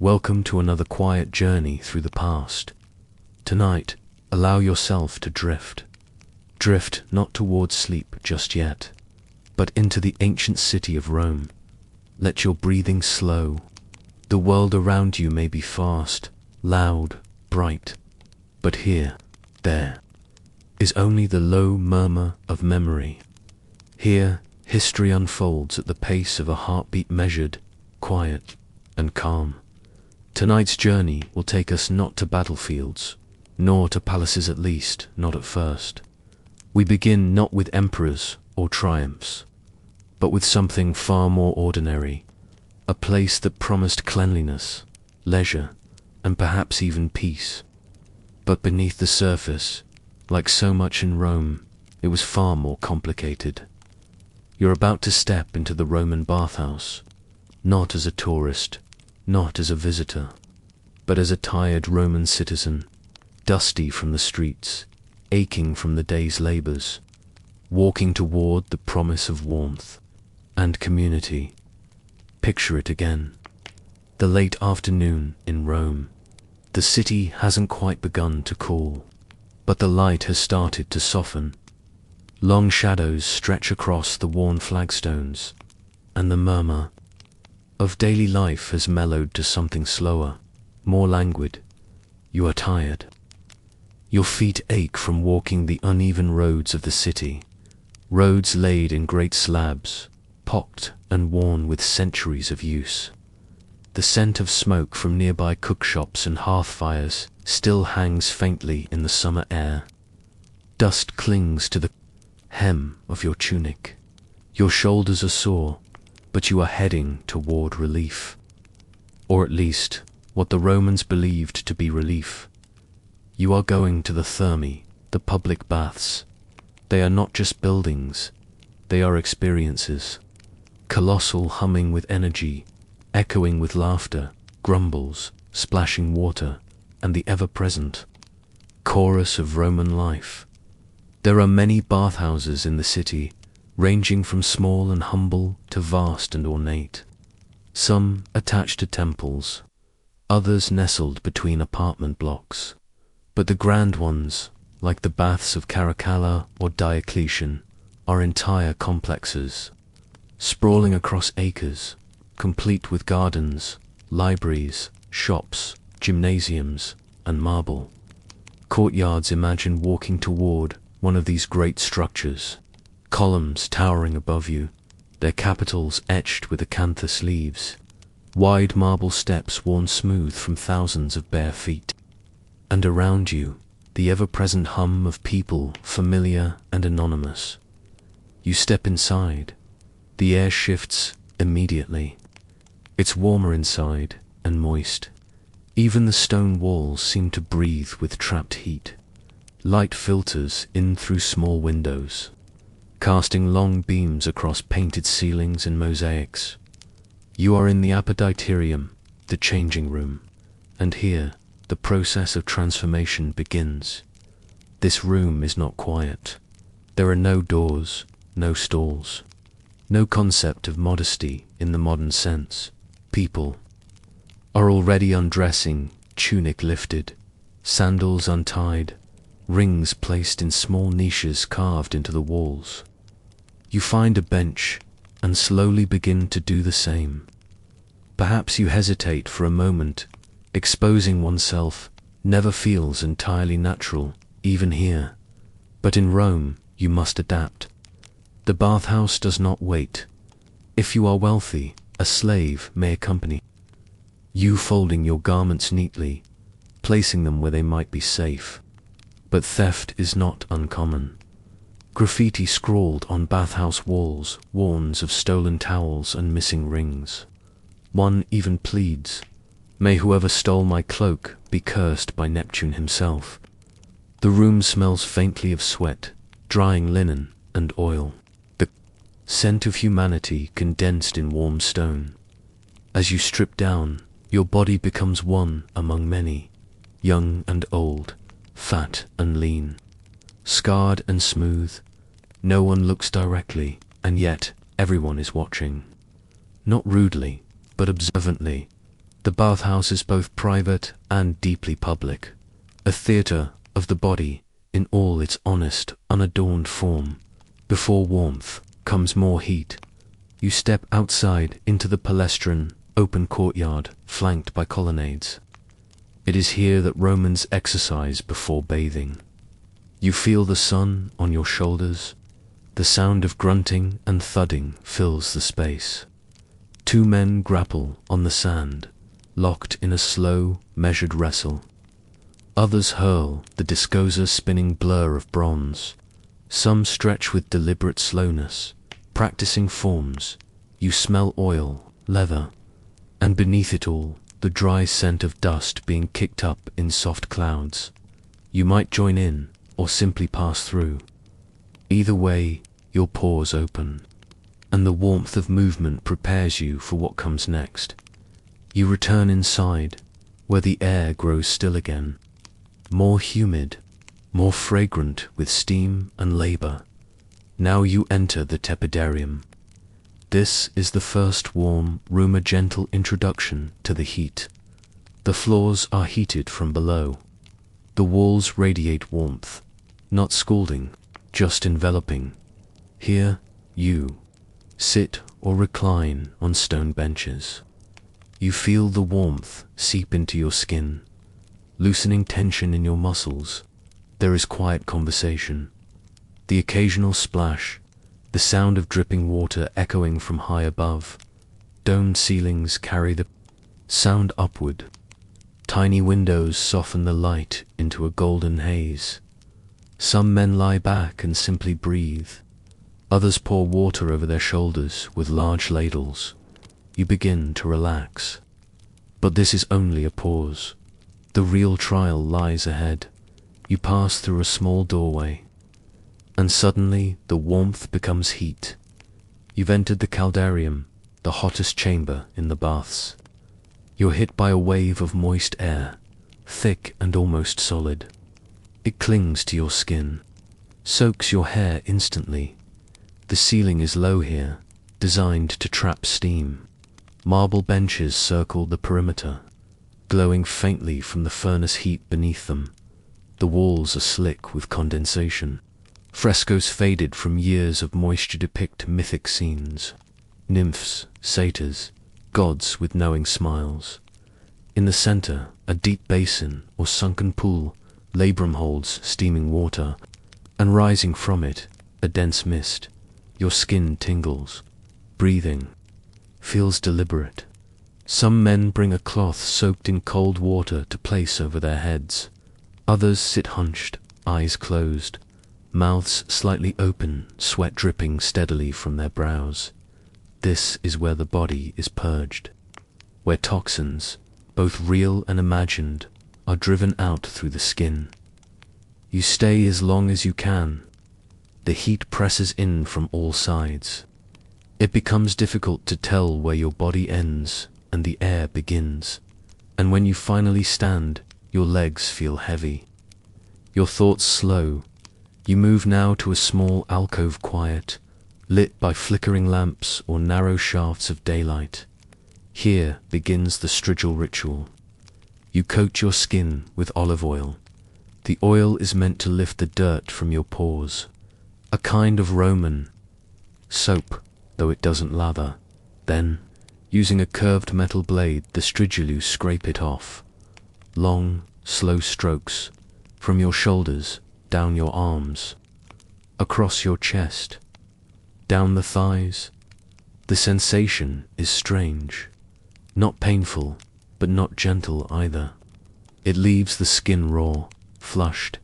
Welcome to another quiet journey through the past. Tonight, allow yourself to drift. Drift not towards sleep just yet, but into the ancient city of Rome. Let your breathing slow. The world around you may be fast, loud, bright, but here, there, is only the low murmur of memory. Here, history unfolds at the pace of a heartbeat, measured, quiet, and calm. Tonight's journey will take us not to battlefields, nor to palaces, at least not at first. We begin not with emperors or triumphs, but with something far more ordinary, a place that promised cleanliness, leisure, and perhaps even peace. But beneath the surface, like so much in Rome, it was far more complicated. You're about to step into the Roman bathhouse, not as a tourist, not as a visitor, but as a tired Roman citizen, dusty from the streets, aching from the day's labors, walking toward the promise of warmth and community. Picture it again. The late afternoon in Rome. The city hasn't quite begun to cool, but the light has started to soften. Long shadows stretch across the worn flagstones, and the murmur of daily life has mellowed to something slower, more languid. You are tired. Your feet ache from walking the uneven roads of the city, roads laid in great slabs, pocked and worn with centuries of use. The scent of smoke from nearby cookshops and hearth fires still hangs faintly in the summer air. Dust clings to the hem of your tunic. Your shoulders are sore, but you are heading toward relief. Or at least, what the Romans believed to be relief. You are going to the thermae, the public baths. They are not just buildings, they are experiences. Colossal, humming with energy, echoing with laughter, grumbles, splashing water, and the ever-present chorus of Roman life. There are many bathhouses in the city, ranging from small and humble to vast and ornate. Some attached to temples, others nestled between apartment blocks. But the grand ones, like the baths of Caracalla or Diocletian, are entire complexes, sprawling across acres, complete with gardens, libraries, shops, gymnasiums, and marble courtyards. Imagine walking toward one of these great structures, columns towering above you, their capitals etched with acanthus leaves, wide marble steps worn smooth from thousands of bare feet. And around you, the ever-present hum of people, familiar and anonymous. You step inside. The air shifts immediately. It's warmer inside and moist. Even the stone walls seem to breathe with trapped heat. Light filters in through small windows, casting long beams across painted ceilings and mosaics. You are in the apoditerium, the changing room, and here the process of transformation begins. This room is not quiet. There are no doors, no stalls, no concept of modesty in the modern sense. People are already undressing, tunic lifted, sandals untied, rings placed in small niches carved into the walls. You find a bench and slowly begin to do the same. Perhaps you hesitate for a moment. Exposing oneself never feels entirely natural, even here. But in Rome, you must adapt. The bathhouse does not wait. If you are wealthy, a slave may accompany you, folding your garments neatly, placing them where they might be safe. But theft is not uncommon. Graffiti scrawled on bathhouse walls warns of stolen towels and missing rings. One even pleads, "May whoever stole my cloak be cursed by Neptune himself." The room smells faintly of sweat, drying linen, and oil. The scent of humanity condensed in warm stone. As you strip down, your body becomes one among many, young and old, fat and lean, scarred and smooth. No one looks directly, and yet everyone is watching. Not rudely, but observantly. The bathhouse is both private and deeply public, a theatre of the body in all its honest, unadorned form. Before warmth comes more heat. You step outside into the palestran, open courtyard flanked by colonnades. It is here that Romans exercise before bathing. You feel the sun on your shoulders. The sound of grunting and thudding fills the space. Two men grapple on the sand, locked in a slow, measured wrestle. Others hurl the discosa spinning blur of bronze. Some stretch with deliberate slowness, practicing forms. You smell oil, leather, and beneath it all, the dry scent of dust being kicked up in soft clouds. You might join in, or simply pass through. Either way, your pores open, and the warmth of movement prepares you for what comes next. You return inside, where the air grows still again, more humid, more fragrant with steam and labor. Now you enter the tepidarium. This is the first warm room, a gentle introduction to the heat. The floors are heated from below. The walls radiate warmth, not scalding, just enveloping. Here, you sit or recline on stone benches. You feel the warmth seep into your skin, loosening tension in your muscles. There is quiet conversation, the occasional splash, the sound of dripping water echoing from high above. Domed ceilings carry the sound upward. Tiny windows soften the light into a golden haze. Some men lie back and simply breathe. Others pour water over their shoulders with large ladles. You begin to relax. But this is only a pause. The real trial lies ahead. You pass through a small doorway, and suddenly the warmth becomes heat. You've entered the caldarium, the hottest chamber in the baths. You're hit by a wave of moist air, thick and almost solid. It clings to your skin, soaks your hair instantly. The ceiling is low here, designed to trap steam. Marble benches circle the perimeter, glowing faintly from the furnace heat beneath them. The walls are slick with condensation. Frescoes faded from years of moisture depict mythic scenes. Nymphs, satyrs, gods with knowing smiles. In the center, a deep basin or sunken pool, labrum holds steaming water, and rising from it, a dense mist. Your skin tingles. Breathing feels deliberate. Some men bring a cloth soaked in cold water to place over their heads. Others sit hunched, eyes closed, mouths slightly open, sweat dripping steadily from their brows. This is where the body is purged, where toxins, both real and imagined, are driven out through the skin. You stay as long as you can. The heat presses in from all sides. It becomes difficult to tell where your body ends and the air begins. And when you finally stand, your legs feel heavy. Your thoughts slow. You move now to a small alcove, quiet, lit by flickering lamps or narrow shafts of daylight. Here begins the strigil ritual. You coat your skin with olive oil. The oil is meant to lift the dirt from your pores. A kind of Roman soap, though it doesn't lather. Then, using a curved metal blade, the strigilu scrape it off. Long, slow strokes, from your shoulders, down your arms, across your chest, down the thighs. The sensation is strange. Not painful, but not gentle either. It leaves the skin raw, flushed.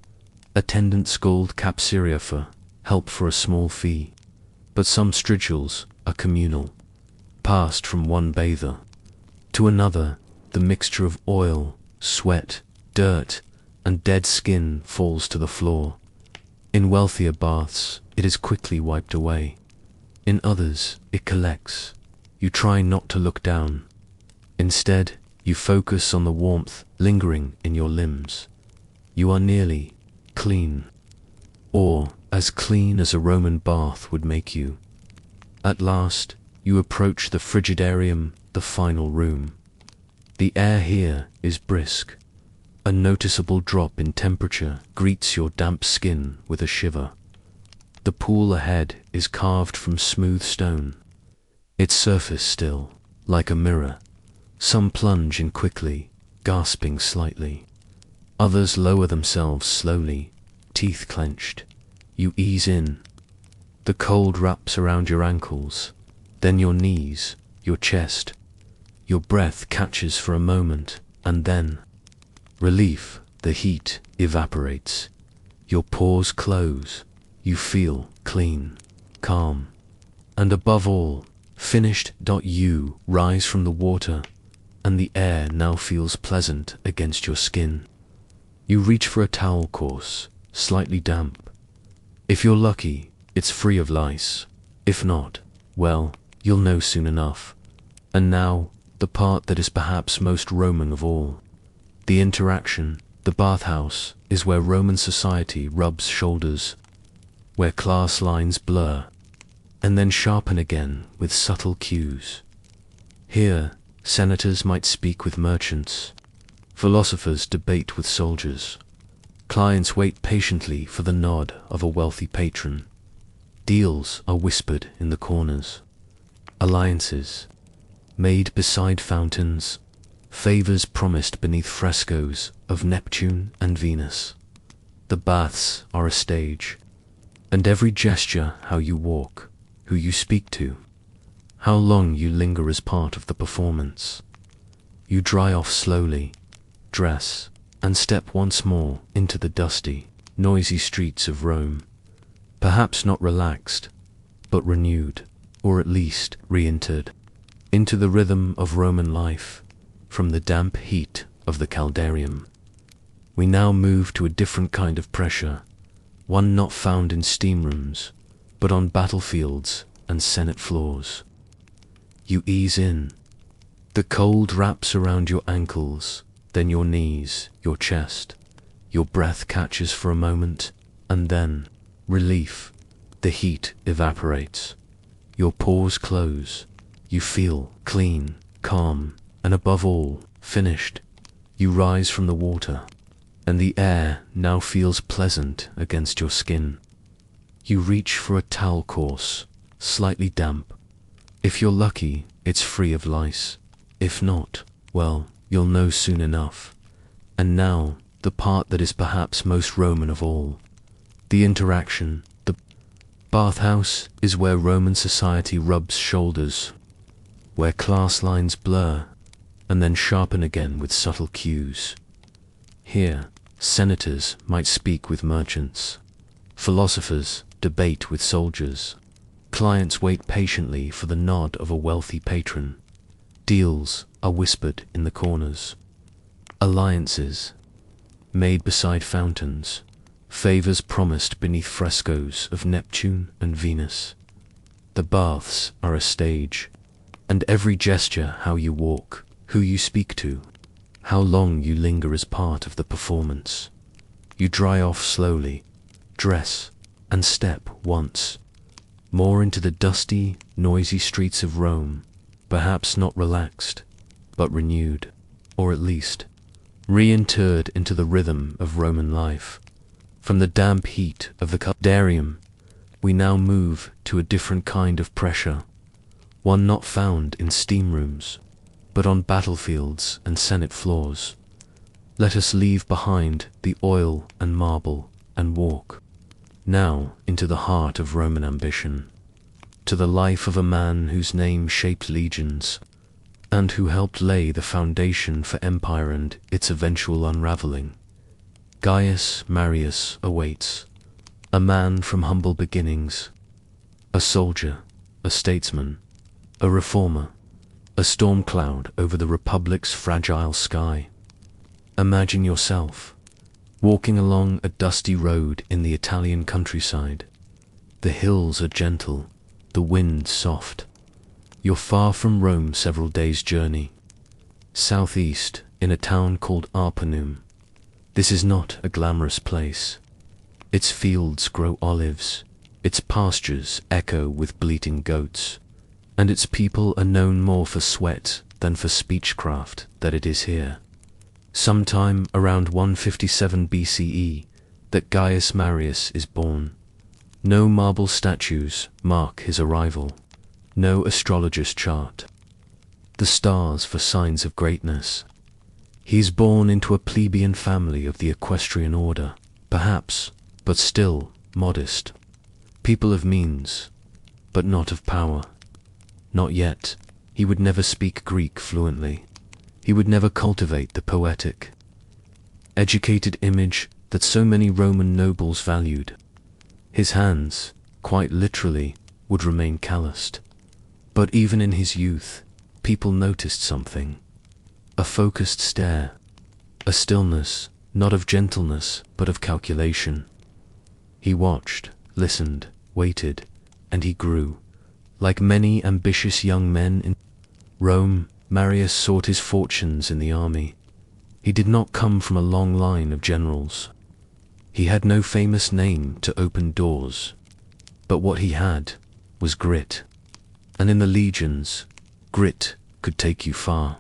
Attendants called capsiria for help for a small fee. But some strigils are communal, passed from one bather to another. The mixture of oil, sweat, dirt, and dead skin falls to the floor. In wealthier baths, it is quickly wiped away. In others, it collects. You try not to look down. Instead, you focus on the warmth lingering in your limbs. You are nearly clean, or as clean as a Roman bath would make you. At last, you approach the frigidarium, the final room. The air here is brisk. A noticeable drop in temperature greets your damp skin with a shiver. The pool ahead is carved from smooth stone, its surface still, like a mirror. Some plunge in quickly, gasping slightly. Others lower themselves slowly, teeth clenched. You ease in. The cold wraps around your ankles, then your knees, your chest. Your breath catches for a moment, and then relief, the heat evaporates. Your pores close. You feel clean, calm, and above all, finished. You rise from the water, and the air now feels pleasant against your skin. You reach for a towel coarse, slightly damp. If you're lucky, it's free of lice. If not, well, you'll know soon enough. And now, the part that is perhaps most Roman of all. The interaction. The bathhouse is where Roman society rubs shoulders, where class lines blur, and then sharpen again with subtle cues. Here, senators might speak with merchants, philosophers debate with soldiers, clients wait patiently for the nod of a wealthy patron, deals are whispered in the corners, alliances made beside fountains, favors promised beneath frescoes of Neptune and Venus. The baths are a stage, and every gesture, how you walk, who you speak to, how long you linger is part of the performance. You dry off slowly, dress, and step once more into the dusty, noisy streets of Rome, perhaps not relaxed, but renewed, or at least re-entered, into the rhythm of Roman life, from the damp heat of the Caldarium. We now move to a different kind of pressure, one not found in steam rooms, but on battlefields and senate floors. You ease in. The cold wraps around your ankles, then your knees, your chest. Your breath catches for a moment, and then, relief, the heat evaporates. Your pores close. You feel clean, calm, and above all, finished. You rise from the water, and the air now feels pleasant against your skin. You reach for a towel coarse, slightly damp. If you're lucky, it's free of lice. If not, well, you'll know soon enough. And now, the part that is perhaps most Roman of all. The interaction. The bathhouse is where Roman society rubs shoulders, where class lines blur, and then sharpen again with subtle cues. Here, senators might speak with merchants, philosophers debate with soldiers, clients wait patiently for the nod of a wealthy patron, deals are whispered in the corners, alliances made beside fountains, favors promised beneath frescoes of Neptune and Venus. The baths are a stage, and every gesture, how you walk, who you speak to, how long you linger is part of the performance. You dry off slowly, dress, and step once more into the dusty, noisy streets of Rome, perhaps not relaxed, but renewed, or at least re-interred into the rhythm of Roman life. From the damp heat of the Caldarium, we now move to a different kind of pressure, one not found in steam rooms, but on battlefields and senate floors. Let us leave behind the oil and marble and walk now into the heart of Roman ambition, to the life of a man whose name shaped legions, and who helped lay the foundation for empire and its eventual unraveling. Gaius Marius awaits, a man from humble beginnings, a soldier, a statesman, a reformer, a storm cloud over the Republic's fragile sky. Imagine yourself walking along a dusty road in the Italian countryside. The hills are gentle, the wind soft. You're far from Rome, several days' journey. Southeast, in a town called Arpinum. This is not a glamorous place. Its fields grow olives, its pastures echo with bleating goats, and its people are known more for sweat than for speechcraft that it is here. Sometime around 157 BCE, that Gaius Marius is born. No marble statues mark his arrival, no astrologer's chart, the stars for signs of greatness. He is born into a plebeian family of the equestrian order, perhaps, but still modest. People of means, but not of power. Not yet. He would never speak Greek fluently. He would never cultivate the poetic, educated image that so many Roman nobles valued. His hands, quite literally, would remain calloused. But even in his youth, people noticed something. A focused stare, a stillness, not of gentleness, but of calculation. He watched, listened, waited, and he grew. Like many ambitious young men in Rome, Marius sought his fortunes in the army. He did not come from a long line of generals. He had no famous name to open doors. But what he had was grit. And in the legions, grit could take you far.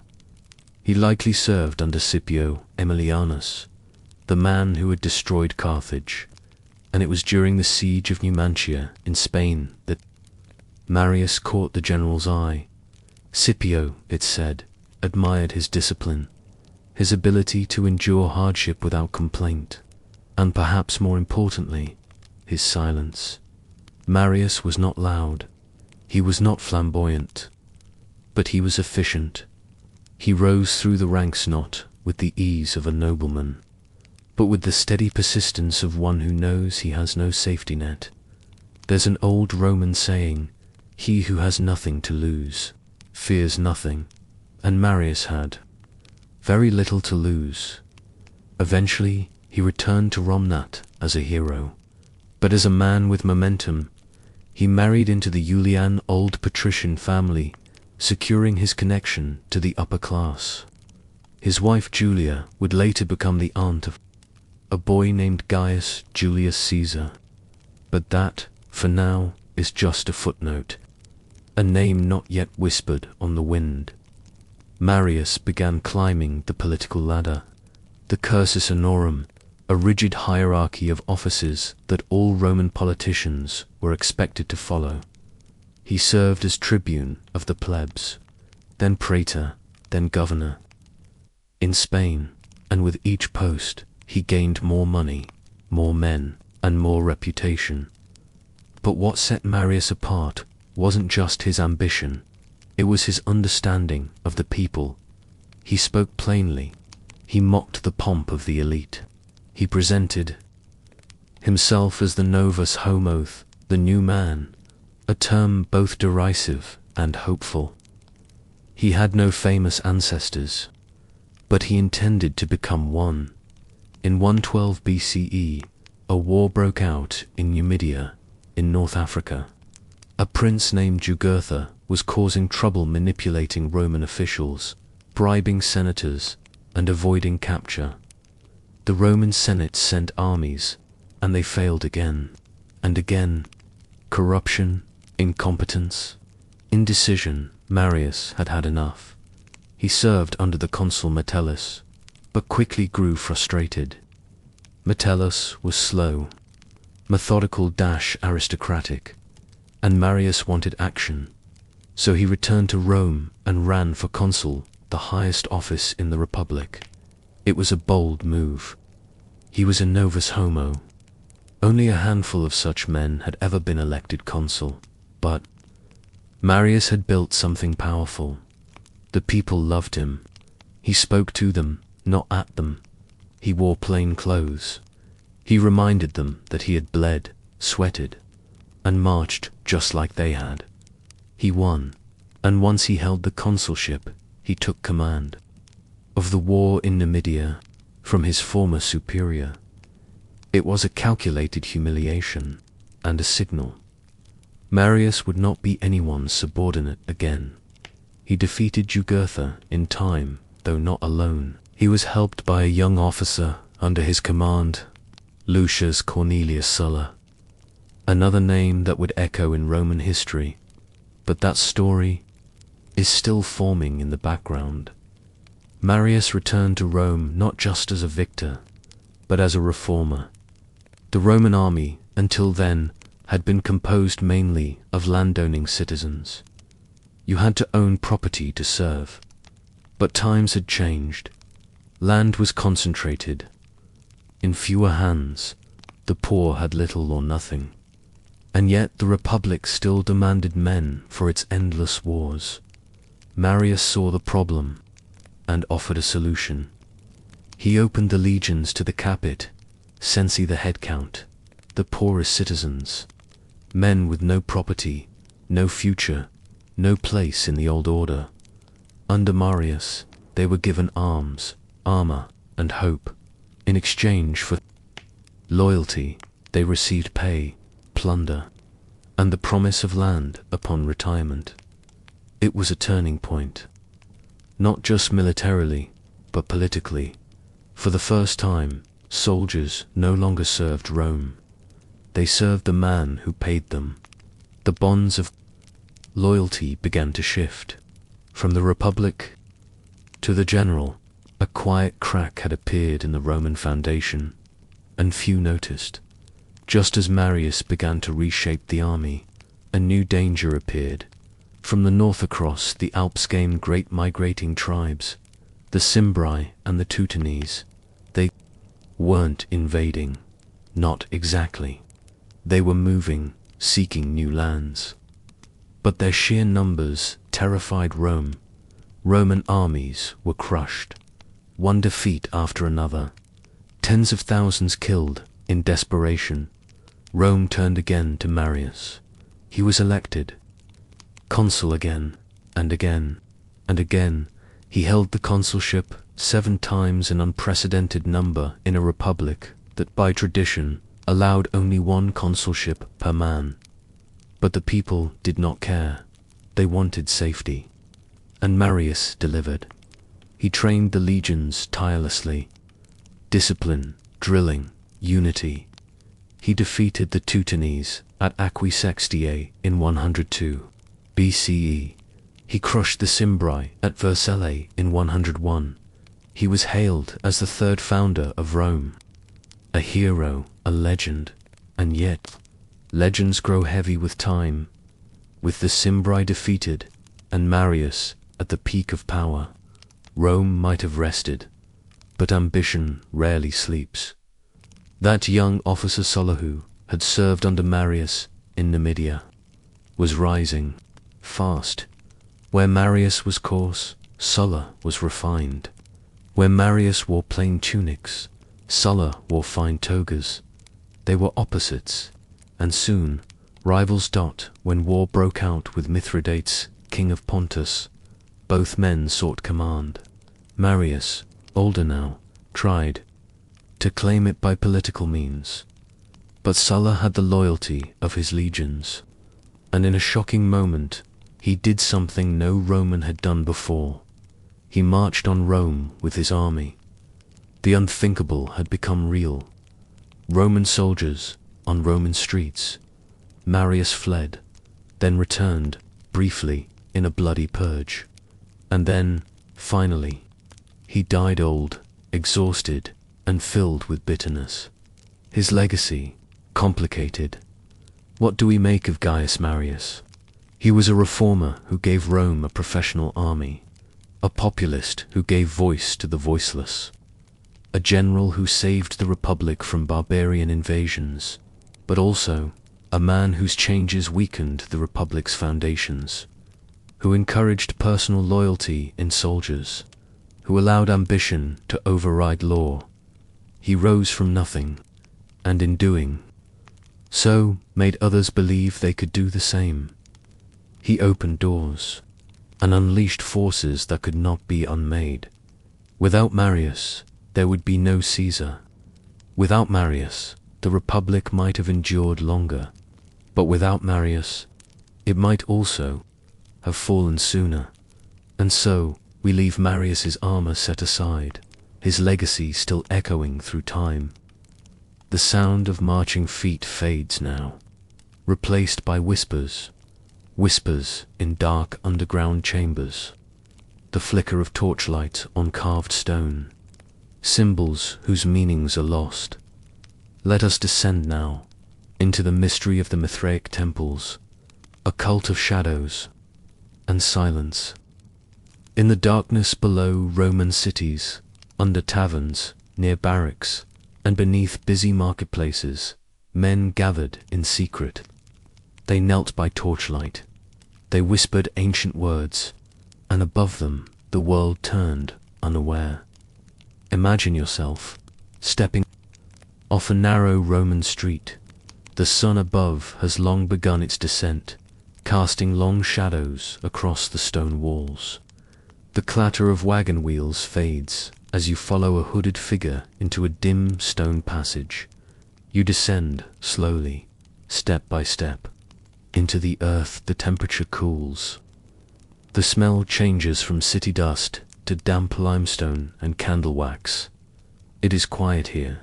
He likely served under Scipio Aemilianus, the man who had destroyed Carthage, and it was during the siege of Numantia in Spain that Marius caught the general's eye. Scipio, it said, admired his discipline, his ability to endure hardship without complaint, and perhaps more importantly, his silence. Marius was not loud, he was not flamboyant, but he was efficient. He rose through the ranks not with the ease of a nobleman, but with the steady persistence of one who knows he has no safety net. There's an old Roman saying, "He who has nothing to lose fears nothing," and Marius had very little to lose. Eventually, he returned to Romnat as a hero, but as a man with momentum. He married into the Julian old patrician family, securing his connection to the upper class. His wife Julia would later become the aunt of a boy named Gaius Julius Caesar. But that, for now, is just a footnote, a name not yet whispered on the wind. Marius began climbing the political ladder, the cursus honorum, a rigid hierarchy of offices that all Roman politicians were expected to follow. He served as tribune of the plebs, then praetor, then governor. In Spain, and with each post, he gained more money, more men, and more reputation. But what set Marius apart wasn't just his ambition, it was his understanding of the people. He spoke plainly, he mocked the pomp of the elite. He presented himself as the novus homoth, the new man, a term both derisive and hopeful. He had no famous ancestors, but he intended to become one. In 112 BCE, a war broke out in Numidia, in North Africa. A prince named Jugurtha was causing trouble manipulating Roman officials, bribing senators, and avoiding capture. The Roman Senate sent armies, and they failed again and again. Corruption, incompetence, indecision. Marius had had enough. He served under the consul Metellus, but quickly grew frustrated. Metellus was slow, methodical - aristocratic, and Marius wanted action. So he returned to Rome and ran for consul, the highest office in the Republic. It was a bold move. He was a novus homo. Only a handful of such men had ever been elected consul, but Marius had built something powerful. The people loved him. He spoke to them, not at them. He wore plain clothes. He reminded them that he had bled, sweated, and marched just like they had. He won, and once he held the consulship, he took command of the war in Numidia from his former superior. It was a calculated humiliation and a signal. Marius would not be anyone's subordinate again. He defeated Jugurtha in time, though not alone. He was helped by a young officer under his command, Lucius Cornelius Sulla, another name that would echo in Roman history. But that story is still forming in the background. Marius returned to Rome not just as a victor, but as a reformer. The Roman army, until then, had been composed mainly of landowning citizens. You had to own property to serve. But times had changed. Land was concentrated in fewer hands. The poor had little or nothing. And yet the Republic still demanded men for its endless wars. Marius saw the problem and offered a solution. He opened the legions to the capite, censi the head count, the poorest citizens, men with no property, no future, no place in the old order. Under Marius, they were given arms, armor, and hope. In exchange for loyalty, they received pay, plunder, and the promise of land upon retirement. It was a turning point. Not just militarily, but politically. For the first time, soldiers no longer served Rome. They served the man who paid them. The bonds of loyalty began to shift. From the Republic to the general, a quiet crack had appeared in the Roman foundation, and few noticed. Just as Marius began to reshape the army, a new danger appeared. From the north across the Alps came great migrating tribes, the Cimbri and the Teutones. They weren't invading, not exactly. They were moving, seeking new lands. But their sheer numbers terrified Rome. Roman armies were crushed, one defeat after another. Tens of thousands killed in desperation. Rome turned again to Marius. He was elected consul again, and again, and again. He held the consulship 7 times, an unprecedented number in a republic that by tradition allowed only 1 consulship per man. But the people did not care. They wanted safety. And Marius delivered. He trained the legions tirelessly. Discipline, drilling, unity. He defeated the Teutones at Aquae Sextiae in 102 BCE. He crushed the Cimbri at Vercellae in 101. He was hailed as the 3rd founder of Rome. A hero, a legend, and yet legends grow heavy with time. With the Cimbri defeated and Marius at the peak of power, Rome might have rested, but ambition rarely sleeps. That young officer Sulla, who had served under Marius in Numidia, was rising fast. Where Marius was coarse, Sulla was refined. Where Marius wore plain tunics, Sulla wore fine togas. They were opposites, and soon rivals. When war broke out with Mithridates, king of Pontus, both men sought command. Marius, older now, tried to claim it by political means. But Sulla had the loyalty of his legions, and in a shocking moment, he did something no Roman had done before. He marched on Rome with his army. The unthinkable had become real. Roman soldiers on Roman streets. Marius fled, then returned, briefly, in a bloody purge. And then, finally, he died old, exhausted, and filled with bitterness. His legacy, complicated. What do we make of Gaius Marius? He was a reformer who gave Rome a professional army, a populist who gave voice to the voiceless, a general who saved the Republic from barbarian invasions, but also a man whose changes weakened the Republic's foundations, who encouraged personal loyalty in soldiers, who allowed ambition to override law. He rose from nothing, and in doing so made others believe they could do the same. He opened doors and unleashed forces that could not be unmade. Without Marius, there would be no Caesar. Without Marius, the Republic might have endured longer, but without Marius, it might also have fallen sooner. And so, we leave Marius's armor set aside, his legacy still echoing through time. The sound of marching feet fades now, replaced by whispers. whispers in dark underground chambers, the flicker of torchlight on carved stone, symbols whose meanings are lost. Let us descend now into the mystery of the Mithraic temples, a cult of shadows and silence. In the darkness below Roman cities, under taverns, near barracks, and beneath busy marketplaces, men gathered in secret. They knelt by torchlight, they whispered ancient words, and above them the world turned unaware. Imagine yourself stepping off a narrow Roman street. The sun above has long begun its descent, casting long shadows across the stone walls. The clatter of wagon wheels fades as you follow a hooded figure into a dim stone passage. You descend slowly, step by step. Into the earth the temperature cools. The smell changes from city dust to damp limestone and candle wax. It is quiet here.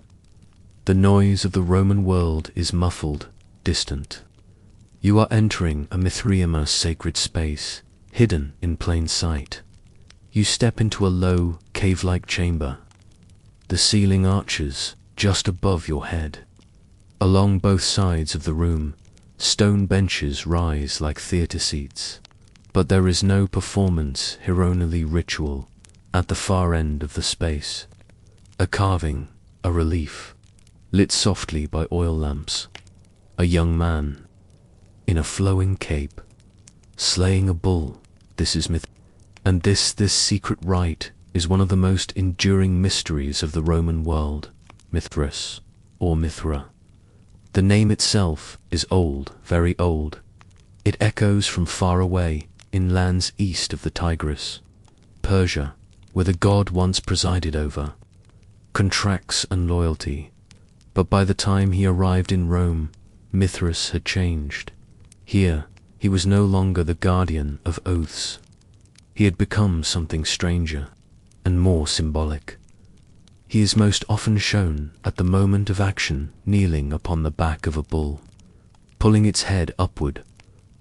The noise of the Roman world is muffled, distant. You are entering a Mithraeum sacred space, hidden in plain sight. You step into a low, cave-like chamber. The ceiling arches just above your head. Along both sides of the room, stone benches rise like theatre seats. But there is no performance hieronymly ritual at the far end of the space. A carving, a relief, lit softly by oil lamps. A young man, in a flowing cape, slaying a bull. This is myth. And this secret rite is one of the most enduring mysteries of the Roman world, Mithras, or Mithra. The name itself is old, very old. It echoes from far away, in lands east of the Tigris. Persia, where the god once presided over, contracts and loyalty. But by the time he arrived in Rome, Mithras had changed. Here, he was no longer the guardian of oaths. He had become something stranger and more symbolic. He is most often shown at the moment of action kneeling upon the back of a bull, pulling its head upward,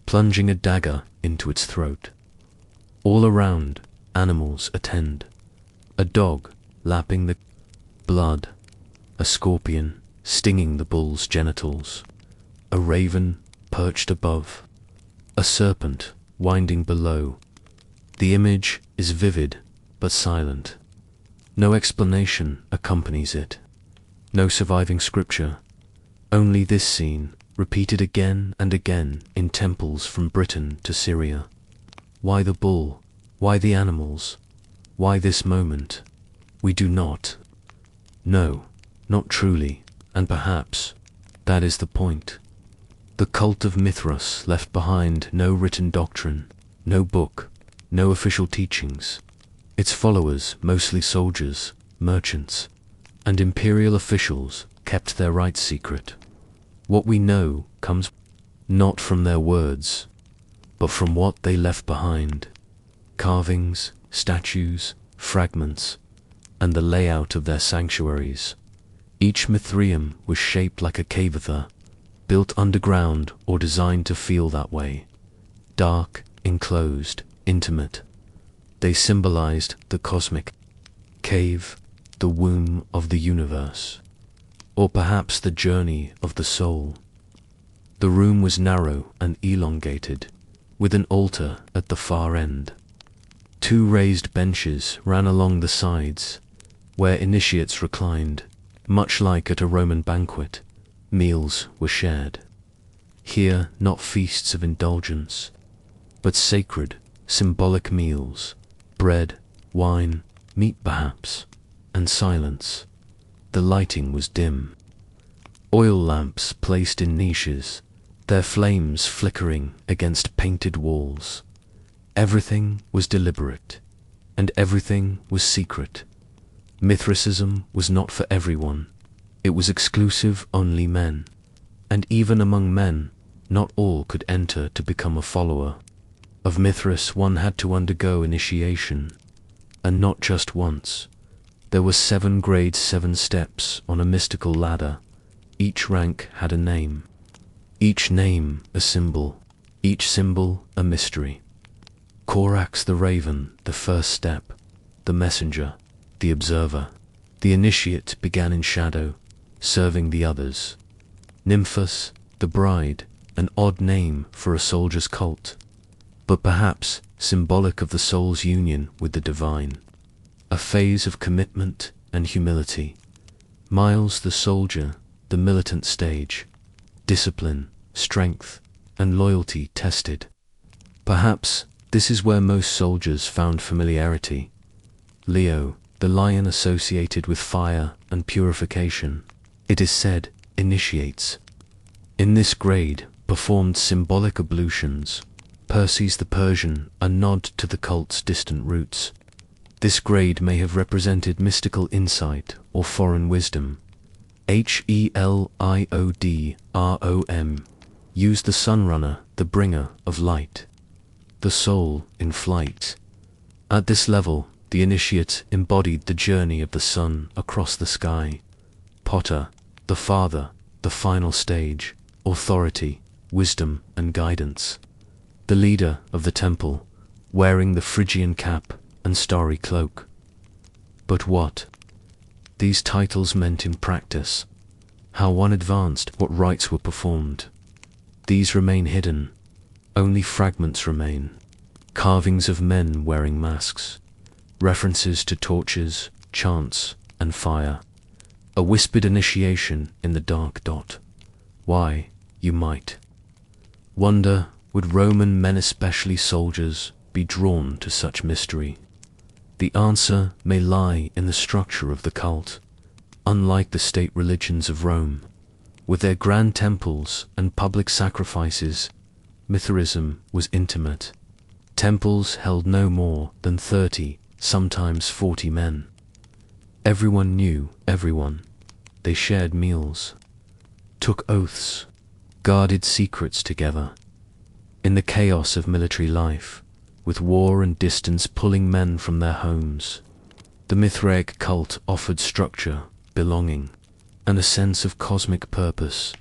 plunging a dagger into its throat. All around, animals attend. A dog lapping the blood, a scorpion stinging the bull's genitals, a raven perched above, a serpent winding below. The image is vivid but silent. No explanation accompanies it. No surviving scripture. Only this scene, repeated again and again in temples from Britain to Syria. Why the bull? Why the animals? Why this moment? We do not know, not truly, and perhaps that is the point. The cult of Mithras left behind no written doctrine, no book, no official teachings. Its followers, mostly soldiers, merchants, and imperial officials, kept their rites secret. What we know comes not from their words, but from what they left behind. Carvings, statues, fragments, and the layout of their sanctuaries. Each Mithraeum was shaped like a cavetha, built underground or designed to feel that way. Dark, enclosed, intimate. They symbolized the cosmic cave, the womb of the universe, or perhaps the journey of the soul. The room was narrow and elongated, with an altar at the far end. 2 raised benches ran along the sides, where initiates reclined. Much like at a Roman banquet, meals were shared. Here, not feasts of indulgence, but sacred, symbolic meals, bread, wine, meat perhaps, and silence. The lighting was dim. Oil lamps placed in niches, their flames flickering against painted walls. Everything was deliberate, and everything was secret. Mithricism was not for everyone. It was exclusive only men, and even among men, not all could enter to become a follower. Of Mithras one had to undergo initiation, and not just once. There were 7 grades, 7 steps on a mystical ladder. Each rank had a name, each name a symbol, each symbol a mystery. Corax the raven, the first step, the messenger, the observer. The initiate began in shadow, serving the others. Nymphos, the bride, an odd name for a soldier's cult, but perhaps symbolic of the soul's union with the divine. A phase of commitment and humility. Miles the soldier, the militant stage. Discipline, strength, and loyalty tested. Perhaps this is where most soldiers found familiarity. Leo, the lion associated with fire and purification, it is said, initiates. In this grade, performed symbolic ablutions. Perses the Persian, a nod to the cult's distant roots. This grade may have represented mystical insight or foreign wisdom. Heliodrom used the sunrunner, the bringer of light. The soul in flight. At this level, the initiate embodied the journey of the sun across the sky. Potter, the father, the final stage, authority, wisdom, and guidance. The leader of the temple, wearing the Phrygian cap and starry cloak. But what these titles meant in practice, how one advanced, what rites were performed, these remain hidden. Only fragments remain. Carvings of men wearing masks. References to torches, chants, and fire. A whispered initiation in the dark dot. Why, you might wonder, would Roman men, especially soldiers, be drawn to such mystery? The answer may lie in the structure of the cult. Unlike the state religions of Rome, with their grand temples and public sacrifices, Mithraism was intimate. Temples held no more than 30, sometimes 40 men. Everyone knew everyone. They shared meals, took oaths, guarded secrets together. In the chaos of military life, with war and distance pulling men from their homes, the Mithraic cult offered structure, belonging, and a sense of cosmic purpose.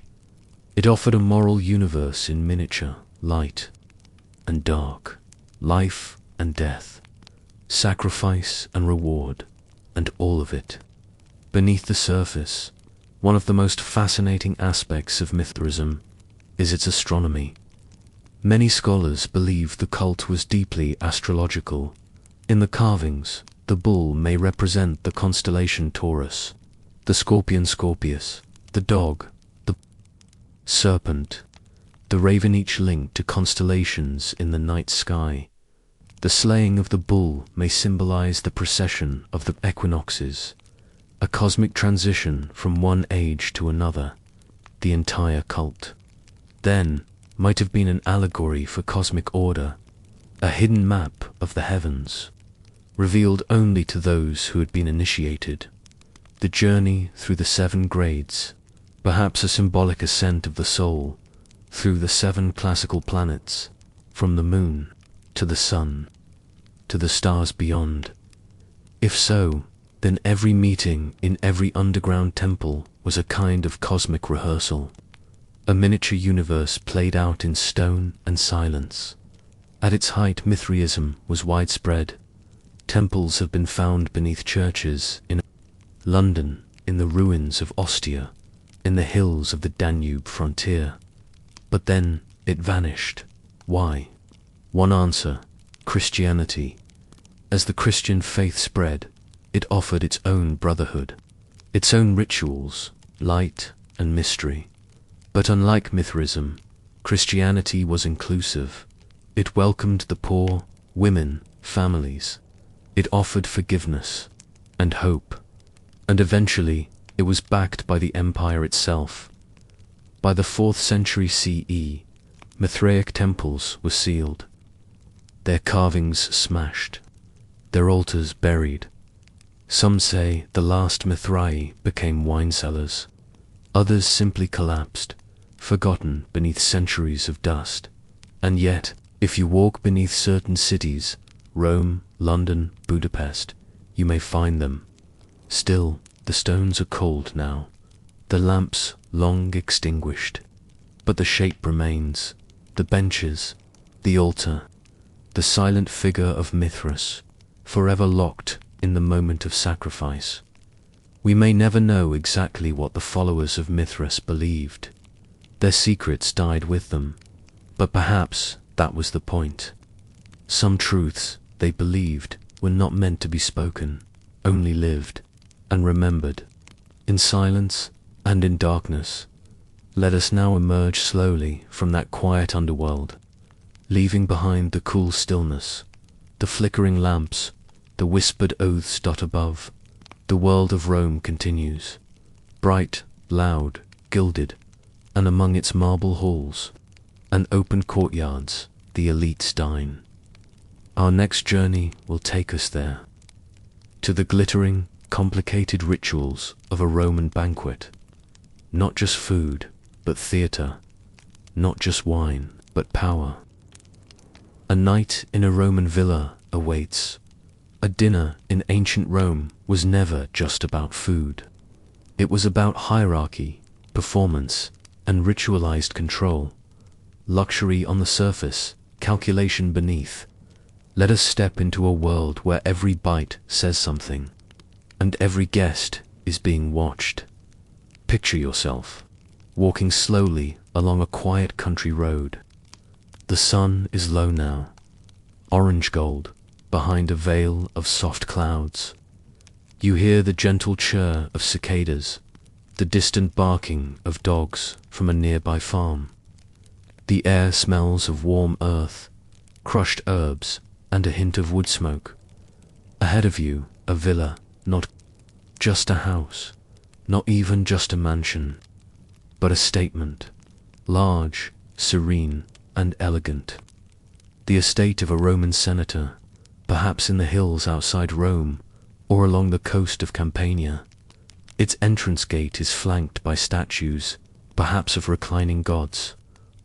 It offered a moral universe in miniature, light and dark, life and death, sacrifice and reward, and all of it. Beneath the surface, one of the most fascinating aspects of Mithraism is its astronomy. Many scholars believe the cult was deeply astrological. In the carvings, the bull may represent the constellation Taurus, the scorpion Scorpius, the dog, the serpent, the raven, each linked to constellations in the night sky. The slaying of the bull may symbolize the precession of the equinoxes, a cosmic transition from one age to another. The entire cult, then, might have been an allegory for cosmic order, a hidden map of the heavens, revealed only to those who had been initiated. The journey through the 7 grades, perhaps a symbolic ascent of the soul, through the 7 classical planets, from the moon, to the sun, to the stars beyond. If so, then every meeting in every underground temple was a kind of cosmic rehearsal, a miniature universe played out in stone and silence. At its height, Mithraism was widespread. Temples have been found beneath churches in London, in the ruins of Ostia, in the hills of the Danube frontier. But then it vanished. Why? One answer: Christianity. As the Christian faith spread, it offered its own brotherhood, its own rituals, light and mystery. But unlike Mithraism, Christianity was inclusive. It welcomed the poor, women, families. It offered forgiveness and hope. And eventually, it was backed by the empire itself. By the 4th century CE, Mithraic temples were sealed, their carvings smashed, their altars buried. Some say the last Mithrai became wine cellars. Others simply collapsed, forgotten beneath centuries of dust. And yet, if you walk beneath certain cities, Rome, London, Budapest, you may find them. Still, the stones are cold now, the lamps long extinguished, but the shape remains. the benches, the altar, the silent figure of Mithras, forever locked in the moment of sacrifice. We may never know exactly what the followers of Mithras believed. Their secrets died with them, but perhaps that was the point. Some truths they believed were not meant to be spoken, only lived and remembered. In silence and in darkness, let us now emerge slowly from that quiet underworld, leaving behind the cool stillness, the flickering lamps, the whispered oaths dot above. The world of Rome continues, bright, loud, gilded, and among its marble halls and open courtyards, the elites dine. Our next journey will take us there, to the glittering, complicated rituals of a Roman banquet. Not just food, but theatre. Not just wine, but power. A night in a Roman villa awaits. A dinner in ancient Rome was never just about food. It was about hierarchy, performance, and ritualized control. Luxury on the surface, calculation beneath. Let us step into a world where every bite says something, and every guest is being watched. Picture yourself walking slowly along a quiet country road. The sun is low now, orange gold, behind a veil of soft clouds. You hear the gentle chirr of cicadas, the distant barking of dogs from a nearby farm. The air smells of warm earth, crushed herbs, and a hint of wood smoke. Ahead of you, a villa, not just a house, not even just a mansion, but a statement, large, serene, and elegant. The estate of a Roman senator, perhaps in the hills outside Rome or along the coast of Campania. Its entrance gate is flanked by statues, perhaps of reclining gods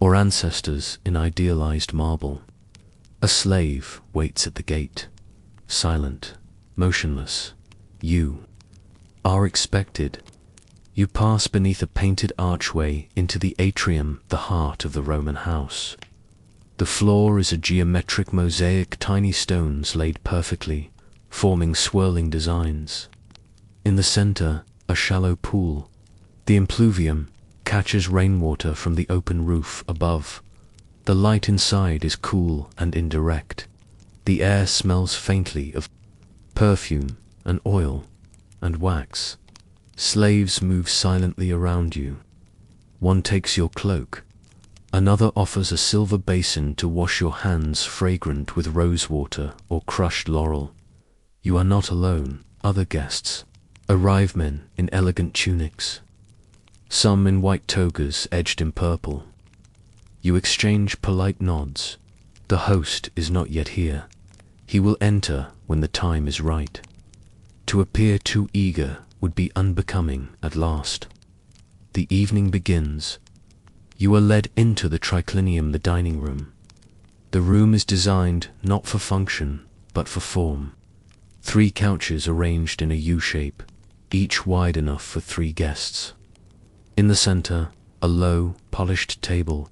or ancestors in idealized marble. A slave waits at the gate, silent, motionless. You are expected. You pass beneath a painted archway into the atrium, the heart of the Roman house. The floor is a geometric mosaic, tiny stones laid perfectly, forming swirling designs. In the center, a shallow pool. The impluvium catches rainwater from the open roof above. The light inside is cool and indirect. The air smells faintly of perfume and oil and wax. Slaves move silently around you. One takes your cloak. Another offers a silver basin to wash your hands, fragrant with rosewater or crushed laurel. You are not alone. Other guests arrive, men in elegant tunics, some in white togas edged in purple. You exchange polite nods. The host is not yet here. He will enter when the time is right. To appear too eager would be unbecoming at last. The evening begins. You are led into the triclinium, the dining room. The room is designed not for function, but for form. 3 couches arranged in a U shape, each wide enough for 3 guests. In the center, a low, polished table,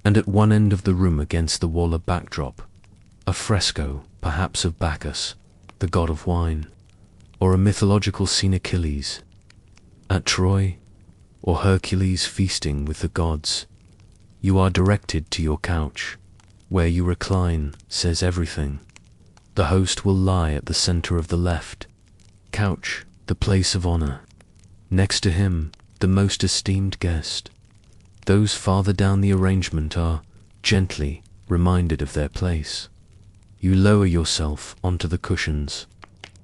and at one end of the room against the wall a backdrop, a fresco, perhaps of Bacchus, the god of wine, or a mythological scene, Achilles at Troy, or Hercules feasting with the gods. You are directed to your couch. Where you recline says everything. The host will lie at the center of the left couch, the place of honor. Next to him, the most esteemed guest. Those farther down the arrangement are gently reminded of their place. You lower yourself onto the cushions,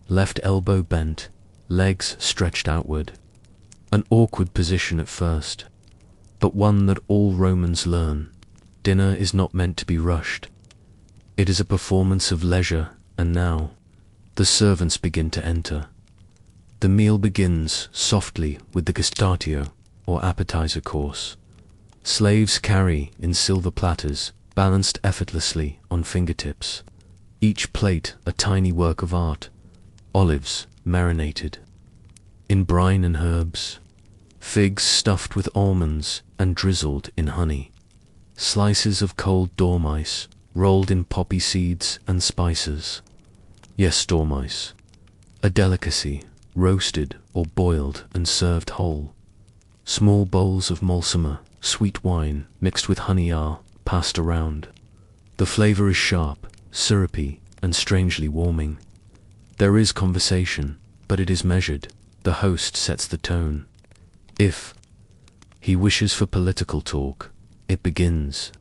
left elbow bent, legs stretched outward. An awkward position at first, but one that all Romans learn. Dinner is not meant to be rushed. It is a performance of leisure, and now the servants begin to enter. The meal begins softly with the gestatio, or appetizer course. Slaves carry in silver platters, balanced effortlessly on fingertips. Each plate a tiny work of art. Olives marinated in brine and herbs, figs stuffed with almonds and drizzled in honey. slices of cold dormice, rolled in poppy seeds and spices. Yes, dormice, a delicacy, roasted or boiled and served whole. Small bowls of mulsuma, sweet wine mixed with honey are passed around. The flavor is sharp, syrupy, and strangely warming. There is conversation, but it is measured. The host sets the tone. If he wishes for political talk, it begins.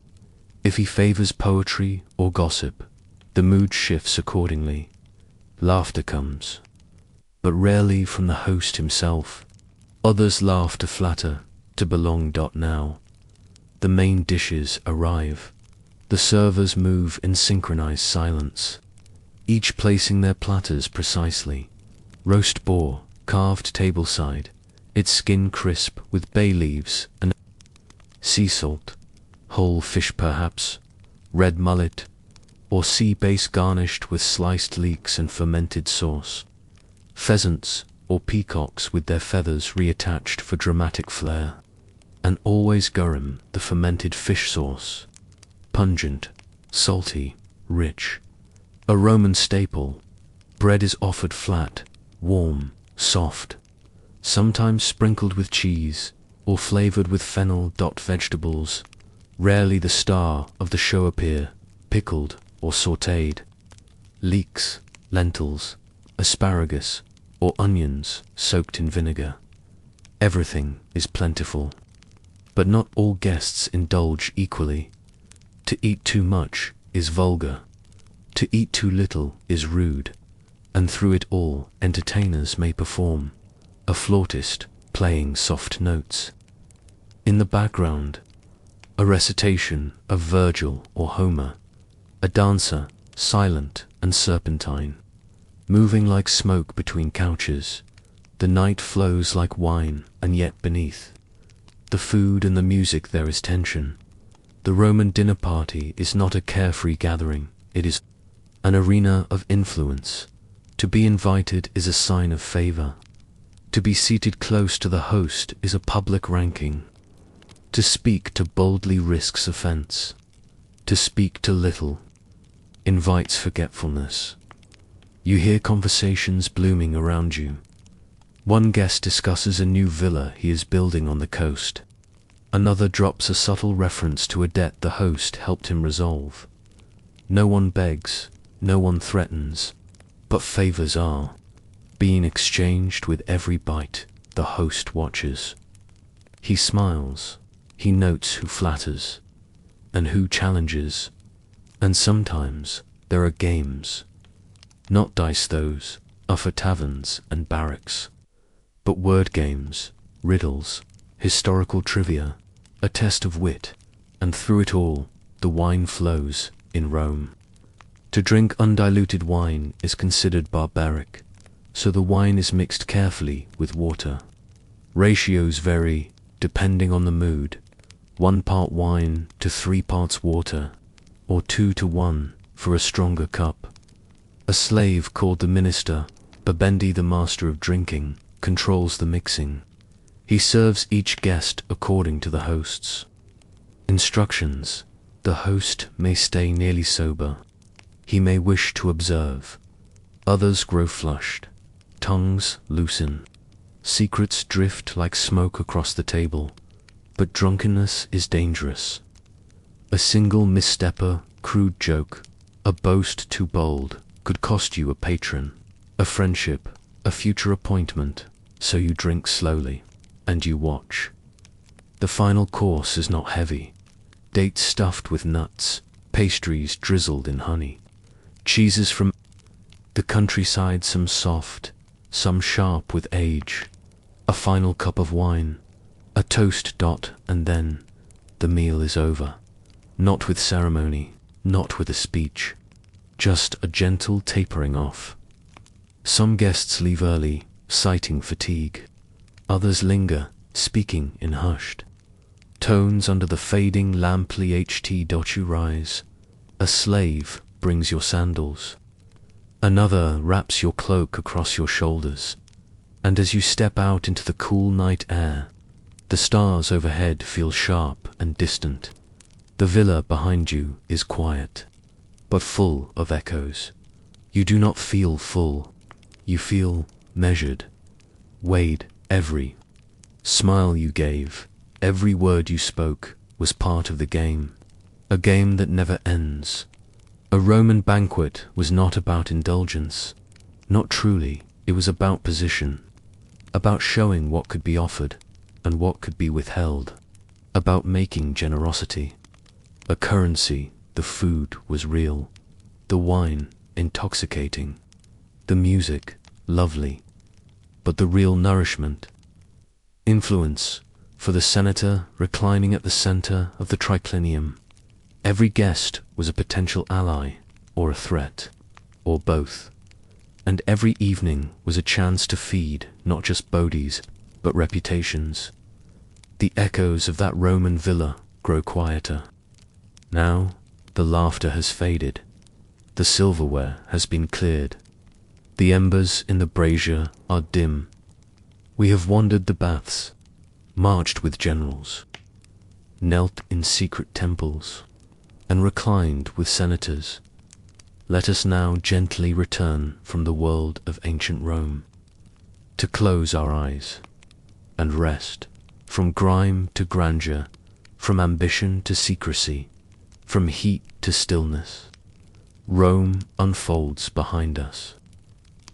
If he favors poetry or gossip, the mood shifts accordingly. Laughter comes, but rarely from the host himself. Others laugh to flatter, to belong. Now, the main dishes arrive. The servers move in synchronized silence, each placing their platters precisely. Roast boar, carved tableside, its skin crisp with bay leaves and sea salt, whole fish perhaps, red mullet, or sea bass garnished with sliced leeks and fermented sauce. Pheasants or peacocks with their feathers reattached for dramatic flair. And always garum, the fermented fish sauce. Pungent, salty, rich. A Roman staple, bread is offered flat, warm, soft, sometimes sprinkled with cheese or flavored with fennel. Vegetables, rarely the star of the show, appear, pickled or sautéed. Leeks, lentils, asparagus, or onions soaked in vinegar. Everything is plentiful, but not all guests indulge equally. To eat too much is vulgar, to eat too little is rude, and through it all entertainers may perform, a flautist playing soft notes. In the background, a recitation of Virgil or Homer, a dancer, silent and serpentine, moving like smoke between couches. The night flows like wine, and yet beneath the food and the music there is tension. The Roman dinner party is not a carefree gathering, it is an arena of influence. To be invited is a sign of favor. To be seated close to the host is a public ranking. To speak to boldly risks offense. To speak to little invites forgetfulness. You hear conversations blooming around you. One guest discusses a new villa he is building on the coast. Another drops a subtle reference to a debt the host helped him resolve. No one begs, no one threatens, but favors are being exchanged with every bite. The host watches. He smiles. He notes who flatters and who challenges. And sometimes there are games. Not dice, those are for taverns and barracks, but word games, riddles, historical trivia, a test of wit, and through it all, the wine flows in Rome. To drink undiluted wine is considered barbaric, so the wine is mixed carefully with water. Ratios vary depending on the mood, 1 part wine to 3 parts water, or 2 to 1 for a stronger cup. A slave called the minister, Babendi the master of drinking, controls the mixing. He serves each guest according to the host's instructions. The host may stay nearly sober. He may wish to observe. Others grow flushed. Tongues loosen. Secrets drift like smoke across the table. But drunkenness is dangerous. A single misstepper, crude joke, a boast too bold, could cost you a patron, a friendship, a future appointment. So you drink slowly, and you watch. The final course is not heavy. Dates stuffed with nuts, pastries drizzled in honey, cheeses from the countryside, some soft, some sharp with age. A final cup of wine, a toast. And then the meal is over. Not with ceremony, not with a speech, just a gentle tapering off. Some guests leave early, citing fatigue. Others linger, speaking in hushed tones under the fading lamp. You rise. A slave brings your sandals. Another wraps your cloak across your shoulders. And as you step out into the cool night air, the stars overhead feel sharp and distant. The villa behind you is quiet, but full of echoes. You do not feel full. You feel measured, weighed. Every smile you gave, every word you spoke was part of the game, a game that never ends. A Roman banquet was not about indulgence. Not truly. It was about position, about showing what could be offered and what could be withheld, about making generosity a currency. The food was real, the wine intoxicating, the music lovely, but the real nourishment, influence. For the senator reclining at the center of the triclinium, every guest was a potential ally or a threat, or both. And every evening was a chance to feed not just bodies, but reputations. The echoes of that Roman villa grow quieter. Now the laughter has faded. The silverware has been cleared. The embers in the brazier are dim. We have wandered the baths, marched with generals, knelt in secret temples, and reclined with senators. Let us now gently return from the world of ancient Rome, to close our eyes and rest, from grime to grandeur, from ambition to secrecy, from heat to stillness. Rome unfolds behind us,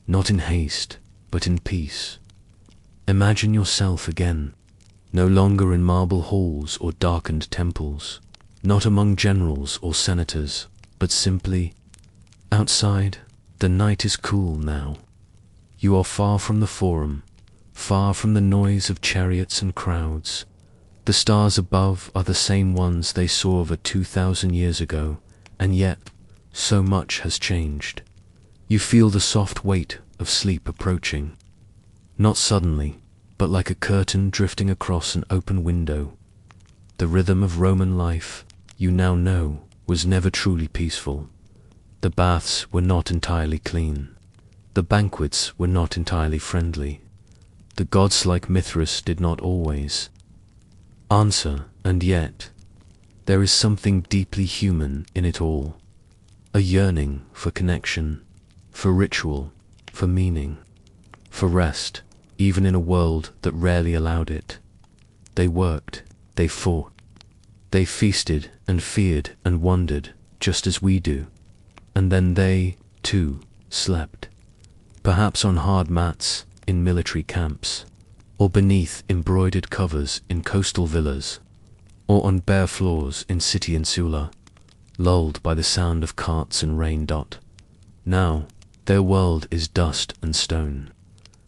not in haste, but in peace. Imagine yourself again, no longer in marble halls or darkened temples, not among generals or senators, but simply outside. The night is cool now. You are far from the forum, far from the noise of chariots and crowds. The stars above are the same ones they saw over 2,000 years ago, and yet so much has changed. You feel the soft weight of sleep approaching, not suddenly, but like a curtain drifting across an open window. The rhythm of Roman life, you now know, was never truly peaceful. The baths were not entirely clean. The banquets were not entirely friendly. The gods like Mithras did not always answer, and yet there is something deeply human in it all. A yearning for connection, for ritual, for meaning, for rest, even in a world that rarely allowed it. They worked, they fought, they feasted and feared and wondered, just as we do. And then they, too, slept, perhaps on hard mats in military camps, or beneath embroidered covers in coastal villas, or on bare floors in city insula, lulled by the sound of carts and rain. Now, their world is dust and stone,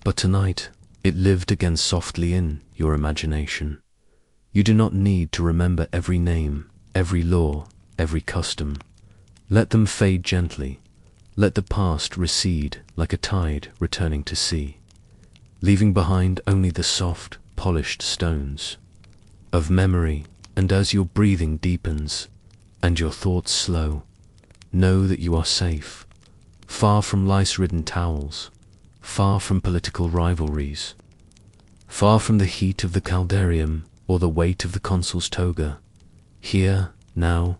but tonight it lived again softly in your imagination. You do not need to remember every name, every law, every custom. Let them fade gently. Let the past recede like a tide returning to sea, leaving behind only the soft, polished stones of memory. And as your breathing deepens and your thoughts slow, know that you are safe, far from lice-ridden towels, far from political rivalries, far from the heat of the caldarium or the weight of the consul's toga. Here, now,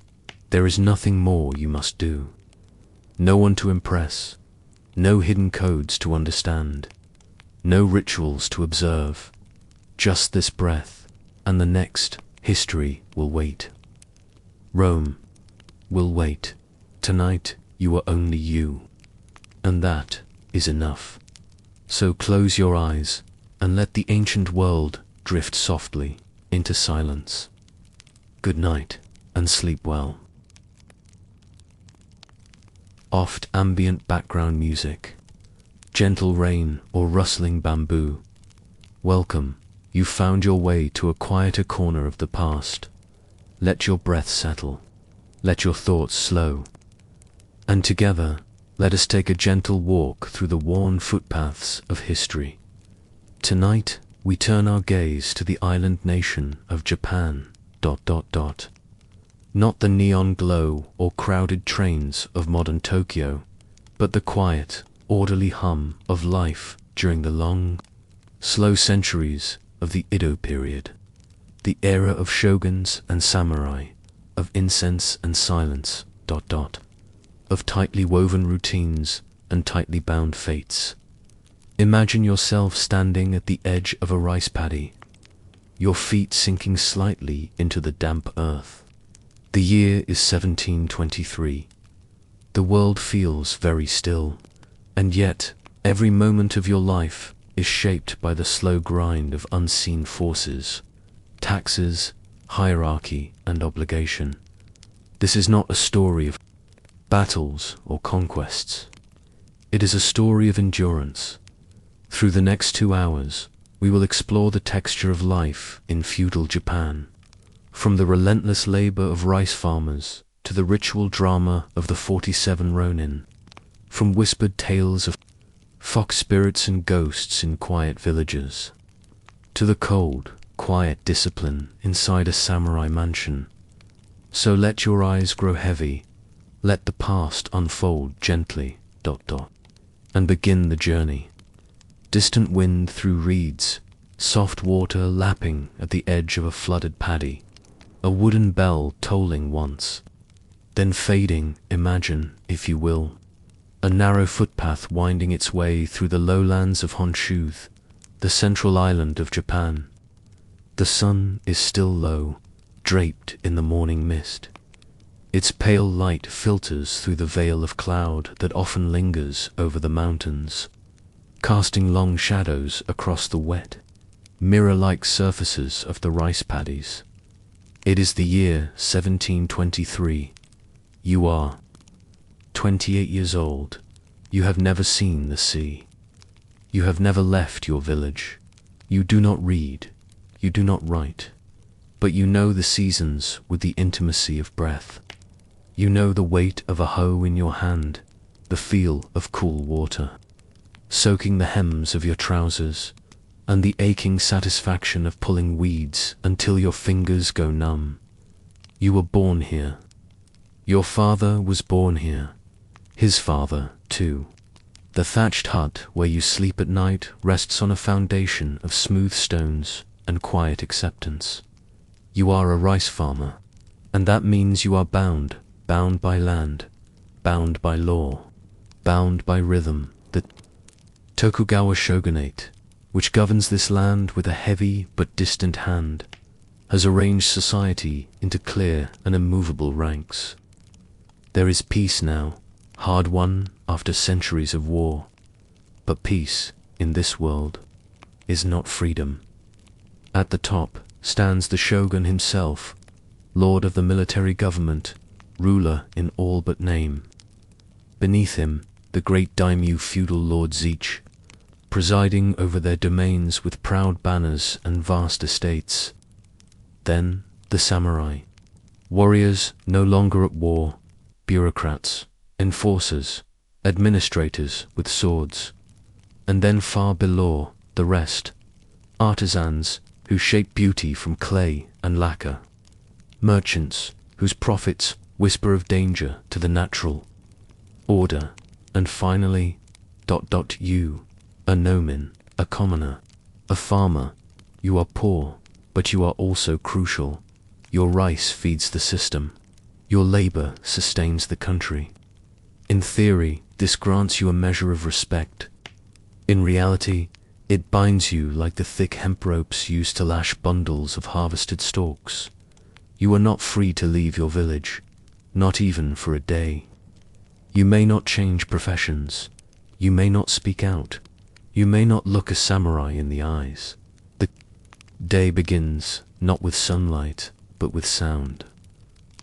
there is nothing more you must do. No one to impress, no hidden codes to understand, no rituals to observe. Just this breath, and the next. History will wait. Rome will wait. Tonight you are only you, and that is enough. So close your eyes and let the ancient world drift softly into silence. Good night and sleep well. Oft ambient background music, gentle rain or rustling bamboo. Welcome. You found your way to a quieter corner of the past. Let your breath settle. Let your thoughts slow. And together, let us take a gentle walk through the worn footpaths of history. Tonight, we turn our gaze to the island nation of Japan. Not the neon glow or crowded trains of modern Tokyo, but the quiet, orderly hum of life during the long, slow centuries of the Edo period, the era of shoguns and samurai, of incense and silence, of tightly woven routines and tightly bound fates. Imagine yourself standing at the edge of a rice paddy, your feet sinking slightly into the damp earth. The year is 1723. The world feels very still, and yet every moment of your life is shaped by the slow grind of unseen forces, taxes, hierarchy, and obligation. This is not a story of battles or conquests. It is a story of endurance. Through the next 2 hours, we will explore the texture of life in feudal Japan, from the relentless labor of rice farmers to the ritual drama of the 47 Ronin, from whispered tales of fox spirits and ghosts in quiet villages, to the cold, quiet discipline inside a samurai mansion. So let your eyes grow heavy, let the past unfold gently, and begin the journey. Distant wind through reeds, soft water lapping at the edge of a flooded paddy, a wooden bell tolling once, then fading. Imagine, if you will, a narrow footpath winding its way through the lowlands of Honshu, the central island of Japan. The sun is still low, draped in the morning mist. Its pale light filters through the veil of cloud that often lingers over the mountains, casting long shadows across the wet, mirror-like surfaces of the rice paddies. It is the year 1723. You are 28 years old. You have never seen the sea. You have never left your village. You do not read. You do not write. But you know the seasons with the intimacy of breath. You know the weight of a hoe in your hand, the feel of cool water soaking the hems of your trousers, and the aching satisfaction of pulling weeds until your fingers go numb. You were born here. Your father was born here. His father, too. The thatched hut where you sleep at night rests on a foundation of smooth stones and quiet acceptance. You are a rice farmer, and that means you are bound by land, bound by law, bound by rhythm. The Tokugawa shogunate, which governs this land with a heavy but distant hand, has arranged society into clear and immovable ranks. There is peace now, hard won after centuries of war, but peace in this world is not freedom. At the top stands the shogun himself, lord of the military government, ruler in all but name. Beneath him, the great daimyo feudal lords each, presiding over their domains with proud banners and vast estates. Then the samurai, warriors no longer at war, bureaucrats, enforcers, administrators with swords. And then far below, the rest, artisans who shape beauty from clay and lacquer, merchants whose profits whisper of danger to the natural order, and finally, you, a nomin, a commoner, a farmer. You are poor, but you are also crucial. Your rice feeds the system. Your labor sustains the country. In theory, this grants you a measure of respect. In reality, it binds you like the thick hemp ropes used to lash bundles of harvested stalks. You are not free to leave your village, not even for a day. You may not change professions. You may not speak out. You may not look a samurai in the eyes. The day begins not with sunlight, but with sound.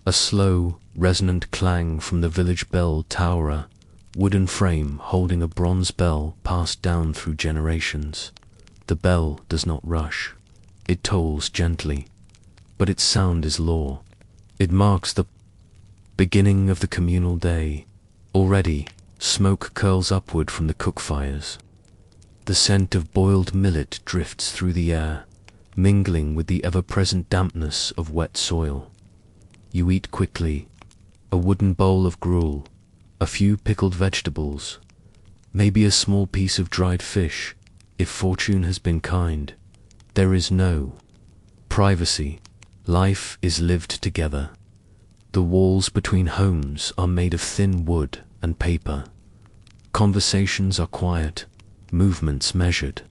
A slow, resonant clang from the village bell tower, wooden frame holding a bronze bell passed down through generations. The bell does not rush. It tolls gently, but its sound is law. It marks the beginning of the communal day. Already, smoke curls upward from the cook fires. The scent of boiled millet drifts through the air, mingling with the ever-present dampness of wet soil. You eat quickly, a wooden bowl of gruel, a few pickled vegetables, maybe a small piece of dried fish, if fortune has been kind. There is no privacy. Life is lived together. The walls between homes are made of thin wood and paper. Conversations are quiet, movements measured.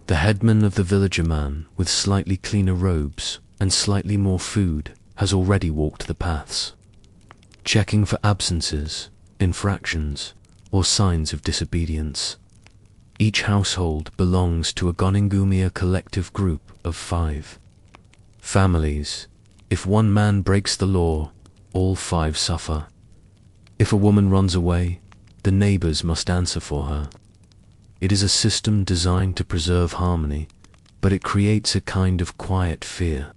The headman of the villager man, with slightly cleaner robes and slightly more food, has already walked the paths, checking for absences, infractions, or signs of disobedience. Each household belongs to a Goningumia collective group of 5 families. If one man breaks the law, all 5 suffer. If a woman runs away, the neighbors must answer for her. It is a system designed to preserve harmony, but it creates a kind of quiet fear.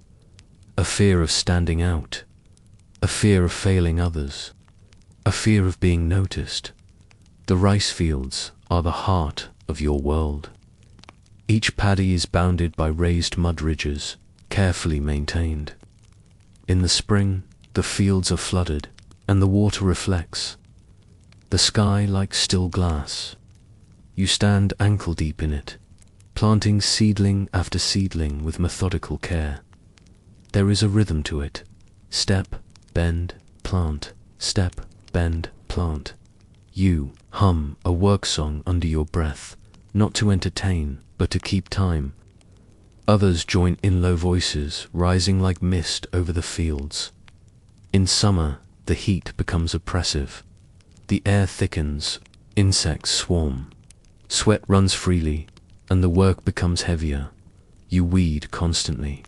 A fear of standing out. A fear of failing others. A fear of being noticed. The rice fields are the heart of your world. Each paddy is bounded by raised mud ridges, carefully maintained. In the spring, the fields are flooded, and the water reflects the sky like still glass. You stand ankle-deep in it, planting seedling after seedling with methodical care. There is a rhythm to it. Step, bend, plant, step, bend, plant. You hum a work song under your breath, not to entertain, but to keep time. Others join in low voices, rising like mist over the fields. In summer, the heat becomes oppressive. The air thickens, insects swarm. Sweat runs freely, and the work becomes heavier. You weed constantly.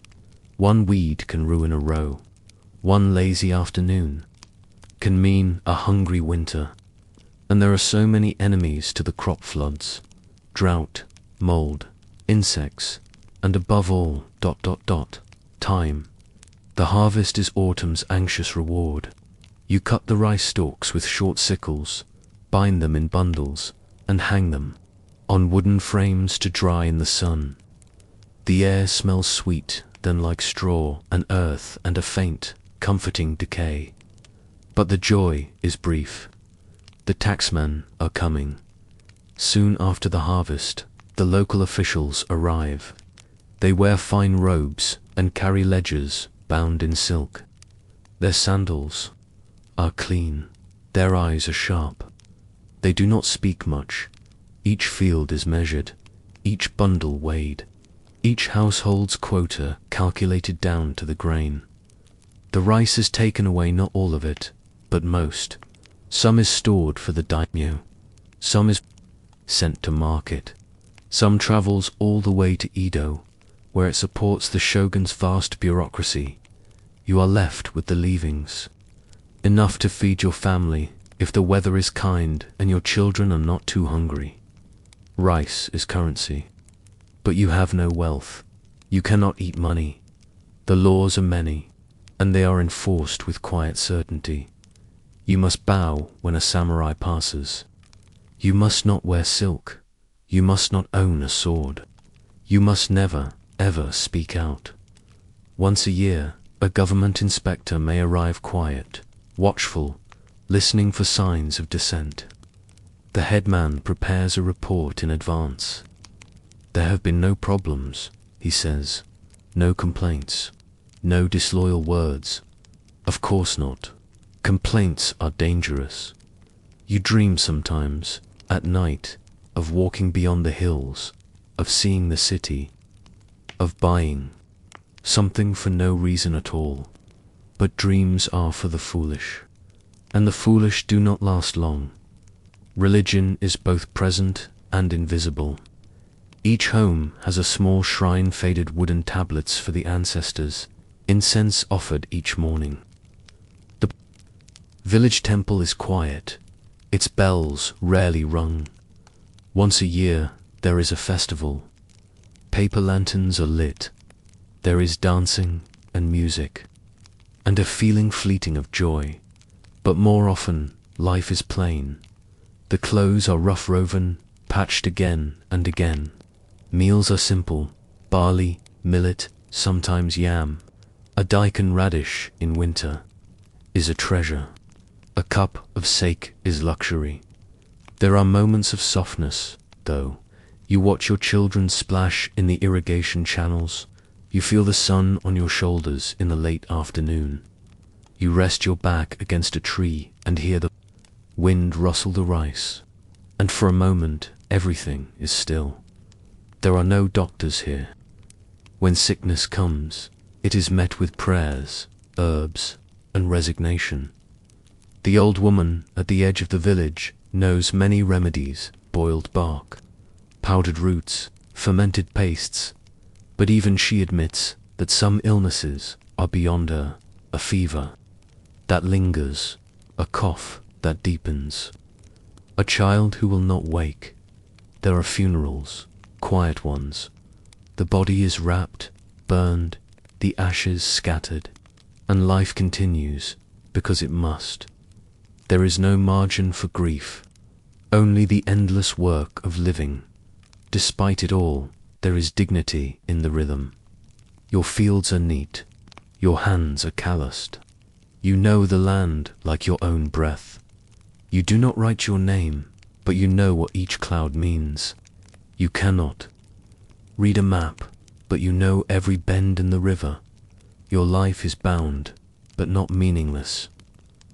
One weed can ruin a row. One lazy afternoon can mean a hungry winter. And there are so many enemies to the crop floods. Drought, mold, insects, and above all, time. The harvest is autumn's anxious reward. You cut the rice stalks with short sickles, bind them in bundles, and hang them on wooden frames to dry in the sun. The air smells sweet, then like straw and earth and a faint, comforting decay. But the joy is brief. The taxmen are coming. Soon after the harvest, the local officials arrive. They wear fine robes and carry ledgers bound in silk. Their sandals are clean. Their eyes are sharp. They do not speak much. Each field is measured, each bundle weighed, each household's quota calculated down to the grain. The rice is taken away, not all of it, but most. Some is stored for the daimyo. Some is sent to market. Some travels all the way to Edo, where it supports the shogun's vast bureaucracy. You are left with the leavings. Enough to feed your family if the weather is kind and your children are not too hungry. Rice is currency. But you have no wealth. You cannot eat money. The laws are many, and they are enforced with quiet certainty. You must bow when a samurai passes. You must not wear silk. You must not own a sword. You must never, ever speak out. Once a year, a government inspector may arrive quiet, watchful, listening for signs of dissent. The headman prepares a report in advance. There have been no problems, he says, no complaints, no disloyal words. Of course not. Complaints are dangerous. You dream sometimes, at night, of walking beyond the hills, of seeing the city, of buying something for no reason at all. But dreams are for the foolish, and the foolish do not last long. Religion is both present and invisible. Each home has a small shrine, faded wooden tablets for the ancestors, incense offered each morning. The village temple is quiet, its bells rarely rung. Once a year there is a festival. Paper lanterns are lit. There is dancing and music, and a feeling fleeting of joy. But more often, life is plain. The clothes are rough-woven, patched again and again. Meals are simple: barley, millet, sometimes yam. A daikon radish in winter is a treasure. A cup of sake is luxury. There are moments of softness, though. You watch your children splash in the irrigation channels. You feel the sun on your shoulders in the late afternoon. You rest your back against a tree and hear the wind rustle the rice, and for a moment everything is still. There are no doctors here. When sickness comes, it is met with prayers, herbs, and resignation. The old woman at the edge of the village knows many remedies: boiled bark, powdered roots, fermented pastes, but even she admits that some illnesses are beyond her: a fever that lingers, a cough that deepens, a child who will not wake. There are funerals, quiet ones. The body is wrapped, burned, the ashes scattered, and life continues because it must. There is no margin for grief, only the endless work of living. Despite it all, there is dignity in the rhythm. Your fields are neat, your hands are calloused. You know the land like your own breath. You do not write your name, but you know what each cloud means. You cannot read a map, but you know every bend in the river. Your life is bound, but not meaningless.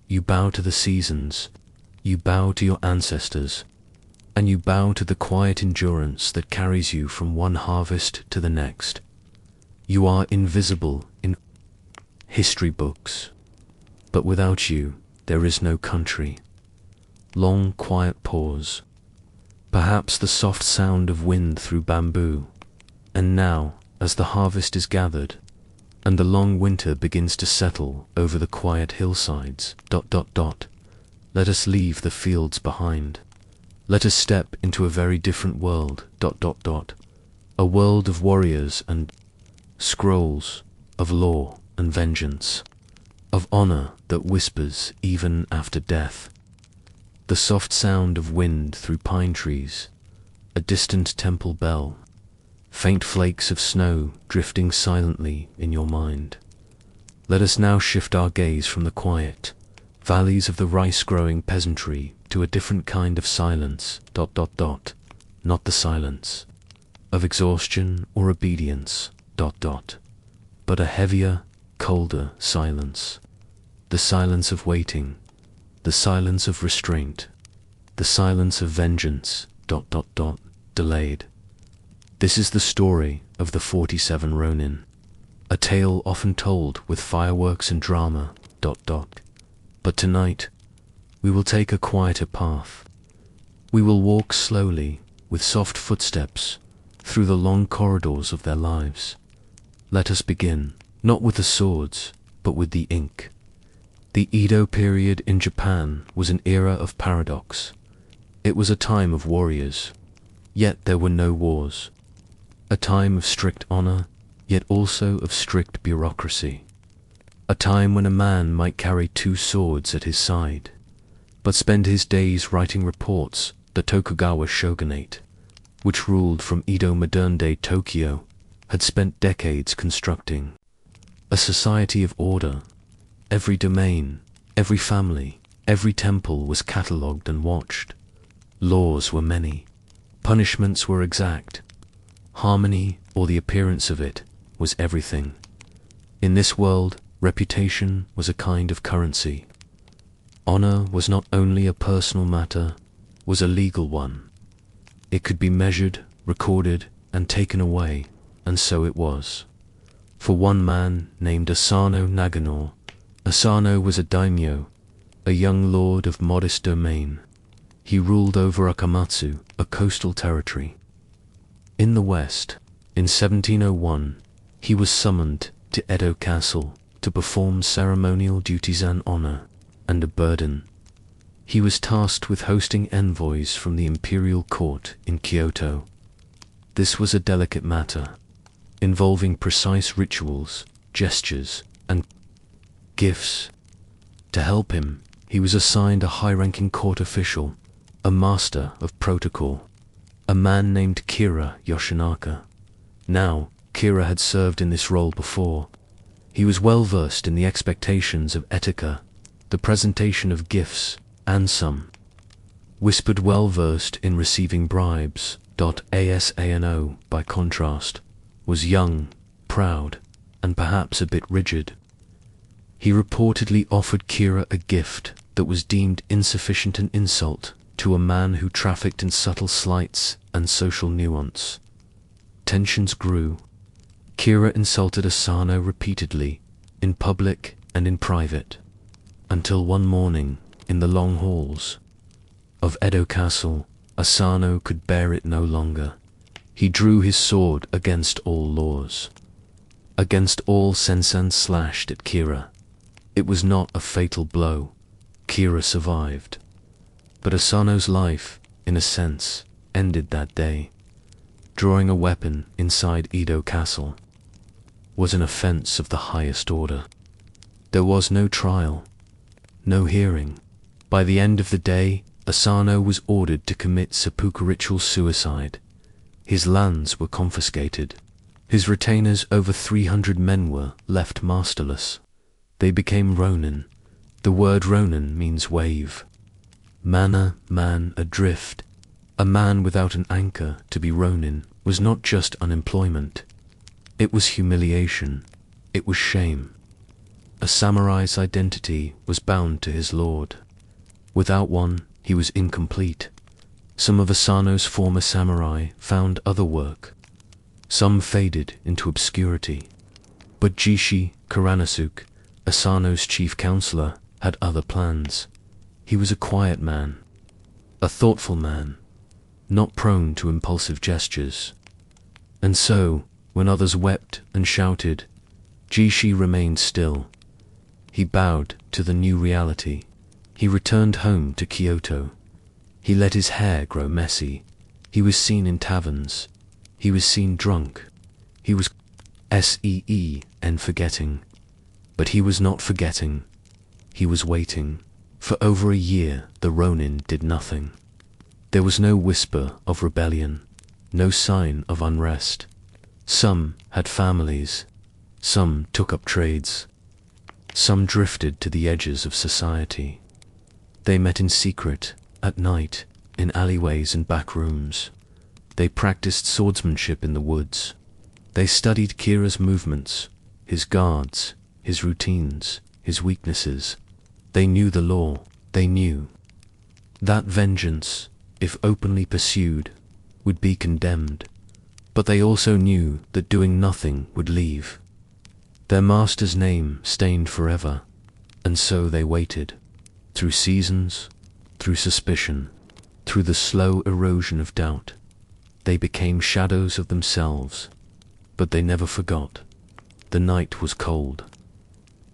You bow to the seasons, you bow to your ancestors, and you bow to the quiet endurance that carries you from one harvest to the next. You are invisible in history books, but without you there is no country. Long quiet pause, perhaps the soft sound of wind through bamboo, and now, as the harvest is gathered, and the long winter begins to settle over the quiet hillsides, ... let us leave the fields behind. Let us step into a very different world, ... a world of warriors and scrolls, of law and vengeance, of honor that whispers even after death. The soft sound of wind through pine trees, a distant temple bell, faint flakes of snow drifting silently in your mind. Let us now shift our gaze from the quiet valleys of the rice-growing peasantry to a different kind of silence, ... not the silence of exhaustion or obedience, ... but a heavier, colder silence. The silence of waiting, the silence of restraint, the silence of vengeance, ... delayed. This is the story of the 47 Ronin, a tale often told with fireworks and drama, ... But tonight, we will take a quieter path. We will walk slowly, with soft footsteps, through the long corridors of their lives. Let us begin, not with the swords, but with the ink. The Edo period in Japan was an era of paradox. It was a time of warriors, yet there were no wars. A time of strict honor, yet also of strict bureaucracy. A time when a man might carry 2 swords at his side, but spend his days writing reports. The Tokugawa shogunate, which ruled from Edo modern-day Tokyo, had spent decades constructing a society of order. Every domain, every family, every temple was catalogued and watched. Laws were many, punishments were exact. Harmony, or the appearance of it, was everything. In this world, reputation was a kind of currency. Honor was not only a personal matter, was a legal one. It could be measured, recorded, and taken away, and so it was. For one man named Asano Nagano, Asano was a daimyo, a young lord of modest domain. He ruled over Akamatsu, a coastal territory. In the west, in 1701, he was summoned to Edo Castle to perform ceremonial duties and honor, and a burden. He was tasked with hosting envoys from the imperial court in Kyoto. This was a delicate matter, involving precise rituals, gestures, and gifts. To help him, he was assigned a high-ranking court official, a master of protocol, a man named Kira Yoshinaka. Now, Kira had served in this role before. He was well versed in the expectations of etiquette, the presentation of gifts, and some whispered well versed in receiving bribes. Asano, by contrast, was young, proud, and perhaps a bit rigid. He reportedly offered Kira a gift that was deemed insufficient an insult to a man who trafficked in subtle slights and social nuance. Tensions grew. Kira insulted Asano repeatedly, in public and in private, until one morning, in the long halls of Edo Castle, Asano could bear it no longer. He drew his sword against all laws, against all sensen, slashed at Kira. It was not a fatal blow. Kira survived. But Asano's life, in a sense, ended that day. Drawing a weapon inside Edo Castle was an offense of the highest order. There was no trial, no hearing. By the end of the day, Asano was ordered to commit seppuku ritual suicide. His lands were confiscated. His retainers, over 300 men, were left masterless. They became ronin. The word ronin means wave. Mana, man, adrift. A man without an anchor. To be ronin was not just unemployment. It was humiliation. It was shame. A samurai's identity was bound to his lord. Without one, he was incomplete. Some of Asano's former samurai found other work. Some faded into obscurity. But Jishi Kuranosuke, Asano's chief counselor, had other plans. He was a quiet man, a thoughtful man, not prone to impulsive gestures. And so, when others wept and shouted, Jishi remained still. He bowed to the new reality. He returned home to Kyoto. He let his hair grow messy. He was seen in taverns. He was seen drunk. He was and forgetting. But he was not forgetting. He was waiting. For over a year, the ronin did nothing. There was no whisper of rebellion, no sign of unrest. Some had families. Some took up trades. Some drifted to the edges of society. They met in secret, at night, in alleyways and back rooms. They practiced swordsmanship in the woods. They studied Kira's movements, his guards, his routines, his weaknesses. They knew the law. They knew that vengeance, if openly pursued, would be condemned. But they also knew that doing nothing would leave their master's name stained forever. And so they waited, through seasons, through suspicion, through the slow erosion of doubt. They became shadows of themselves, but they never forgot. The night was cold.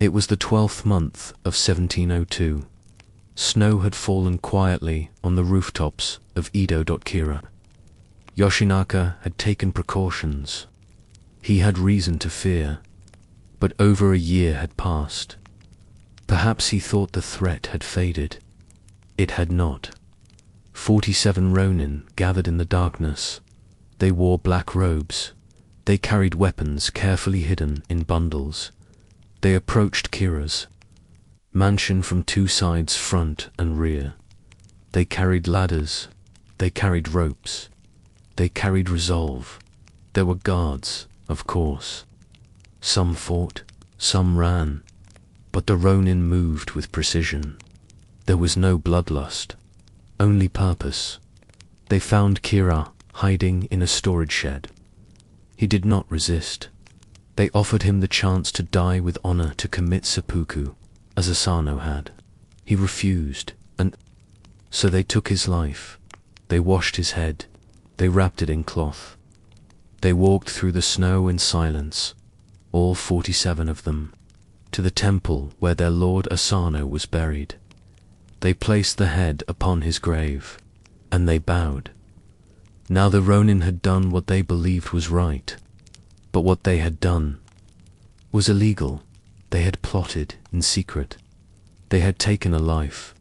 It was the 12th month of 1702. Snow had fallen quietly on the rooftops of Edo. Kira. Yoshinaka had taken precautions. He had reason to fear, but over a year had passed. Perhaps he thought the threat had faded. It had not. 47 ronin gathered in the darkness. They wore black robes. They carried weapons carefully hidden in bundles. They approached Kira's mansion from two sides, front and rear. They carried ladders. They carried ropes. They carried resolve. There were guards, of course. Some fought, some ran, but the ronin moved with precision. There was no bloodlust, only purpose. They found Kira hiding in a storage shed. He did not resist. They offered him the chance to die with honor, to commit seppuku, as Asano had. He refused, and so they took his life. They washed his head. They wrapped it in cloth. They walked through the snow in silence, all 47 of them, to the temple where their lord Asano was buried. They placed the head upon his grave, and they bowed. Now the ronin had done what they believed was right, but what they had done was illegal. They had plotted in secret. They had taken a life.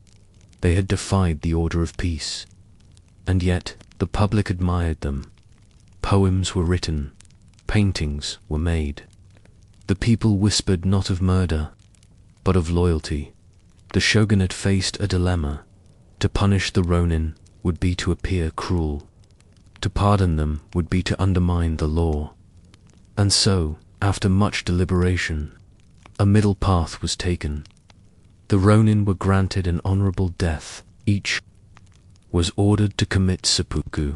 They had defied the order of peace. And yet the public admired them. Poems were written. Paintings were made. The people whispered not of murder, but of loyalty. The shogunate faced a dilemma. To punish the ronin would be to appear cruel. To pardon them would be to undermine the law. And so, after much deliberation, a middle path was taken. The Ronin were granted an honorable death. Each was ordered to commit seppuku.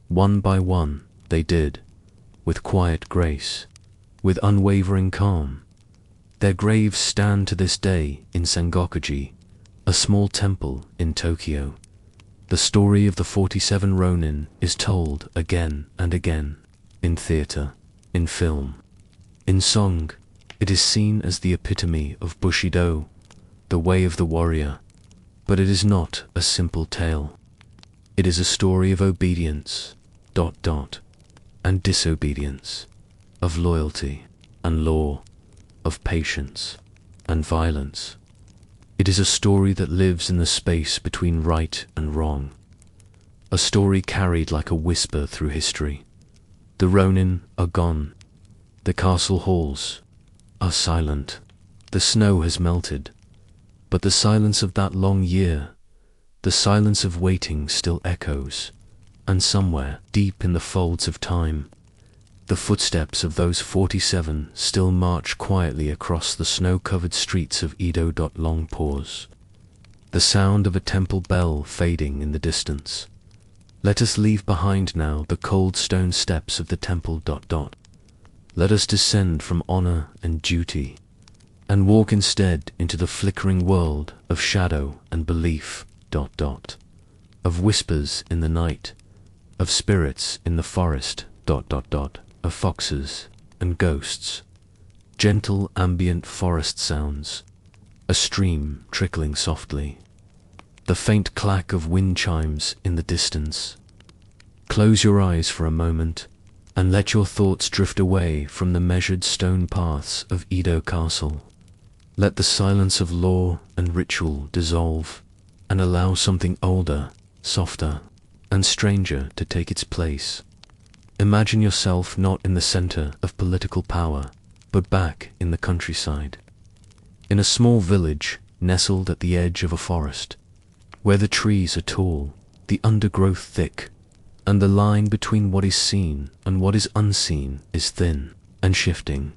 One by one, they did, with quiet grace, with unwavering calm. Their graves stand to this day in Sengokuji, a small temple in Tokyo. The story of the 47 Ronin is told again and again, in theater, in film, in song. It is seen as the epitome of Bushido, the way of the warrior. But it is not a simple tale. It is a story of obedience, and disobedience, of loyalty and law, of patience and violence. It is a story that lives in the space between right and wrong. A story carried like a whisper through history. The Ronin are gone. The castle halls are silent. The snow has melted. But the silence of that long year, the silence of waiting still echoes, and somewhere, deep in the folds of time, the footsteps of those 47 still march quietly across the snow-covered streets of Edo. Long pause. The sound of a temple bell fading in the distance. Let us leave behind now the cold stone steps of the temple. Let us descend from honor and duty, and walk instead into the flickering world of shadow and belief. Of whispers in the night, of spirits in the forest. Of foxes and ghosts, gentle ambient forest sounds, a stream trickling softly, the faint clack of wind chimes in the distance. Close your eyes for a moment and let your thoughts drift away from the measured stone paths of Edo Castle. Let the silence of law and ritual dissolve and allow something older, softer, and stranger to take its place. Imagine yourself not in the center of political power, but back in the countryside, in a small village nestled at the edge of a forest, where the trees are tall, the undergrowth thick, and the line between what is seen and what is unseen is thin and shifting.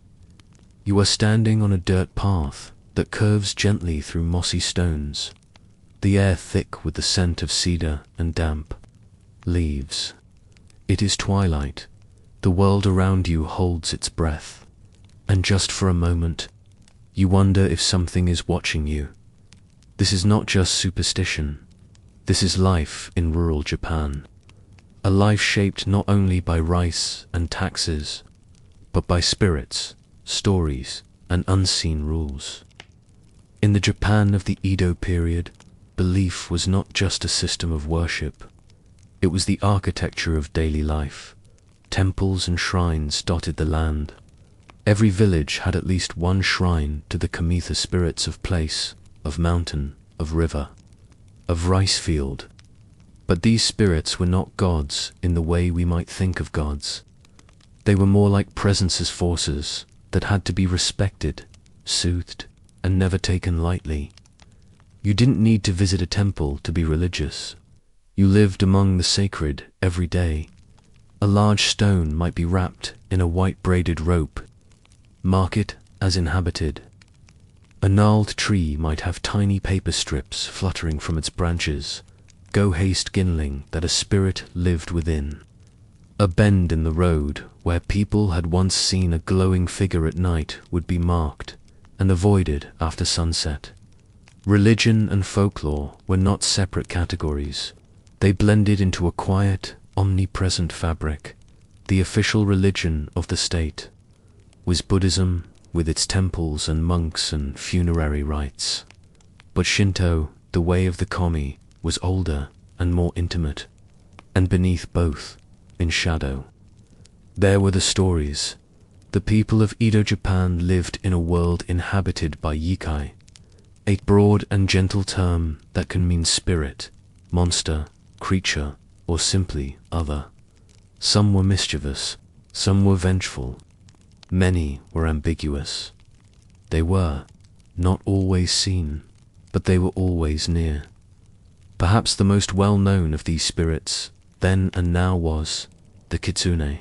You are standing on a dirt path that curves gently through mossy stones, the air thick with the scent of cedar and damp leaves. It is twilight. The world around you holds its breath, and just for a moment, you wonder if something is watching you. This is not just superstition. This is life in rural Japan. A life shaped not only by rice and taxes, but by spirits, stories, and unseen rules. In the Japan of the Edo period, belief was not just a system of worship. It was the architecture of daily life. Temples and shrines dotted the land. Every village had at least one shrine to the Kamitha spirits of place, of mountain, of river, of rice field. But these spirits were not gods in the way we might think of gods. They were more like presences, forces that had to be respected, soothed, and never taken lightly. You didn't need to visit a temple to be religious. You lived among the sacred every day. A large stone might be wrapped in a white braided rope. Mark it as inhabited. A gnarled tree might have tiny paper strips fluttering from its branches. Go haste kindling that a spirit lived within. A bend in the road where people had once seen a glowing figure at night would be marked and avoided after sunset. Religion and folklore were not separate categories. They blended into a quiet, omnipresent fabric. The official religion of the state was Buddhism, with its temples and monks and funerary rites. But Shinto, the way of the kami, was older and more intimate, and beneath both, in shadow, there were the stories. The people of Edo Japan lived in a world inhabited by yikai, a broad and gentle term that can mean spirit, monster, creature, or simply other. Some were mischievous, some were vengeful, many were ambiguous. They were not always seen, but they were always near. Perhaps the most well-known of these spirits, then and now, was the kitsune.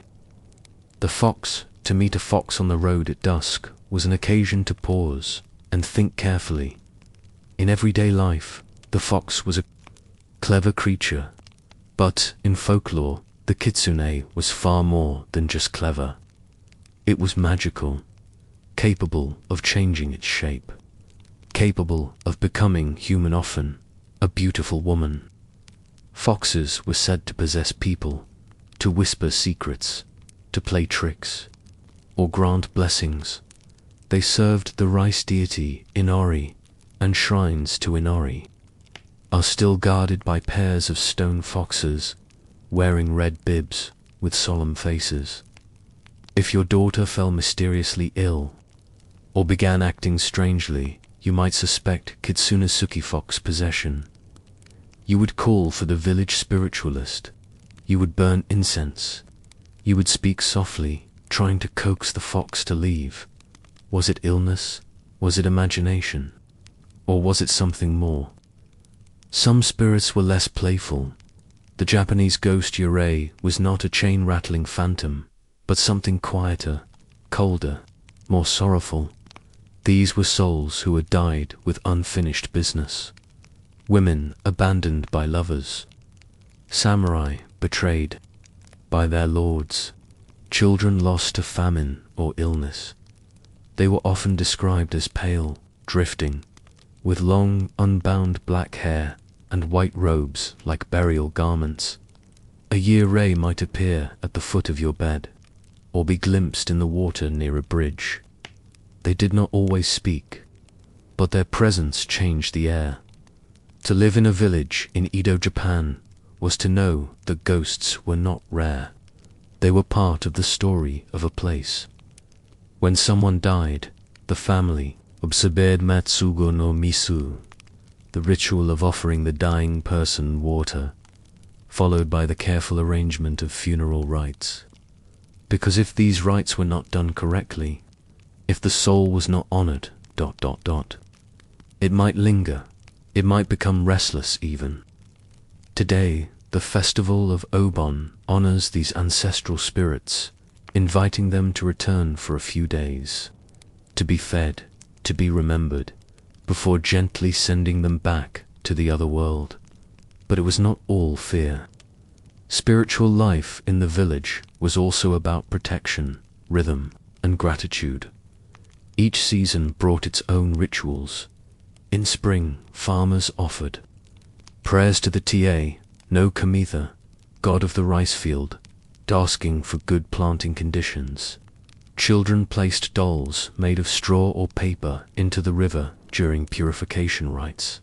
The fox, to meet a fox on the road at dusk, was an occasion to pause and think carefully. In everyday life, the fox was a clever creature, but in folklore, the kitsune was far more than just clever. It was magical, capable of changing its shape, capable of becoming human, often a beautiful woman. Foxes were said to possess people, to whisper secrets, to play tricks, or grant blessings. They served the rice deity Inori, and shrines to Inori are still guarded by pairs of stone foxes, wearing red bibs with solemn faces. If your daughter fell mysteriously ill, or began acting strangely, you might suspect Kitsunesuki fox possession. You would call for the village spiritualist. You would burn incense. You would speak softly, trying to coax the fox to leave. Was it illness? Was it imagination? Or was it something more? Some spirits were less playful. The Japanese ghost yurei was not a chain-rattling phantom, but something quieter, colder, more sorrowful. These were souls who had died with unfinished business. Women abandoned by lovers. Samurai betrayed by their lords. Children lost to famine or illness. They were often described as pale, drifting, with long, unbound black hair and white robes like burial garments. A yurei might appear at the foot of your bed, or be glimpsed in the water near a bridge. They did not always speak, but their presence changed the air. To live in a village in Edo, Japan, was to know that ghosts were not rare. They were part of the story of a place. When someone died, the family observed Matsugo no Misu, the ritual of offering the dying person water, followed by the careful arrangement of funeral rites. Because if these rites were not done correctly, if the soul was not honored, it might linger, it might become restless even. Today, the festival of Obon honors these ancestral spirits, inviting them to return for a few days, to be fed, to be remembered, before gently sending them back to the other world. But it was not all fear. Spiritual life in the village was also about protection, rhythm, and gratitude. Each season brought its own rituals. In spring, farmers offered prayers to the Ta, no Kamitha, god of the rice field, asking for good planting conditions. Children placed dolls made of straw or paper into the river during purification rites.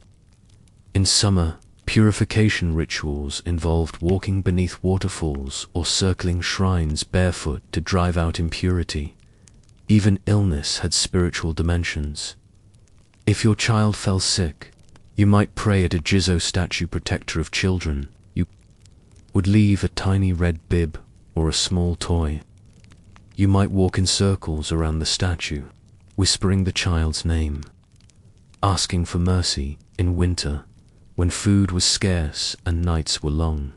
In summer, purification rituals involved walking beneath waterfalls or circling shrines barefoot to drive out impurity. Even illness had spiritual dimensions. If your child fell sick, you might pray at a Jizo statue protector of children. You would leave a tiny red bib or a small toy. You might walk in circles around the statue, whispering the child's name, asking for mercy in winter when food was scarce and nights were long.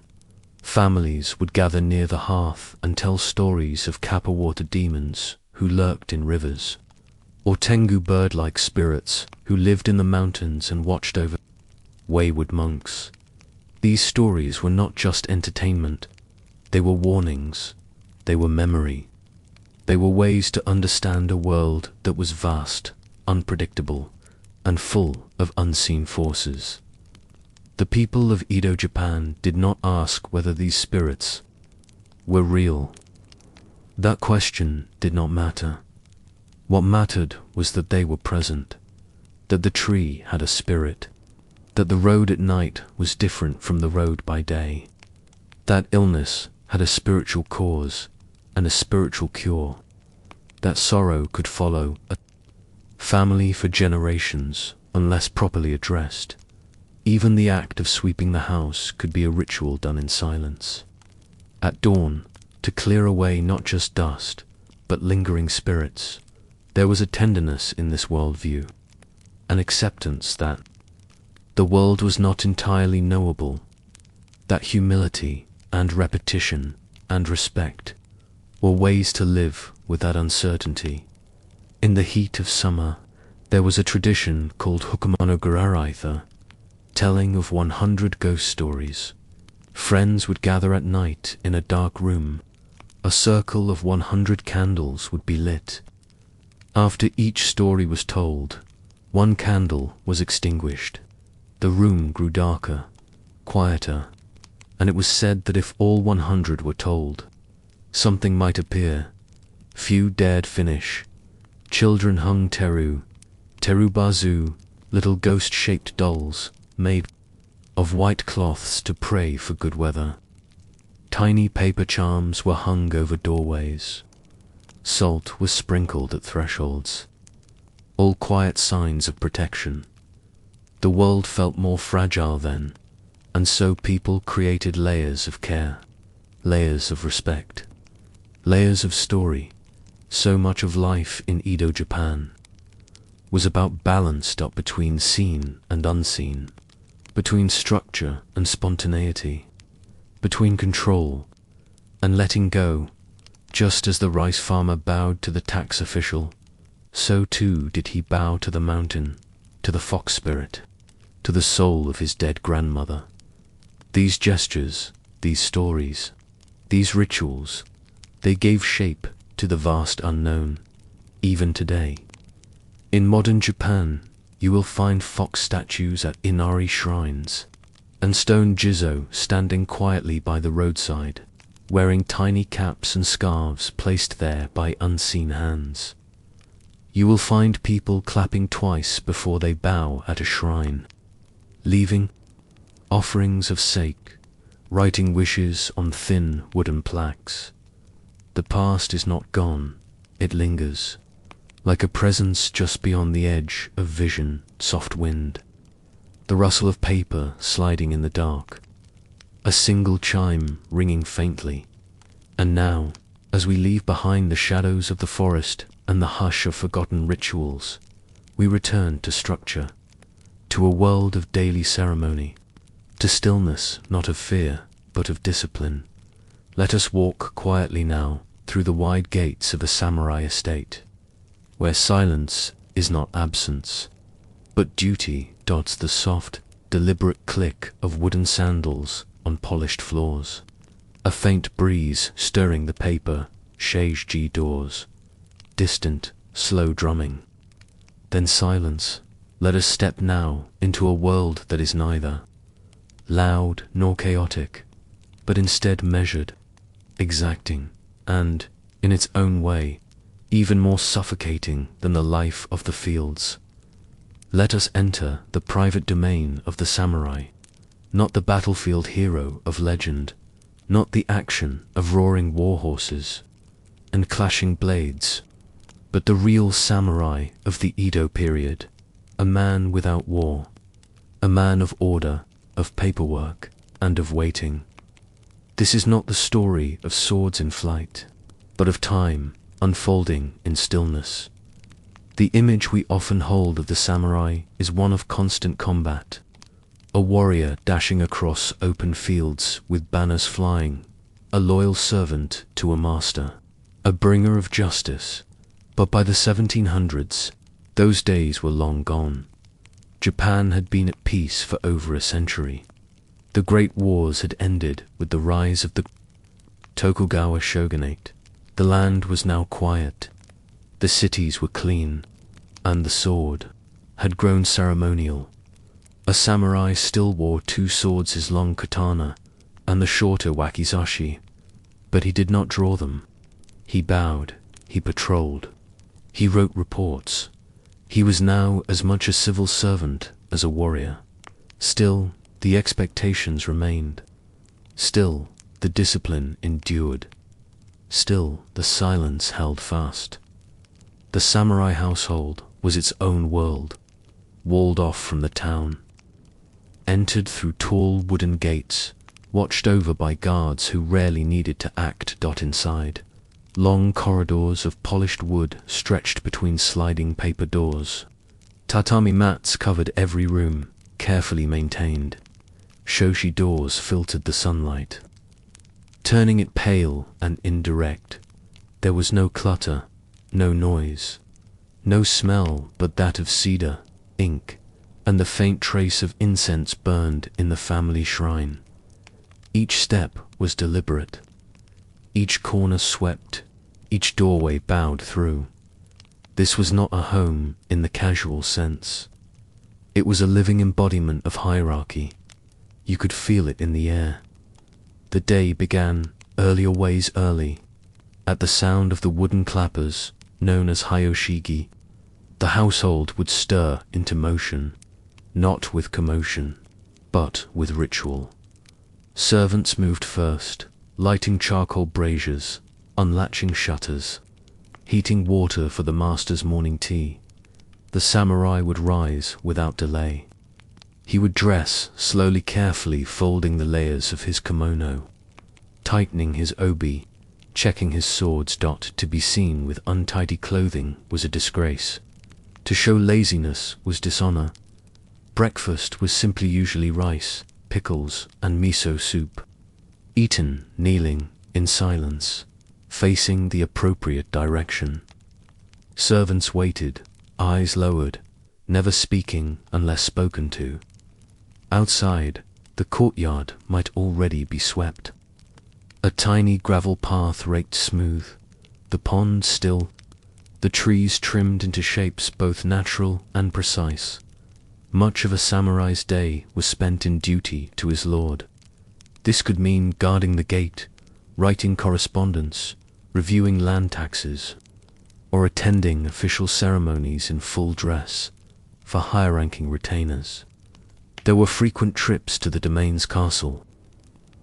Families would gather near the hearth and tell stories of Kappa water demons who lurked in rivers, or Tengu bird-like spirits who lived in the mountains and watched over wayward monks. These stories were not just entertainment, they were warnings, they were memory. They were ways to understand a world that was vast, unpredictable, and full of unseen forces. The people of Edo, Japan did not ask whether these spirits were real. That question did not matter. What mattered was that they were present, that the tree had a spirit, that the road at night was different from the road by day, that illness had a spiritual cause and a spiritual cure, that sorrow could follow a family for generations unless properly addressed. Even the act of sweeping the house could be a ritual done in silence. At dawn, to clear away not just dust, but lingering spirits, there was a tenderness in this worldview, an acceptance that the world was not entirely knowable, that humility and repetition and respect were ways to live with that uncertainty. In the heat of summer, there was a tradition called Hukumonogaraitha, telling of 100 ghost stories. Friends would gather at night in a dark room. A circle of 100 candles would be lit. After each story was told, one candle was extinguished. The room grew darker, quieter, and it was said that if all 100 were told, something might appear. Few dared finish. Children hung teru-bazu, little ghost-shaped dolls made of white cloths to pray for good weather. Tiny paper charms were hung over doorways. Salt was sprinkled at thresholds. All quiet signs of protection. The world felt more fragile then, and so people created layers of care, layers of respect, layers of story. So much of life in Edo, Japan, was about balanced up between seen and unseen, between structure and spontaneity, between control and letting go. Just as the rice farmer bowed to the tax official, so too did he bow to the mountain, to the fox spirit, to the soul of his dead grandmother. These gestures, these stories, these rituals, they gave shape to the vast unknown, even today. In modern Japan, you will find fox statues at Inari shrines, and stone jizo standing quietly by the roadside, wearing tiny caps and scarves placed there by unseen hands. You will find people clapping twice before they bow at a shrine, leaving offerings of sake, writing wishes on thin wooden plaques. The past is not gone, it lingers, like a presence just beyond the edge of vision, soft wind, the rustle of paper sliding in the dark, a single chime ringing faintly. And now, as we leave behind the shadows of the forest and the hush of forgotten rituals, we return to structure, to a world of daily ceremony, to stillness not of fear, but of discipline. Let us walk quietly now through the wide gates of a samurai estate, where silence is not absence, but duty dots the soft, deliberate click of wooden sandals on polished floors, a faint breeze stirring the paper Sheiji doors, distant, slow drumming. Then silence. Let us step now into a world that is neither loud nor chaotic, but instead measured, exacting, and, in its own way, even more suffocating than the life of the fields. Let us enter the private domain of the samurai, not the battlefield hero of legend, not the action of roaring war horses and clashing blades, but the real samurai of the Edo period, a man without war, a man of order, of paperwork, and of waiting. This is not the story of swords in flight, but of time unfolding in stillness. The image we often hold of the samurai is one of constant combat, a warrior dashing across open fields with banners flying, a loyal servant to a master, a bringer of justice. But by the 1700s, those days were long gone. Japan had been at peace for over a century. The great wars had ended with the rise of the Tokugawa shogunate. The land was now quiet. The cities were clean, and the sword had grown ceremonial. A samurai still wore 2 swords, his long katana and the shorter wakizashi, but he did not draw them. He bowed, he patrolled, he wrote reports. He was now as much a civil servant as a warrior. Still, the expectations remained. Still, the discipline endured. Still, the silence held fast. The samurai household was its own world, walled off from the town, entered through tall wooden gates, watched over by guards who rarely needed to act. Inside, long corridors of polished wood stretched between sliding paper doors. Tatami mats covered every room, carefully maintained. Shoshi doors filtered the sunlight, turning it pale and indirect. There was no clutter, no noise, No smell but that of cedar, ink, and the faint trace of incense burned in the family shrine. Each step was deliberate, each corner swept, each doorway bowed through. This was not a home in the casual sense. It was a living embodiment of hierarchy. You could feel it in the air. The day began, earlier ways early, at the sound of the wooden clappers, known as hyoshigi. The household would stir into motion, not with commotion, but with ritual. Servants moved first, lighting charcoal braziers, unlatching shutters, heating water for the master's morning tea. The samurai would rise without delay. He would dress slowly, carefully folding the layers of his kimono, tightening his obi, checking his swords. To be seen with untidy clothing was a disgrace. To show laziness was dishonor. Breakfast was simply usually rice, pickles, and miso soup, eaten kneeling in silence, facing the appropriate direction. Servants waited, eyes lowered, never speaking unless spoken to. Outside, the courtyard might already be swept. A tiny gravel path raked smooth, the pond still, the trees trimmed into shapes both natural and precise. Much of a samurai's day was spent in duty to his lord. This could mean guarding the gate, writing correspondence, reviewing land taxes, or attending official ceremonies in full dress for high-ranking retainers. There were frequent trips to the domain's castle.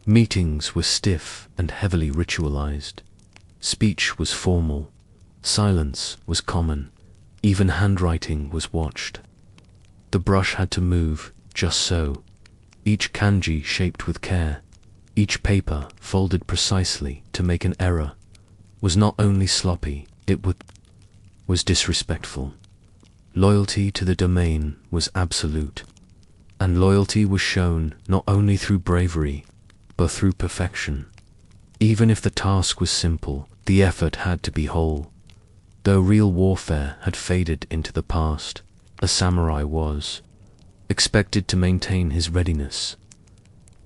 Meetings were stiff and heavily ritualized. Speech was formal. Silence was common. Even handwriting was watched. The brush had to move just so, each kanji shaped with care, each paper folded precisely to make an error, was not only sloppy, was disrespectful. Loyalty to the domain was absolute, and loyalty was shown not only through bravery, but through perfection. Even if the task was simple, the effort had to be whole. Though real warfare had faded into the past, a samurai was expected to maintain his readiness.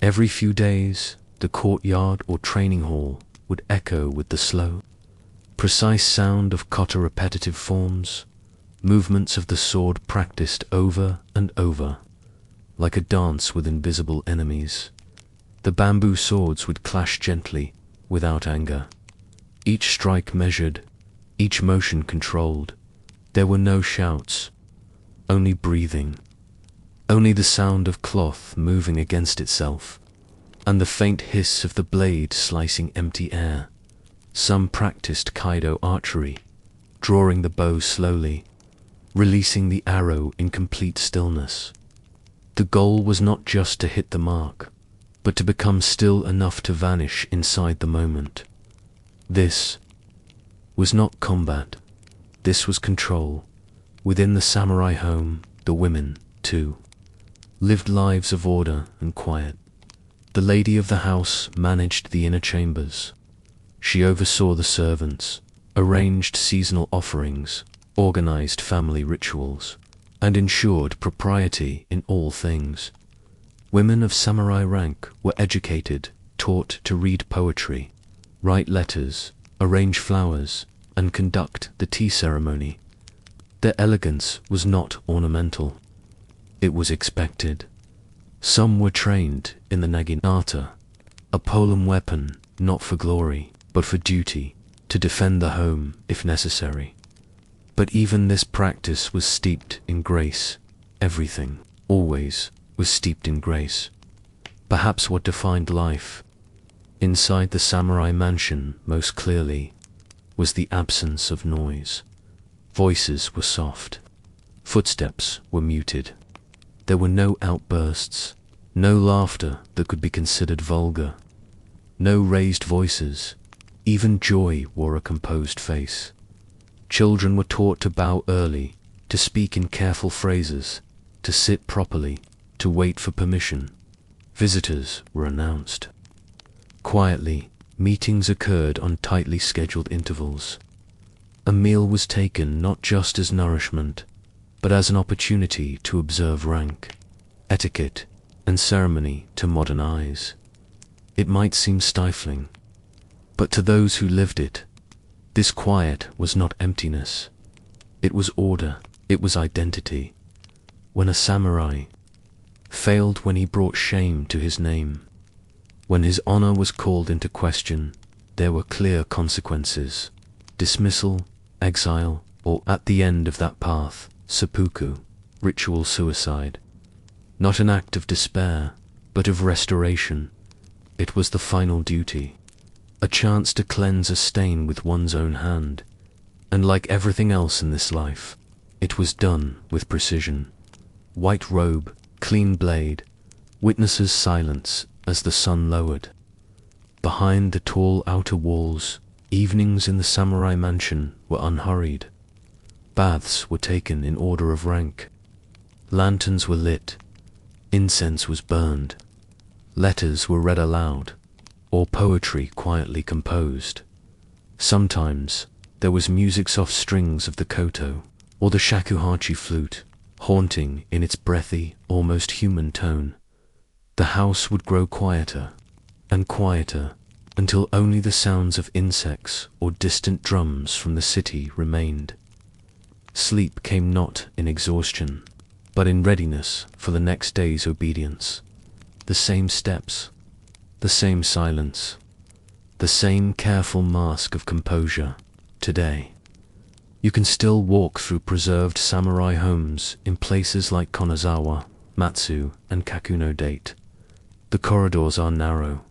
Every few days, the courtyard or training hall would echo with the slow, precise sound of kata repetitive forms, movements of the sword practiced over and over, like a dance with invisible enemies. The bamboo swords would clash gently, without anger. Each strike measured, each motion controlled. There were no shouts, only breathing, only the sound of cloth moving against itself, and the faint hiss of the blade slicing empty air. Some practiced kaido archery, drawing the bow slowly, releasing the arrow in complete stillness. The goal was not just to hit the mark, but to become still enough to vanish inside the moment. This was not combat, this was control. Within the samurai home, the women, too, lived lives of order and quiet. The lady of the house managed the inner chambers. She oversaw the servants, arranged seasonal offerings, organized family rituals, and ensured propriety in all things. Women of samurai rank were educated, taught to read poetry, write letters, arrange flowers, and conduct the tea ceremony. Their elegance was not ornamental. It was expected. Some were trained in the naginata, a polearm weapon not for glory, but for duty, to defend the home if necessary. But even this practice was steeped in grace. Everything, always, was steeped in grace. Perhaps what defined life, inside the samurai mansion most clearly, was the absence of noise. Voices were soft. Footsteps were muted. There were no outbursts, no laughter that could be considered vulgar, no raised voices. Even joy wore a composed face. Children were taught to bow early, to speak in careful phrases, to sit properly, to wait for permission. Visitors were announced. Quietly, meetings occurred on tightly scheduled intervals. A meal was taken not just as nourishment, but as an opportunity to observe rank, etiquette, and ceremony to modern eyes. It might seem stifling, but to those who lived it, this quiet was not emptiness. It was order, it was identity. When a samurai failed, when he brought shame to his name, when his honor was called into question, there were clear consequences: dismissal, exile, or, at the end of that path, seppuku, ritual suicide. Not an act of despair, but of restoration. It was the final duty, a chance to cleanse a stain with one's own hand. And like everything else in this life, it was done with precision. White robe, clean blade, witnesses' silence as the sun lowered. Behind the tall outer walls, evenings in the samurai mansion were unhurried. Baths were taken in order of rank. Lanterns were lit. Incense was burned. Letters were read aloud, or poetry quietly composed. Sometimes there was music, soft strings of the koto, or the shakuhachi flute, haunting in its breathy, almost human tone. The house would grow quieter and quieter until only the sounds of insects or distant drums from the city remained. Sleep came not in exhaustion, but in readiness for the next day's obedience. The same steps, the same silence, the same careful mask of composure. Today, you can still walk through preserved samurai homes in places like Kanazawa, Matsu, and Kakuno Date. The corridors are narrow,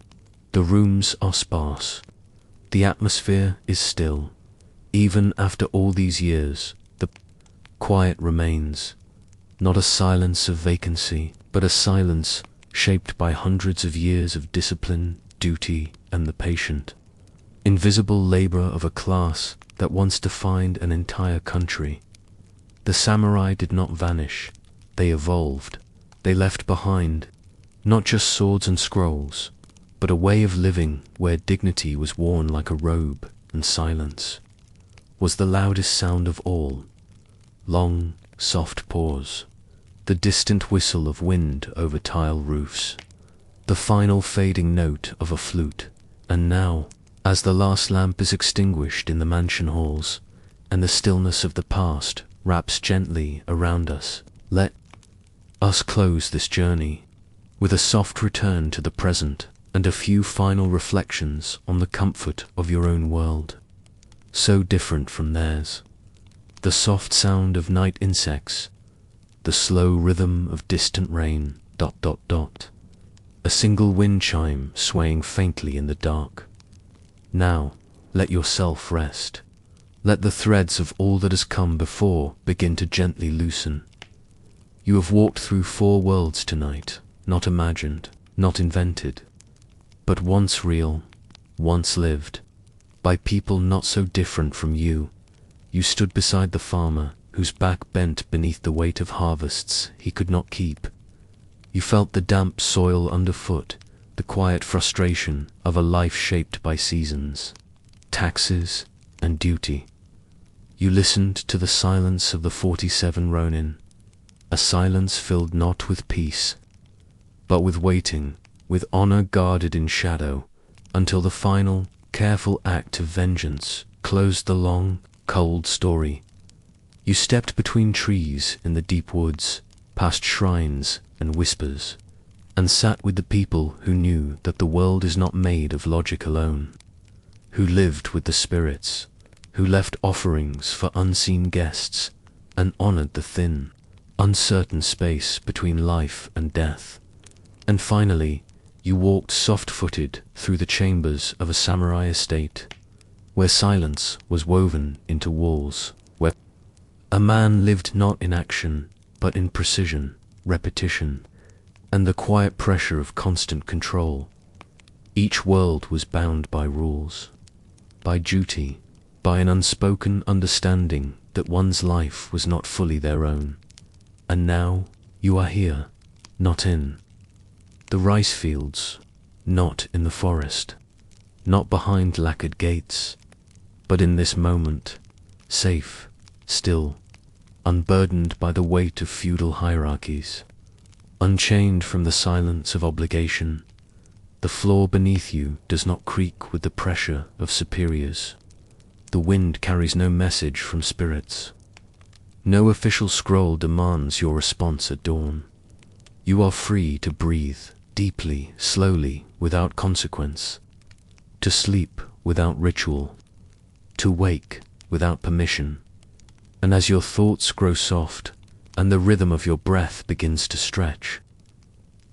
the rooms are sparse, the atmosphere is still. Even after all these years, the quiet remains, not a silence of vacancy, but a silence shaped by hundreds of years of discipline, duty, and the patient, invisible labor of a class that once defined an entire country. The samurai did not vanish, they evolved. They left behind not just swords and scrolls, but a way of living where dignity was worn like a robe and silence was the loudest sound of all. Long, soft pause, the distant whistle of wind over tile roofs, the final fading note of a flute. And now, as the last lamp is extinguished in the mansion halls, and the stillness of the past wraps gently around us, let us close this journey with a soft return to the present and a few final reflections on the comfort of your own world, so different from theirs. The soft sound of night insects, the slow rhythm of distant rain, ... A single wind chime swaying faintly in the dark. Now, let yourself rest. Let the threads of all that has come before begin to gently loosen. You have walked through 4 worlds tonight, not imagined, not invented, but once real, once lived, by people not so different from you. You stood beside the farmer, whose back bent beneath the weight of harvests he could not keep. You felt the damp soil underfoot, the quiet frustration of a life shaped by seasons, taxes, and duty. You listened to the silence of the 47 Ronin, a silence filled not with peace, but with waiting, with honor guarded in shadow, until the final, careful act of vengeance closed the long, cold story. You stepped between trees in the deep woods, past shrines and whispers, and sat with the people who knew that the world is not made of logic alone, who lived with the spirits, who left offerings for unseen guests, and honored the thin, uncertain space between life and death. And finally, you walked soft-footed through the chambers of a samurai estate, where silence was woven into walls, where a man lived not in action, but in precision, repetition, and the quiet pressure of constant control. Each world was bound by rules, by duty, by an unspoken understanding that one's life was not fully their own. And now you are here, not in the rice fields, not in the forest, not behind lacquered gates, but in this moment, safe, still, unburdened by the weight of feudal hierarchies, unchained from the silence of obligation. The floor beneath you does not creak with the pressure of superiors. The wind carries no message from spirits. No official scroll demands your response at dawn. You are free to breathe, deeply, slowly, without consequence. To sleep without ritual. To wake without permission. And as your thoughts grow soft, and the rhythm of your breath begins to stretch,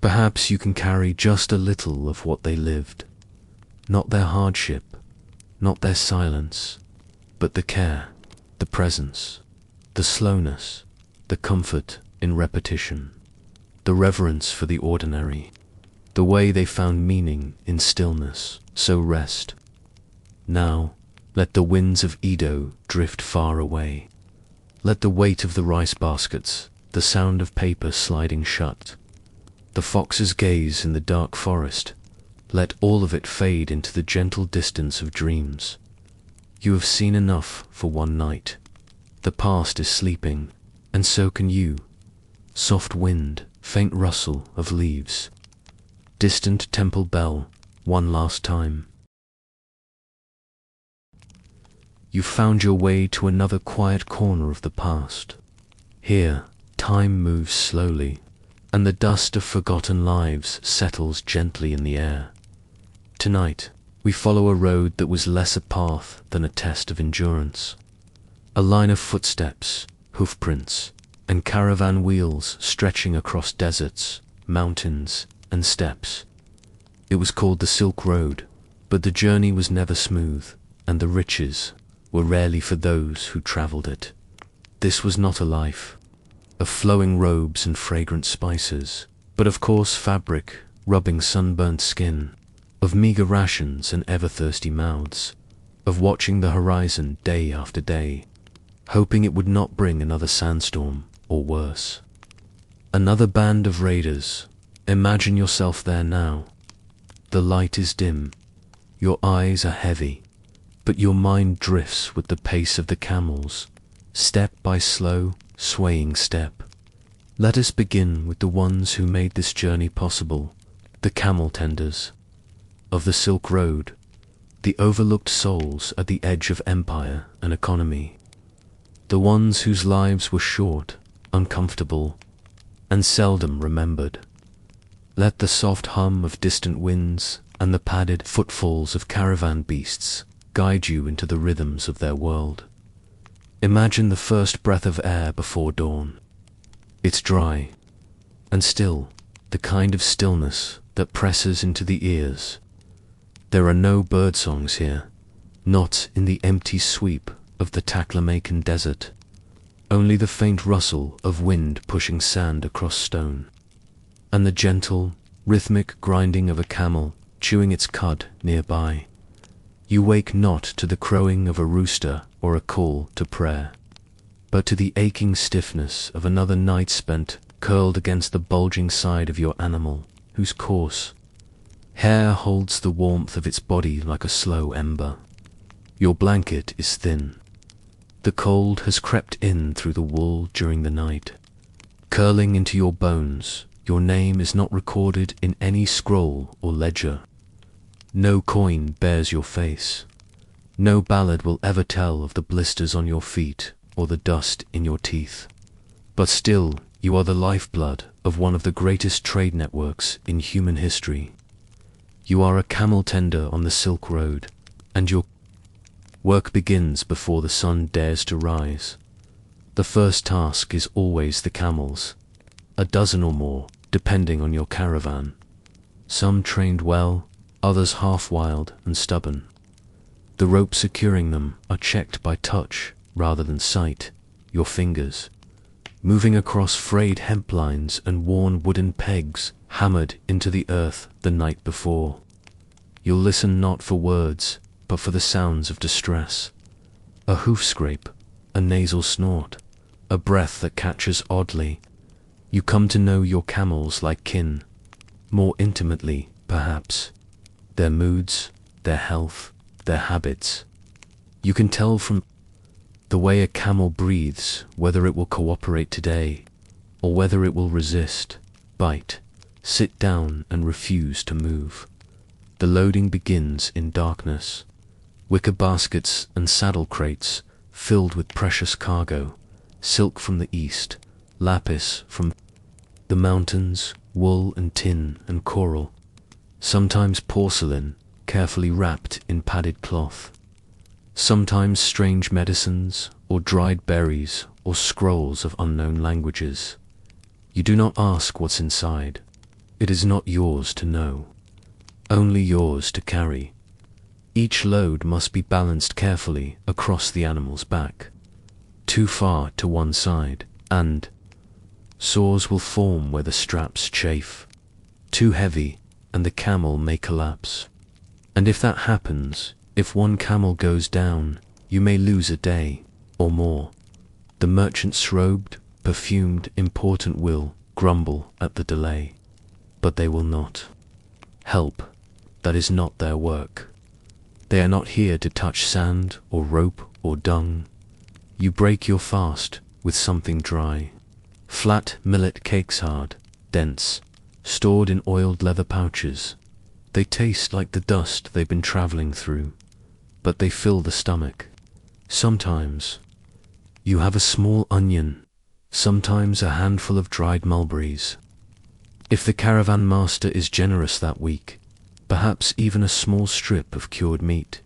perhaps you can carry just a little of what they lived. Not their hardship, not their silence, but the care, the presence, the slowness, the comfort in repetition, the reverence for the ordinary, the way they found meaning in stillness. So rest. Now, let the winds of Edo drift far away. Let the weight of the rice baskets, the sound of paper sliding shut, the fox's gaze in the dark forest, let all of it fade into the gentle distance of dreams. You have seen enough for one night. The past is sleeping, and so can you. Soft wind, faint rustle of leaves. Distant temple bell, one last time. You found your way to another quiet corner of the past. Here, time moves slowly, and the dust of forgotten lives settles gently in the air. Tonight, we follow a road that was less a path than a test of endurance. A line of footsteps, hoofprints, and caravan wheels stretching across deserts, mountains, and steppes. It was called the Silk Road, but the journey was never smooth, and the riches were rarely for those who travelled it. This was not a life of flowing robes and fragrant spices, but of coarse fabric rubbing sunburnt skin, of meager rations and ever-thirsty mouths, of watching the horizon day after day, hoping it would not bring another sandstorm or worse. Another band of raiders. Imagine yourself there now. The light is dim, your eyes are heavy, but your mind drifts with the pace of the camels, step by slow, swaying step. Let us begin with the ones who made this journey possible, the camel tenders of the Silk Road, the overlooked souls at the edge of empire and economy, the ones whose lives were short, uncomfortable, and seldom remembered. Let the soft hum of distant winds and the padded footfalls of caravan beasts guide you into the rhythms of their world. Imagine the first breath of air before dawn. It's dry and still, the kind of stillness that presses into the ears. There are no birdsongs here, not in the empty sweep of the Taklamakan desert. Only the faint rustle of wind pushing sand across stone, and the gentle, rhythmic grinding of a camel chewing its cud nearby. You wake not to the crowing of a rooster or a call to prayer, but to the aching stiffness of another night spent curled against the bulging side of your animal, whose coarse hair holds the warmth of its body like a slow ember. Your blanket is thin. The cold has crept in through the wool during the night, curling into your bones. Your name is not recorded in any scroll or ledger. No coin bears your face. No ballad will ever tell of the blisters on your feet or the dust in your teeth. But still, you are the lifeblood of one of the greatest trade networks in human history. You are a camel tender on the Silk Road, and your work begins before the sun dares to rise. The first task is always the camels, a dozen or more, depending on your caravan. Some trained well, others half wild and stubborn. The ropes securing them are checked by touch rather than sight, your fingers, moving across frayed hemp lines and worn wooden pegs hammered into the earth the night before. You'll listen not for words, but for the sounds of distress. A hoof scrape, a nasal snort, a breath that catches oddly. You come to know your camels like kin, more intimately, perhaps. Their moods, their health, their habits. You can tell from The way a camel breathes, whether it will cooperate today, or whether it will resist, bite, sit down and refuse to move. The loading begins in darkness. Wicker baskets and saddle crates filled with precious cargo, silk from the east, lapis from the mountains, wool and tin and coral, sometimes porcelain, carefully wrapped in padded cloth, sometimes strange medicines, or dried berries, or scrolls of unknown languages. You do not ask what's inside. It is not yours to know, only yours to carry. Each load must be balanced carefully across the animal's back. Too far to one side, and sores will form where the straps chafe. Too heavy, and the camel may collapse. And if that happens, if one camel goes down, you may lose a day, or more. The merchant's robed, perfumed, important will grumble at the delay. But they will not help. That is not their work. They are not here to touch sand, or rope, or dung. You break your fast with something dry. Flat millet cakes, hard, dense, stored in oiled leather pouches. They taste like the dust they've been traveling through, but they fill the stomach. Sometimes you have a small onion, sometimes a handful of dried mulberries. If the caravan master is generous that week, perhaps even a small strip of cured meat.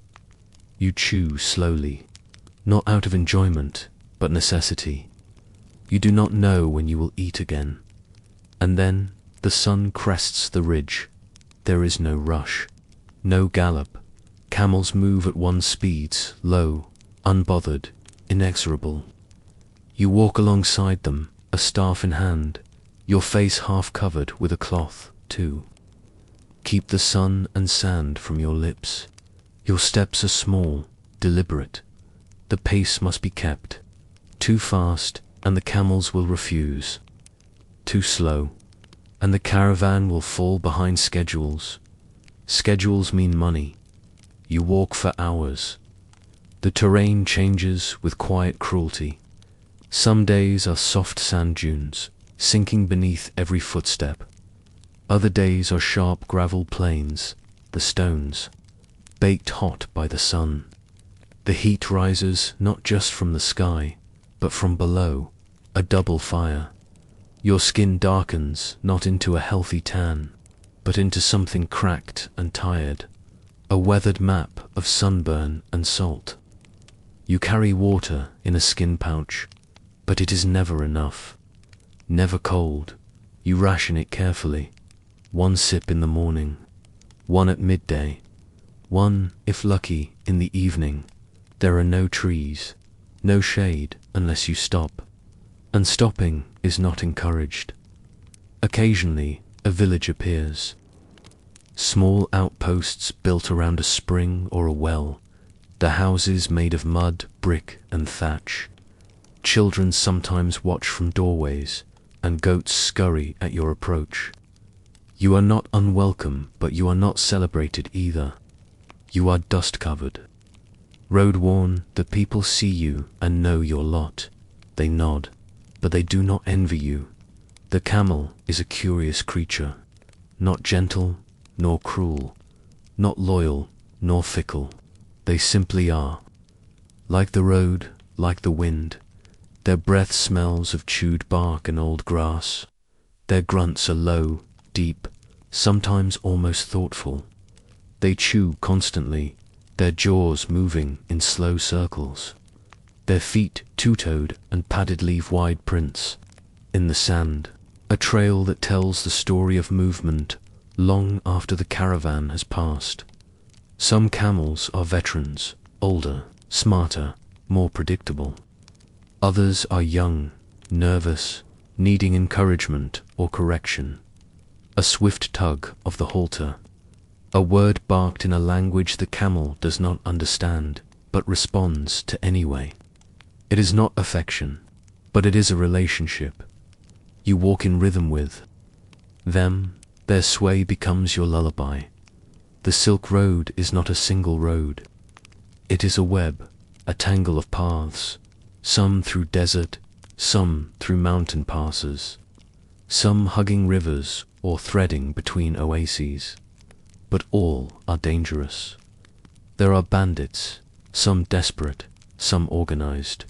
You chew slowly, not out of enjoyment, but necessity. You do not know when you will eat again. And then the sun crests the ridge. There is no rush, no gallop. Camels move at one speeds, low, unbothered, inexorable. You walk alongside them, a staff in hand, your face half covered with a cloth, too. Keep the sun and sand from your lips. Your steps are small, deliberate. The pace must be kept. Too fast, and the camels will refuse. Too slow, and the caravan will fall behind schedules. Schedules mean money. You walk for hours. The terrain changes with quiet cruelty. Some days are soft sand dunes, sinking beneath every footstep. Other days are sharp gravel plains, the stones, baked hot by the sun. The heat rises not just from the sky, but from below, a double fire. Your skin darkens not into a healthy tan, but into something cracked and tired, a weathered map of sunburn and salt. You carry water in a skin pouch, but it is never enough, never cold. You ration it carefully. One sip in the morning, one at midday, one, if lucky, in the evening. There are no trees, no shade unless you stop, and stopping is not encouraged. Occasionally, a village appears. Small outposts built around a spring or a well, the houses made of mud, brick, and thatch. Children sometimes watch from doorways, and goats scurry at your approach. You are not unwelcome, but you are not celebrated either. You are dust-covered. Road-worn, the people see you and know your lot. They nod, but they do not envy you. The camel is a curious creature, not gentle nor cruel, not loyal nor fickle. They simply are. Like the road, like the wind, their breath smells of chewed bark and old grass. Their grunts are low, deep, sometimes almost thoughtful. They chew constantly, their jaws moving in slow circles. Their feet two-toed and padded leave wide prints in the sand, a trail that tells the story of movement long after the caravan has passed. Some camels are veterans, older, smarter, more predictable. Others are young, nervous, needing encouragement or correction. A swift tug of the halter, a word barked in a language the camel does not understand, but responds to anyway. It is not affection, but it is a relationship. You walk in rhythm with them, their sway becomes your lullaby. The Silk Road is not a single road. It is a web, a tangle of paths, some through desert, some through mountain passes, some hugging rivers or threading between oases. But all are dangerous. There are bandits, some desperate, some organized.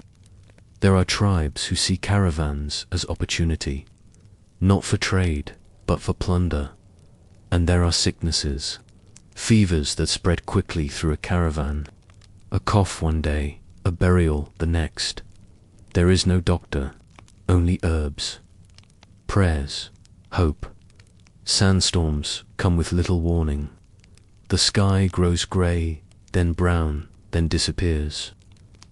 There are tribes who see caravans as opportunity, not for trade, but for plunder. And there are sicknesses, fevers that spread quickly through a caravan. A cough one day, a burial the next. There is no doctor, only herbs, prayers, hope. Sandstorms come with little warning. The sky grows grey, then brown, then disappears.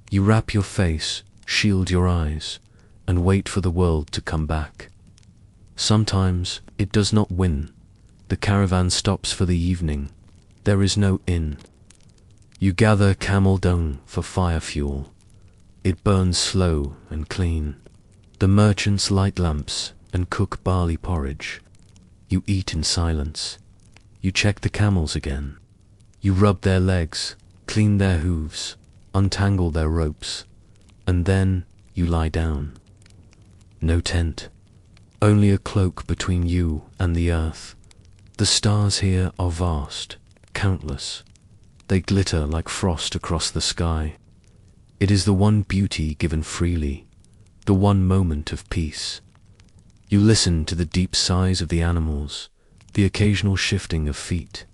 You wrap your face, shield your eyes, and wait for the world to come back. Sometimes it does not win. The caravan stops for the evening. There is no inn. You gather camel dung for fire fuel. It burns slow and clean. The merchants light lamps and cook barley porridge. You eat in silence. You check the camels again. You rub their legs, clean their hooves, untangle their ropes, and then you lie down. No tent, only a cloak between you and the earth. The stars here are vast, countless. They glitter like frost across the sky. It is the one beauty given freely, the one moment of peace. You listen to the deep sighs of the animals, the occasional shifting of feet.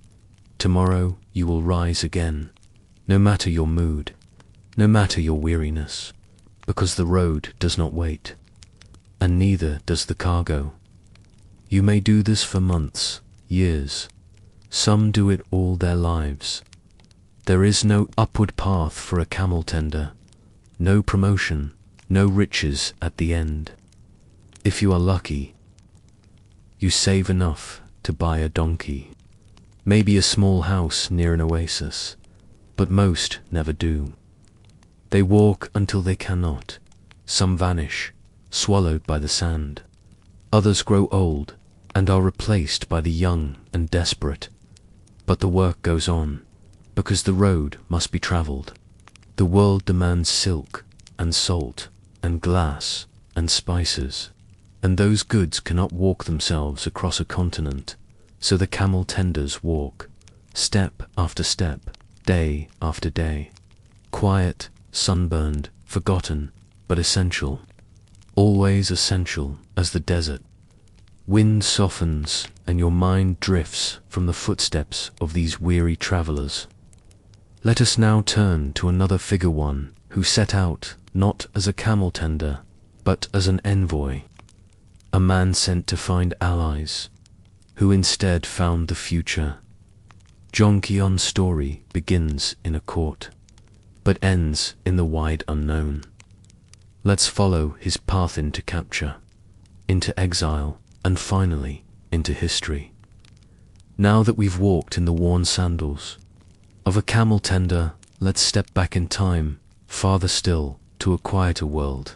Tomorrow you will rise again, no matter your mood, no matter your weariness, because the road does not wait, and neither does the cargo. You may do this for months, years. Some do it all their lives. There is no upward path for a camel tender, no promotion, no riches at the end. If you are lucky, you save enough to buy a donkey, maybe a small house near an oasis, but most never do. They walk until they cannot. Some vanish, swallowed by the sand. Others grow old and are replaced by the young and desperate. But the work goes on, because the road must be traveled. The world demands silk and salt and glass and spices, and those goods cannot walk themselves across a continent, so the camel tenders walk, step after step, day after day, quiet, sunburned, forgotten, but essential, always essential as the desert. Wind softens and your mind drifts from the footsteps of these weary travelers. Let us now turn to another figure, one who set out not as a camel tender, but as an envoy, a man sent to find allies, who instead found the future. Jonkion's story begins in a court, but ends in the wide unknown. Let's follow his path into capture, into exile, and finally into history. Now that we've walked in the worn sandals of a camel tender, let's step back in time, farther still, to a quieter world.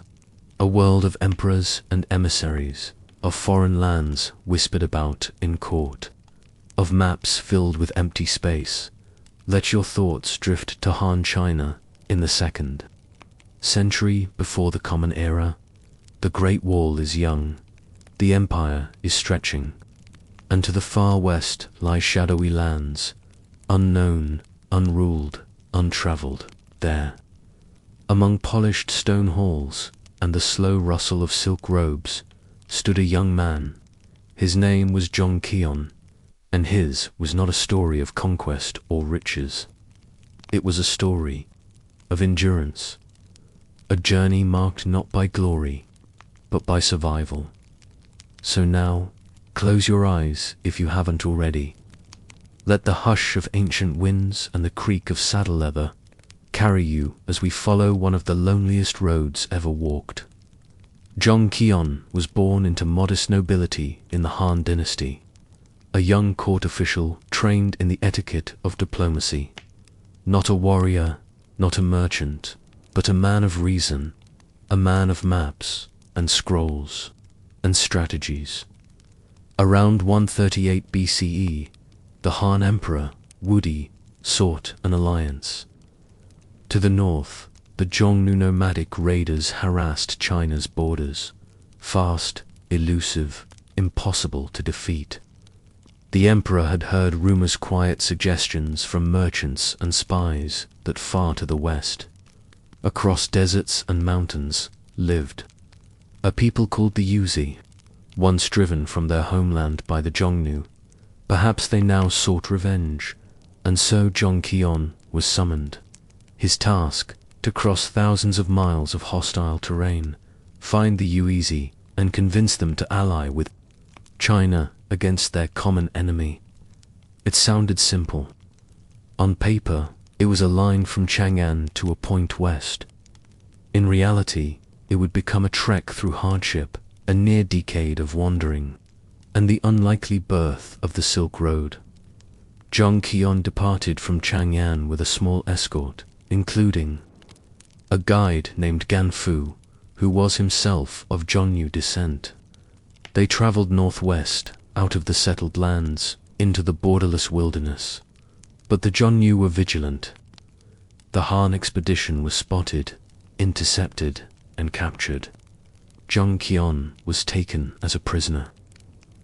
A world of emperors and emissaries, of foreign lands whispered about in court, of maps filled with empty space. Let your thoughts drift to Han China in the 2nd century before the Common Era. The Great Wall is young, the empire is stretching, and to the far west lie shadowy lands, unknown, unruled, untraveled. There, among polished stone halls and the slow rustle of silk robes, stood a young man. His name was Jonkion, and his was not a story of conquest or riches. It was a story of endurance, a journey marked not by glory, but by survival. So now, close your eyes if you haven't already. Let the hush of ancient winds and the creak of saddle leather carry you as we follow one of the loneliest roads ever walked. Jonkion was born into modest nobility in the Han dynasty, a young court official trained in the etiquette of diplomacy. Not a warrior, not a merchant, but a man of reason, a man of maps and scrolls and strategies. Around 138 BCE, the Han Emperor, Wudi, sought an alliance. To the north, the Zhongnu nomadic raiders harassed China's borders. Fast, elusive, impossible to defeat. The emperor had heard rumors, quiet suggestions from merchants and spies that far to the west, across deserts and mountains, lived a people called the Yuzi, once driven from their homeland by the Zhongnu. Perhaps they now sought revenge, and so Zhong Qian was summoned. His task, to cross thousands of miles of hostile terrain, find the Yuzi, and convince them to ally with China against their common enemy. It sounded simple. On paper, it was a line from Chang'an to a point west. In reality, it would become a trek through hardship, a near decade of wandering, and the unlikely birth of the Silk Road. Zhong Qian departed from Chang'an with a small escort, including a guide named Gan Fu, who was himself of Zhongnu descent. They traveled northwest, out of the settled lands, into the borderless wilderness. But the Zhongnu were vigilant. The Han expedition was spotted, intercepted, and captured. Zhong Qian was taken as a prisoner.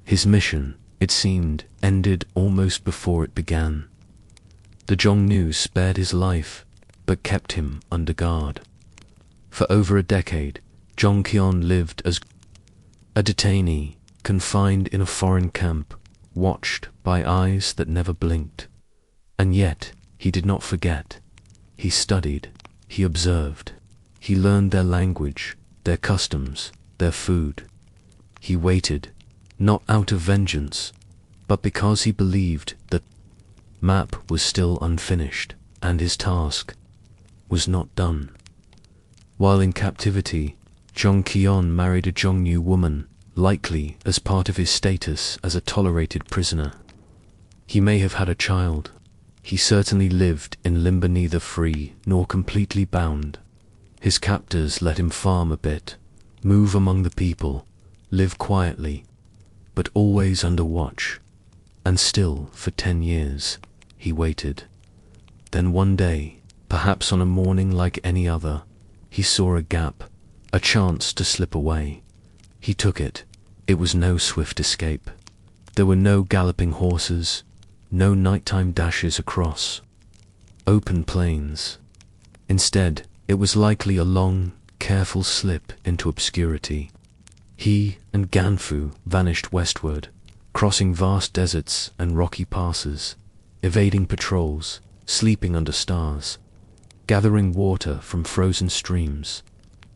His mission, it seemed, ended almost before it began. The Zhongnu spared his life, but kept him under guard. For over a decade, Zhong Qian lived as a detainee, confined in a foreign camp, watched by eyes that never blinked. And yet, he did not forget. He studied, he observed, he learned their language, their customs, their food. He waited, not out of vengeance, but because he believed that map was still unfinished, and his task was not done. While in captivity, Zhong Qian married a Zhongnu woman, likely as part of his status as a tolerated prisoner. He may have had a child. He certainly lived in limbo, neither free nor completely bound. His captors let him farm a bit, move among the people, live quietly, but always under watch. And still, for 10 years, he waited. Then one day, perhaps on a morning like any other, he saw a gap, a chance to slip away. He took it. It was no swift escape. There were no galloping horses, no nighttime dashes across open plains. Instead, it was likely a long, careful slip into obscurity. He and Gan Fu vanished westward, crossing vast deserts and rocky passes, evading patrols, sleeping under stars, gathering water from frozen streams.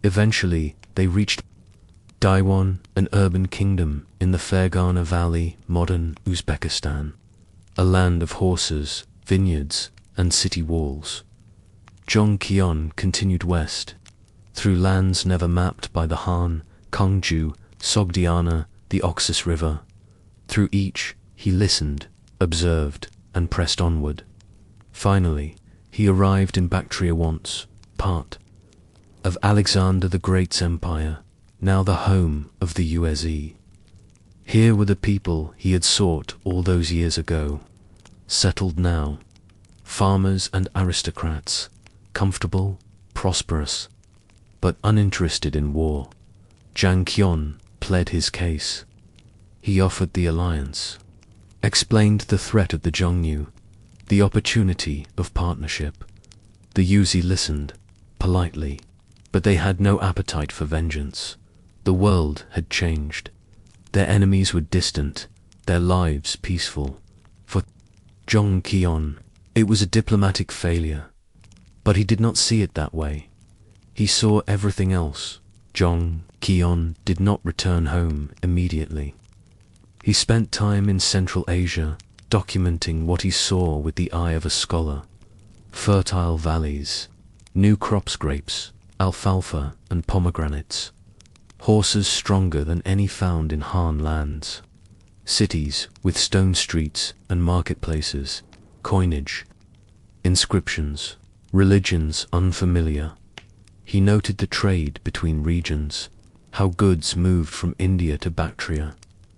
Eventually, they reached Daiwan, an urban kingdom in the Fergana Valley, modern Uzbekistan, a land of horses, vineyards, and city walls. Zhong Qian continued west, through lands never mapped by the Han, Kongju, Sogdiana, the Oxus River. Through each, he listened, observed, and pressed onward. Finally, he arrived in Bactria once, part of Alexander the Great's empire, now the home of the Yuezhi. Here were the people he had sought all those years ago, settled now, farmers and aristocrats, comfortable, prosperous, but uninterested in war. Zhang Qian pled his case. He offered the alliance, explained the threat of the Zhongnu, the opportunity of partnership. The Yuezhi listened, politely, but they had no appetite for vengeance. The world had changed. Their enemies were distant, their lives peaceful. For Zhong Qian, it was a diplomatic failure, but he did not see it that way. He saw everything else. Zhong Qian did not return home immediately. He spent time in Central Asia, documenting what he saw with the eye of a scholar. Fertile valleys, new crops, grapes, alfalfa, and pomegranates. Horses stronger than any found in Han lands. Cities with stone streets and marketplaces, coinage, inscriptions, religions unfamiliar. He noted the trade between regions, how goods moved from India to Bactria,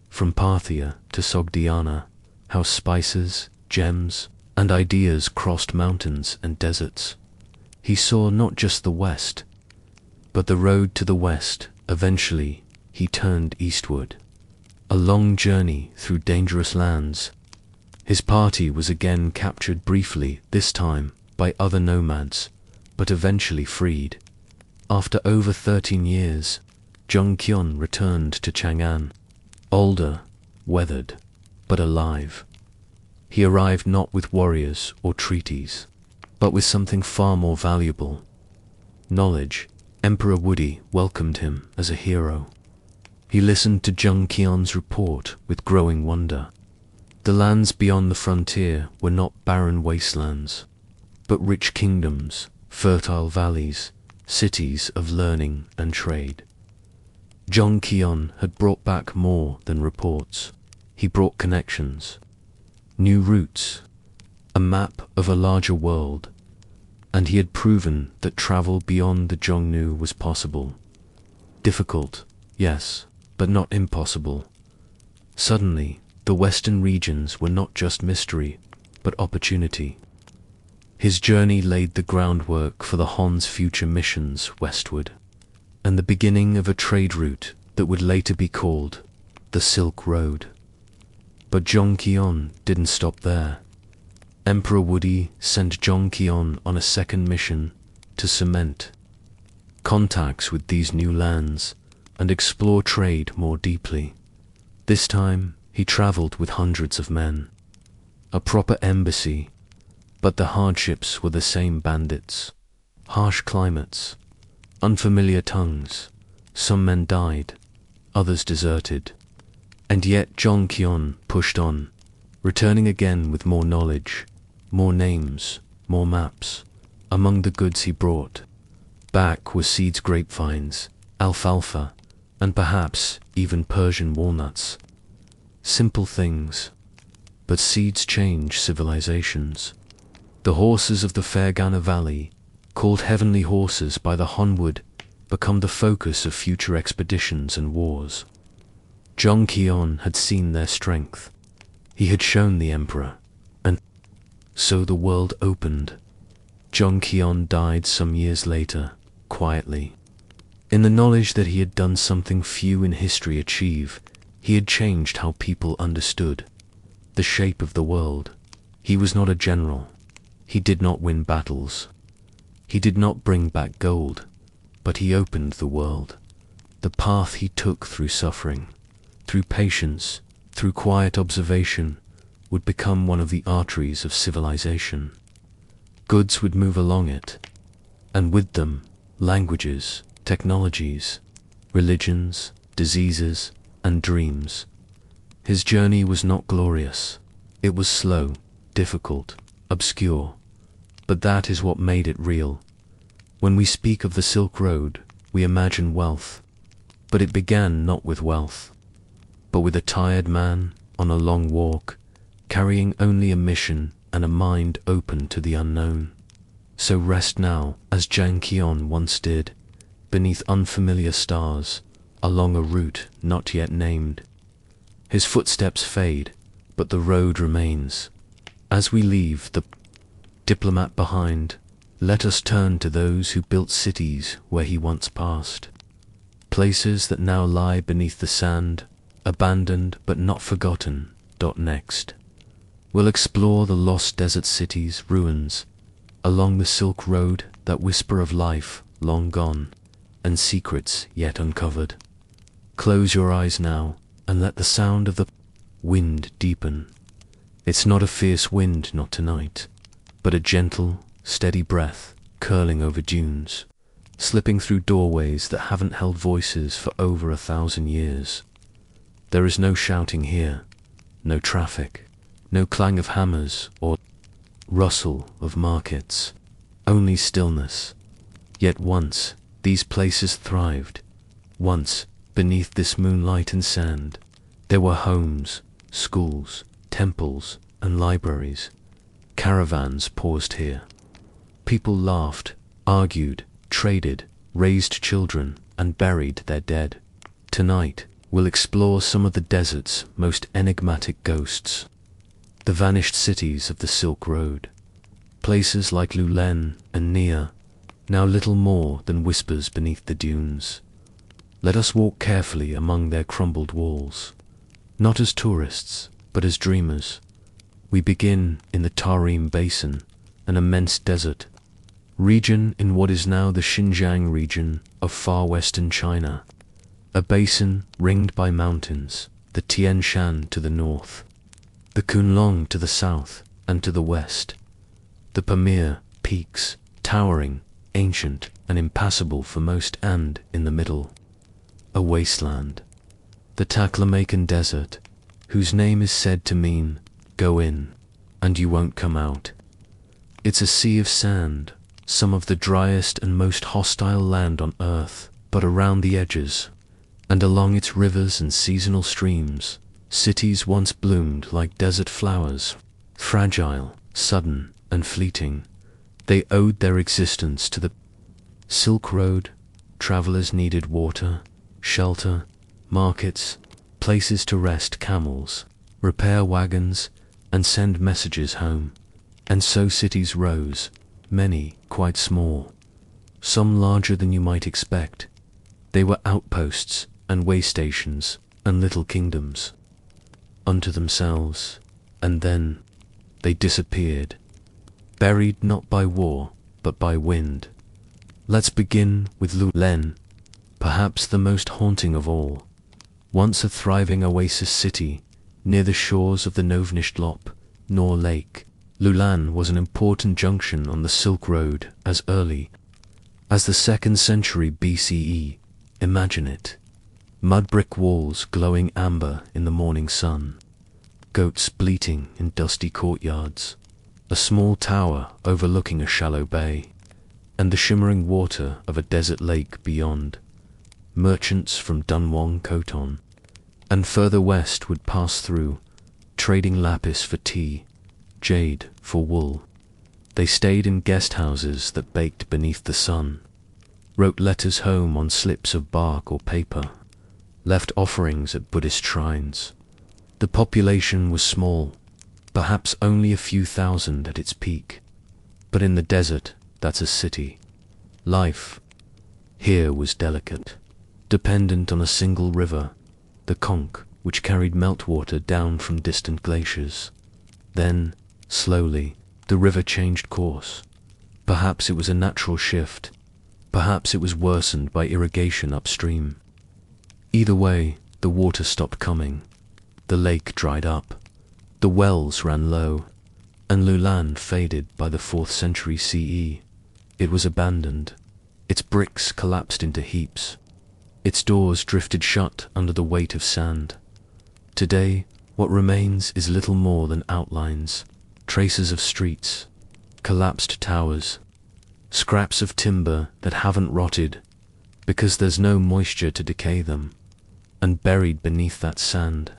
from Parthia to Sogdiana, how spices, gems, and ideas crossed mountains and deserts. He saw not just the west, but the road to the west. Eventually, he turned eastward. A long journey through dangerous lands. His party was again captured briefly, this time by other nomads, but eventually freed. After over 13 years, Zheng Qian returned to Chang'an, older, weathered, but alive. He arrived not with warriors or treaties, but with something far more valuable: knowledge. Emperor Wudi welcomed him as a hero. He listened to Zheng Qian's report with growing wonder. The lands beyond the frontier were not barren wastelands, but rich kingdoms, fertile valleys, cities of learning and trade. Zheng Qian had brought back more than reports. He brought connections, new routes, a map of a larger world, and he had proven that travel beyond the Zhongnu was possible. Difficult, yes, but not impossible. Suddenly, the western regions were not just mystery, but opportunity. His journey laid the groundwork for the Han's future missions westward, and the beginning of a trade route that would later be called the Silk Road. But Zheng Qian didn't stop there. Emperor Wudi sent Zheng Qian on a second mission to cement contacts with these new lands and explore trade more deeply. This time, he traveled with hundreds of men. A proper embassy, but the hardships were the same: bandits, harsh climates, unfamiliar tongues. Some men died, others deserted. And yet Zheng Qian pushed on, returning again with more knowledge, more names, more maps. Among the goods he brought back were seeds, grapevines, alfalfa, and perhaps even Persian walnuts. Simple things, but seeds change civilizations. The horses of the Fergana Valley, called heavenly horses by the Han, would become the focus of future expeditions and wars. Zheng Qian had seen their strength. He had shown the emperor, and so the world opened. Zheng Qian died some years later, quietly. In the knowledge that he had done something few in history achieve, he had changed how people understood the shape of the world. He was not a general. He did not win battles. He did not bring back gold, but he opened the world. The path he took through suffering, through patience, through quiet observation, would become one of the arteries of civilization. Goods would move along it, and with them, languages, technologies, religions, diseases, and dreams. His journey was not glorious. It was slow, difficult, obscure, but that is what made it real. When we speak of the Silk Road, we imagine wealth, but it began not with wealth, but with a tired man on a long walk, carrying only a mission and a mind open to the unknown. So rest now, as Zheng Qian once did, beneath unfamiliar stars, along a route not yet named. His footsteps fade, but the road remains. As we leave the diplomat behind, let us turn to those who built cities where he once passed. Places that now lie beneath the sand, abandoned but not forgotten. Next, we'll explore the lost desert cities' ruins, along the Silk Road that whisper of life long gone, and secrets yet uncovered. Close your eyes now, and let the sound of the wind deepen. It's not a fierce wind, not tonight, but a gentle, steady breath curling over dunes, slipping through doorways that haven't held voices for over 1,000 years. There is no shouting here, no traffic, no clang of hammers or rustle of markets, only stillness. Yet once these places thrived. Once, beneath this moonlight and sand, there were homes, schools, temples, and libraries. Caravans paused here. People laughed, argued, traded, raised children, and buried their dead. Tonight, we'll explore some of the desert's most enigmatic ghosts. The vanished cities of the Silk Road. Places like Lulen and Nia, now little more than whispers beneath the dunes. Let us walk carefully among their crumbled walls, not as tourists, but as dreamers. We begin in the Tarim Basin, an immense desert region in what is now the Xinjiang region of far western China, a basin ringed by mountains, the Tian Shan to the north, the Kunlun to the south and to the west, the Pamir peaks, towering, ancient and impassable for most, and in the middle, a wasteland, the Taklamakan Desert, whose name is said to mean, "Go in, and you won't come out." It's a sea of sand, some of the driest and most hostile land on earth, but around the edges, and along its rivers and seasonal streams, cities once bloomed like desert flowers, fragile, sudden, and fleeting. They owed their existence to the Silk Road. Travelers needed water, shelter, markets, places to rest camels, repair wagons, and send messages home. And so cities rose, many quite small, some larger than you might expect. They were outposts and way stations and little kingdoms unto themselves, and then they disappeared, buried not by war but by wind. Let's begin with Lulen, perhaps the most haunting of all. Once a thriving oasis city near the shores of the Novnishlop, Nor Lake, Lulan was an important junction on the Silk Road as early as the 2nd century BCE. Imagine it. Mud brick walls glowing amber in the morning sun, goats bleating in dusty courtyards, a small tower overlooking a shallow bay, and the shimmering water of a desert lake beyond. Merchants from Dunhuang Khoton and further west would pass through, trading lapis for tea, jade for wool. They stayed in guest houses that baked beneath the sun, wrote letters home on slips of bark or paper, left offerings at Buddhist shrines. The population was small, perhaps only a few thousand at its peak, but in the desert, that's a city. Life here was delicate, dependent on a single river, the Conch, which carried meltwater down from distant glaciers. Then, slowly, the river changed course. Perhaps it was a natural shift, perhaps it was worsened by irrigation upstream. Either way, the water stopped coming, the lake dried up, the wells ran low, and Lulan faded by the 4th century CE. It was abandoned, its bricks collapsed into heaps, its doors drifted shut under the weight of sand. Today, what remains is little more than outlines, traces of streets, collapsed towers, scraps of timber that haven't rotted because there's no moisture to decay them, and buried beneath that sand,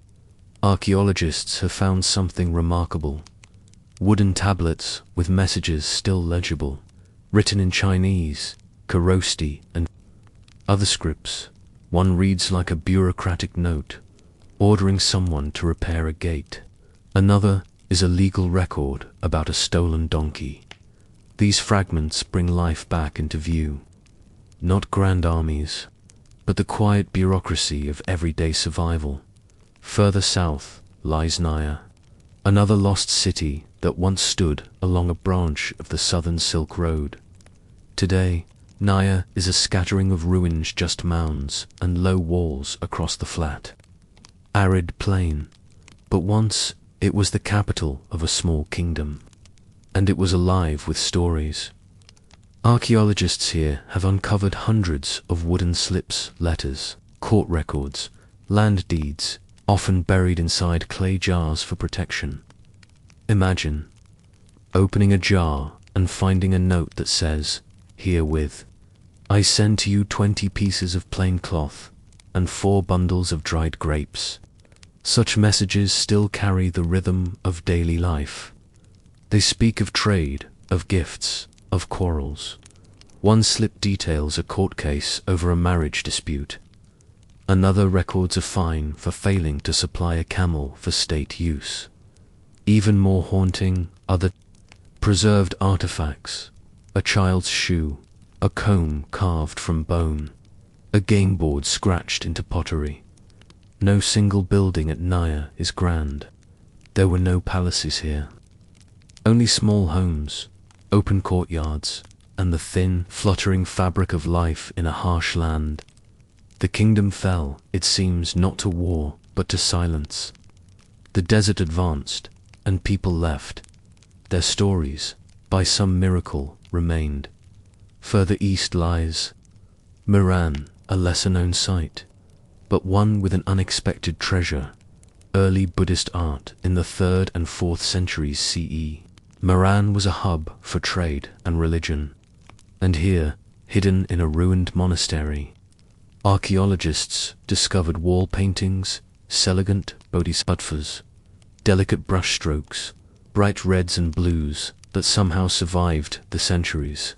archaeologists have found something remarkable. Wooden tablets with messages still legible, written in Chinese, Kharosti, and other scripts. One reads like a bureaucratic note, ordering someone to repair a gate. Another is a legal record about a stolen donkey. These fragments bring life back into view. Not grand armies, but the quiet bureaucracy of everyday survival. Further south lies Naya, another lost city that once stood along a branch of the southern Silk Road. Today, Naya is a scattering of ruins, just mounds and low walls across the flat, arid plain. But once it was the capital of a small kingdom, and it was alive with stories. Archaeologists here have uncovered hundreds of wooden slips, letters, court records, land deeds, often buried inside clay jars for protection. Imagine opening a jar and finding a note that says, "Herewith, I send to you 20 pieces of plain cloth and 4 bundles of dried grapes." Such messages still carry the rhythm of daily life. They speak of trade, of gifts, of quarrels. One slip details a court case over a marriage dispute. Another records a fine for failing to supply a camel for state use. Even more haunting are the preserved artifacts, a child's shoe, a comb carved from bone, a game board scratched into pottery. No single building at Naya is grand. There were no palaces here. Only small homes, open courtyards, and the thin, fluttering fabric of life in a harsh land. The kingdom fell, it seems, not to war, but to silence. The desert advanced, and people left. Their stories, by some miracle, remained. Further east lies Miran, a lesser-known site, but one with an unexpected treasure: early Buddhist art in the 3rd and 4th centuries CE. Miran was a hub for trade and religion, and here, hidden in a ruined monastery, archaeologists discovered wall paintings, elegant bodhisattvas, delicate brushstrokes, bright reds and blues that somehow survived the centuries.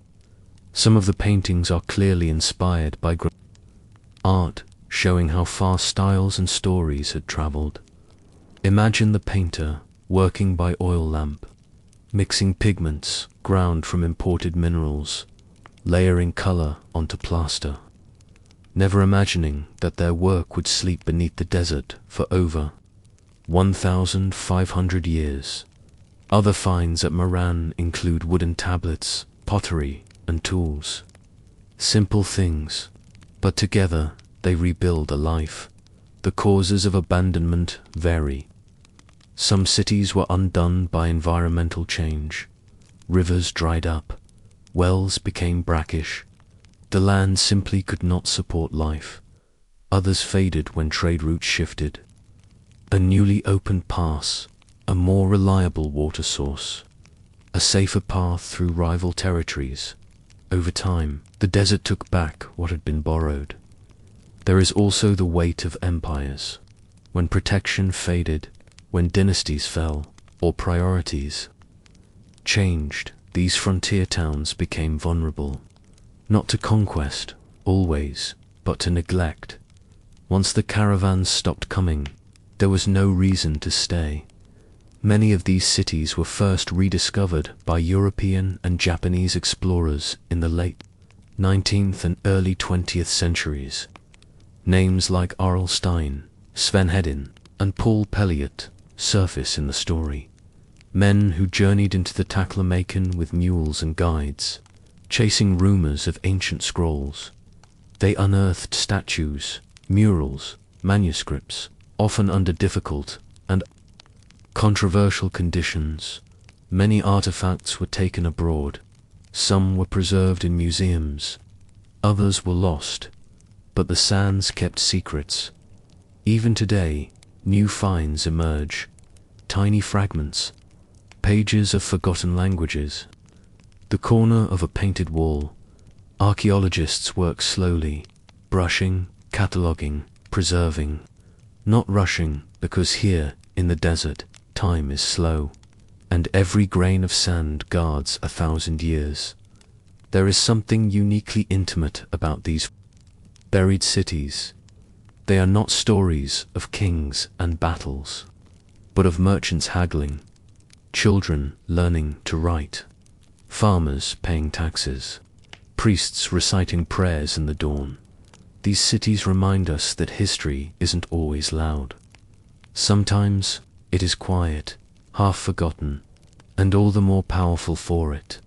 Some of the paintings are clearly inspired by art, showing how far styles and stories had traveled. Imagine the painter working by oil lamp, mixing pigments ground from imported minerals, layering color onto plaster, never imagining that their work would sleep beneath the desert for over 1,500 years. Other finds at Miran include wooden tablets, pottery, and tools. Simple things, but together they rebuild a life. The causes of abandonment vary. Some cities were undone by environmental change. Rivers dried up, wells became brackish. The land simply could not support life. Others faded when trade routes shifted. A newly opened pass, a more reliable water source, a safer path through rival territories. Over time, the desert took back what had been borrowed. There is also the weight of empires. When protection faded, when dynasties fell, or priorities changed, these frontier towns became vulnerable, not to conquest, always, but to neglect. Once the caravans stopped coming, there was no reason to stay. Many of these cities were first rediscovered by European and Japanese explorers in the late 19th and early 20th centuries. Names like Arl Stein, Sven Hedin, and Paul Pelliot surface in the story. Men who journeyed into the Taklamakan with mules and guides, chasing rumors of ancient scrolls. They unearthed statues, murals, manuscripts, often under difficult and controversial conditions. Many artifacts were taken abroad. Some were preserved in museums. Others were lost, but the sands kept secrets. Even today, new finds emerge. Tiny fragments, pages of forgotten languages. The corner of a painted wall. Archaeologists work slowly, brushing, cataloging, preserving, not rushing, because here, in the desert, time is slow, and every grain of sand guards 1,000 years. There is something uniquely intimate about these buried cities. They are not stories of kings and battles, but of merchants haggling, children learning to write, farmers paying taxes, priests reciting prayers in the dawn. These cities remind us that history isn't always loud. Sometimes it is quiet, half forgotten, and all the more powerful for it.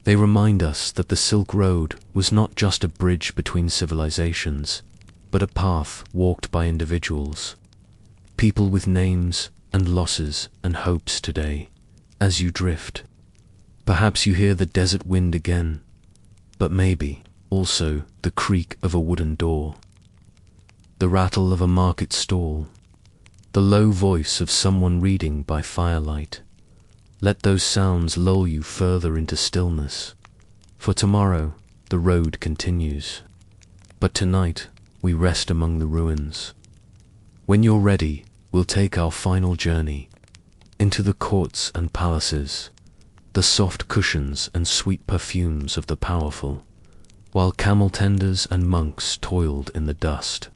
They remind us that the Silk Road was not just a bridge between civilizations, but a path walked by individuals, people with names and losses and hopes today. As you drift, perhaps you hear the desert wind again, but maybe also the creak of a wooden door, the rattle of a market stall, the low voice of someone reading by firelight. Let those sounds lull you further into stillness, for tomorrow the road continues. But tonight we rest among the ruins. When you're ready, we'll take our final journey into the courts and palaces, the soft cushions and sweet perfumes of the powerful. While camel tenders and monks toiled in the dust,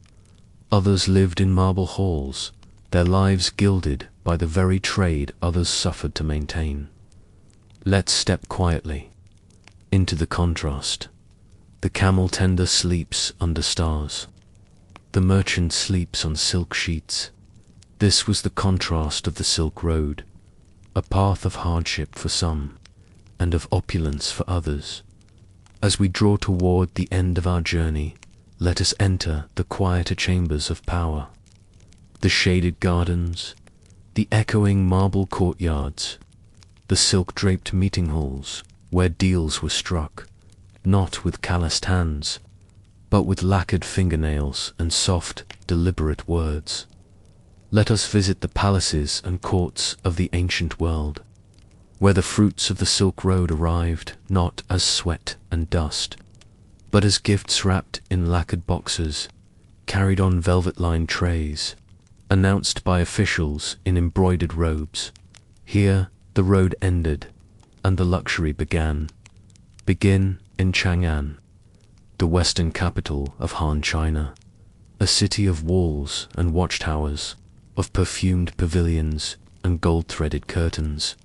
others lived in marble halls, their lives gilded by the very trade others suffered to maintain. Let's step quietly into the contrast, The camel tender sleeps under stars. The merchant sleeps on silk sheets. This was the contrast of the Silk Road, a path of hardship for some, and of opulence for others. As we draw toward the end of our journey, let us enter the quieter chambers of power, the shaded gardens, the echoing marble courtyards, the silk-draped meeting halls where deals were struck, not with calloused hands, but with lacquered fingernails and soft, deliberate words. Let us visit the palaces and courts of the ancient world, where the fruits of the Silk Road arrived not as sweat and dust, but as gifts wrapped in lacquered boxes, carried on velvet-lined trays, announced by officials in embroidered robes. Here the road ended, and the luxury began. Begin in Chang'an, the western capital of Han China, a city of walls and watchtowers, of perfumed pavilions and gold-threaded curtains.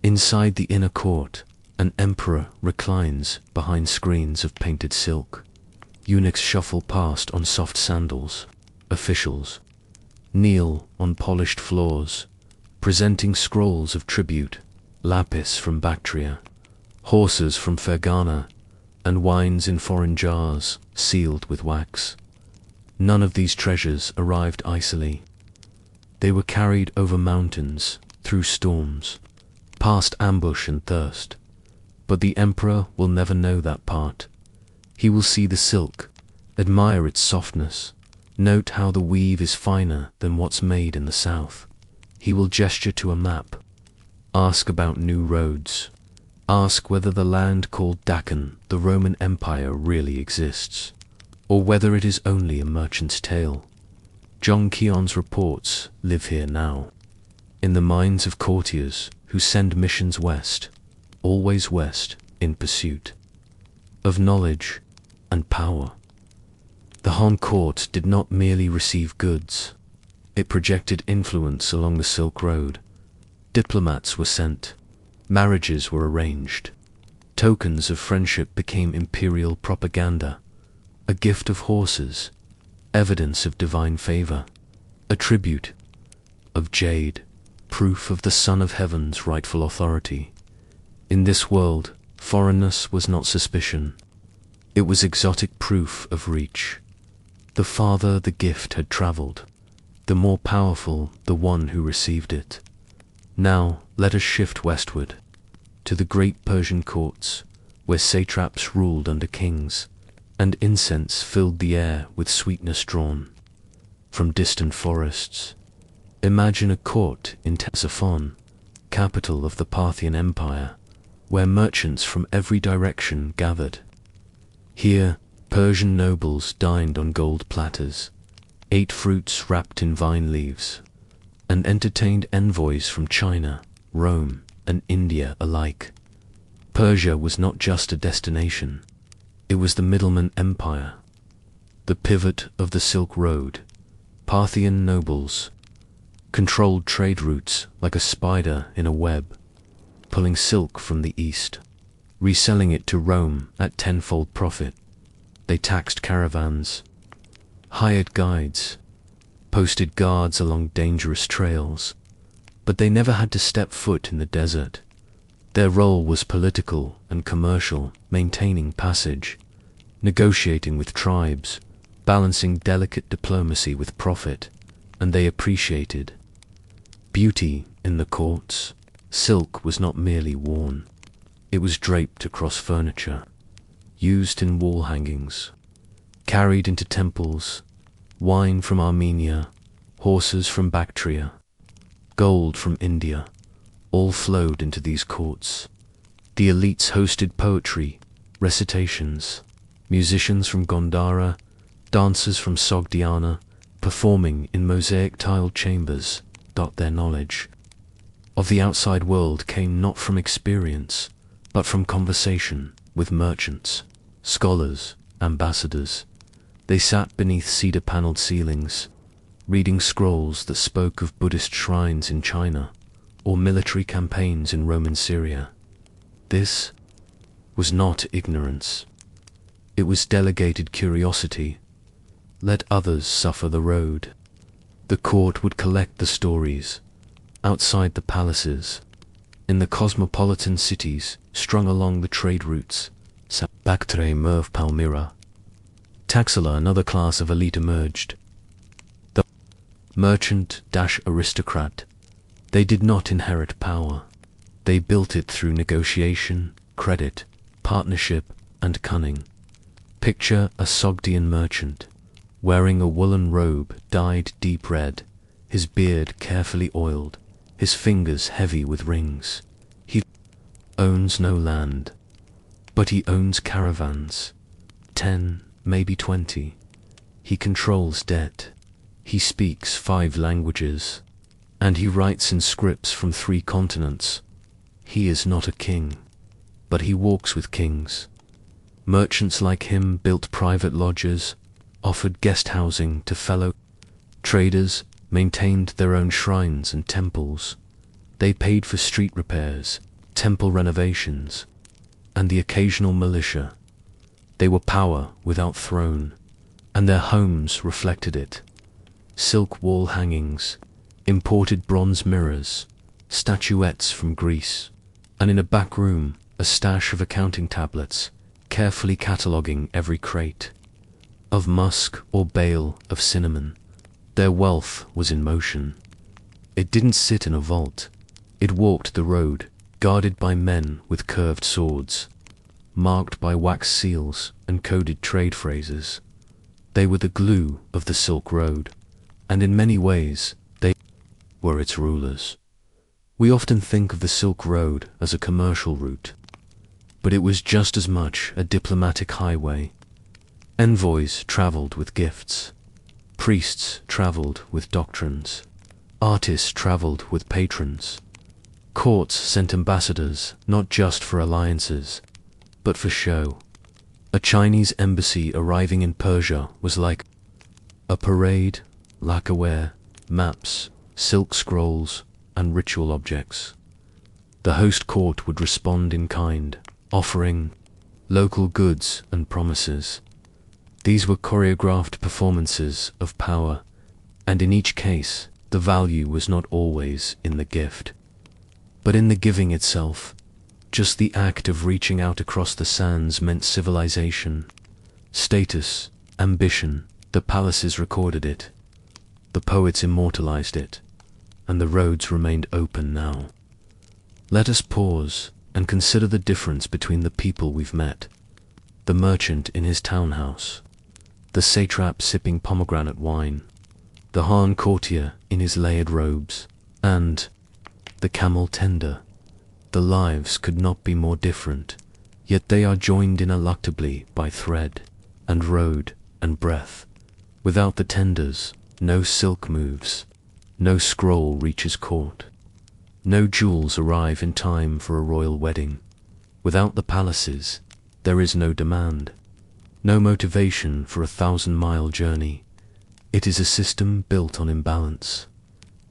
Inside the inner court, an emperor reclines behind screens of painted silk. Eunuchs shuffle past on soft sandals. Officials kneel on polished floors, presenting scrolls of tribute, lapis from Bactria, horses from Fergana, and wines in foreign jars sealed with wax. None of these treasures arrived icily. They were carried over mountains, through storms, past ambush and thirst. But the emperor will never know that part. He will see the silk, admire its softness, note how the weave is finer than what's made in the south. He will gesture to a map, ask about new roads, ask whether the land called Deccan, the Roman Empire, really exists, or whether it is only a merchant's tale. John Keon's reports live here now, in the minds of courtiers who send missions west, always west, in pursuit of knowledge and power. The Han court did not merely receive goods, it projected influence along the Silk Road. Diplomats were sent, marriages were arranged, tokens of friendship became imperial propaganda, a gift of horses, evidence of divine favor, a tribute of jade, proof of the Son of Heaven's rightful authority. In this world, foreignness was not suspicion. It was exotic proof of reach. The farther the gift had traveled, the more powerful the one who received it. Now let us shift westward, to the great Persian courts, where satraps ruled under kings, and incense filled the air with sweetness drawn from distant forests. Imagine a court in Ctesiphon, capital of the Parthian Empire, where merchants from every direction gathered. Here, Persian nobles dined on gold platters, ate fruits wrapped in vine leaves, and entertained envoys from China, Rome, and India alike. Persia was not just a destination, it was the middleman empire, the pivot of the Silk Road. Parthian nobles controlled trade routes like a spider in a web, pulling silk from the east, reselling it to Rome at tenfold profit. They taxed caravans, hired guides, posted guards along dangerous trails, but they never had to step foot in the desert. Their role was political and commercial, maintaining passage, negotiating with tribes, balancing delicate diplomacy with profit, and they appreciated beauty in the courts. Silk was not merely worn, it was draped across furniture, used in wall hangings, carried into temples. Wine from Armenia, horses from Bactria, gold from India, all flowed into these courts. The elites hosted poetry, recitations, musicians from Gondara, dancers from Sogdiana, performing in mosaic-tiled chambers. Their knowledge of the outside world came not from experience, but from conversation with merchants, scholars, ambassadors. They sat beneath cedar-paneled ceilings, reading scrolls that spoke of Buddhist shrines in China or military campaigns in Roman Syria. This was not ignorance. It was delegated curiosity. Let others suffer the road. The court would collect the stories, outside the palaces, in the cosmopolitan cities strung along the trade routes. Bactre Merv Palmyra. Taxila, another class of elite emerged. The merchant-aristocrat. They did not inherit power. They built it through negotiation, credit, partnership, and cunning. Picture a Sogdian merchant, wearing a woolen robe dyed deep red, his beard carefully oiled, his fingers heavy with rings. He owns no land, but he owns caravans, 10, maybe 20. He controls debt. He speaks 5 languages, and he writes in scripts from 3 continents. He is not a king, but he walks with kings. Merchants like him built private lodges, offered guest housing to fellow traders, maintained their own shrines and temples. They paid for street repairs, temple renovations, and the occasional militia. They were power without throne, and their homes reflected it. Silk wall hangings, imported bronze mirrors, statuettes from Greece, and in a back room, a stash of accounting tablets, carefully cataloguing every crate of musk or bale of cinnamon. Their wealth was in motion. It didn't sit in a vault. It walked the road, guarded by men with curved swords, marked by wax seals and coded trade phrases. They were the glue of the Silk Road, and in many ways they were its rulers. We often think of the Silk Road as a commercial route, but it was just as much a diplomatic highway. Envoys traveled with gifts, priests traveled with doctrines, artists traveled with patrons. Courts sent ambassadors not just for alliances, but for show. A Chinese embassy arriving in Persia was like a parade, lacquerware, maps, silk scrolls, and ritual objects. The host court would respond in kind, offering local goods and promises. These were choreographed performances of power, and in each case, the value was not always in the gift, but in the giving itself. Just the act of reaching out across the sands meant civilization, status, ambition. The palaces recorded it, the poets immortalized it, and the roads remained open now. Let us pause and consider the difference between the people we've met. The merchant in his townhouse, the satrap sipping pomegranate wine, the Han courtier in his layered robes, and the camel tender. The lives could not be more different, yet they are joined ineluctably by thread, and road, and breath. Without the tenders, no silk moves, no scroll reaches court, no jewels arrive in time for a royal wedding. Without the palaces, there is no demand, no motivation for a 1,000-mile journey. It is a system built on imbalance,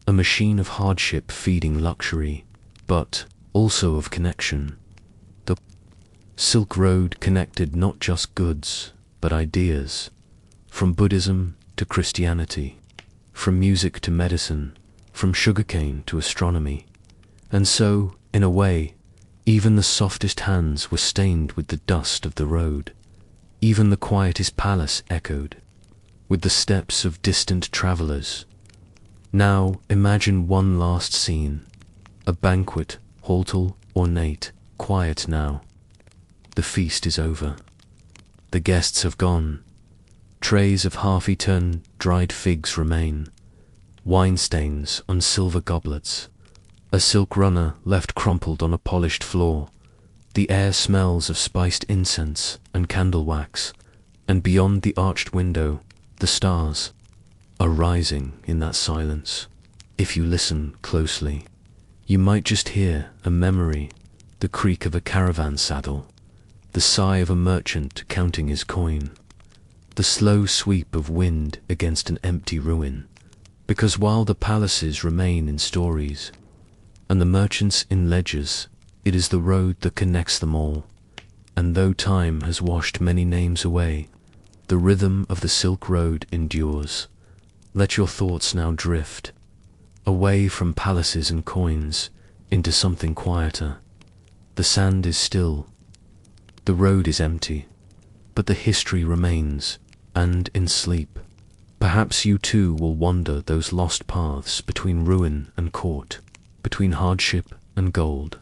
a machine of hardship feeding luxury, but also of connection. The Silk Road connected not just goods, but ideas, from Buddhism to Christianity, from music to medicine, from sugarcane to astronomy. And so, in a way, even the softest hands were stained with the dust of the road. Even the quietest palace echoed with the steps of distant travelers. Now imagine one last scene, a banquet, haughtal, ornate, quiet now. The feast is over. The guests have gone. Trays of half-eaten, dried figs remain, wine stains on silver goblets, a silk runner left crumpled on a polished floor. The air smells of spiced incense and candle wax, and beyond the arched window, the stars are rising in that silence. If you listen closely, you might just hear a memory, the creak of a caravan saddle, the sigh of a merchant counting his coin, the slow sweep of wind against an empty ruin. Because while the palaces remain in stories, and the merchants in ledgers, it is the road that connects them all, And though time has washed many names away, the rhythm of the Silk Road endures. Let your thoughts now drift, away from palaces and coins, into something quieter. The sand is still, the road is empty, but the history remains, and in sleep, perhaps you too will wander those lost paths between ruin and court, between hardship and gold.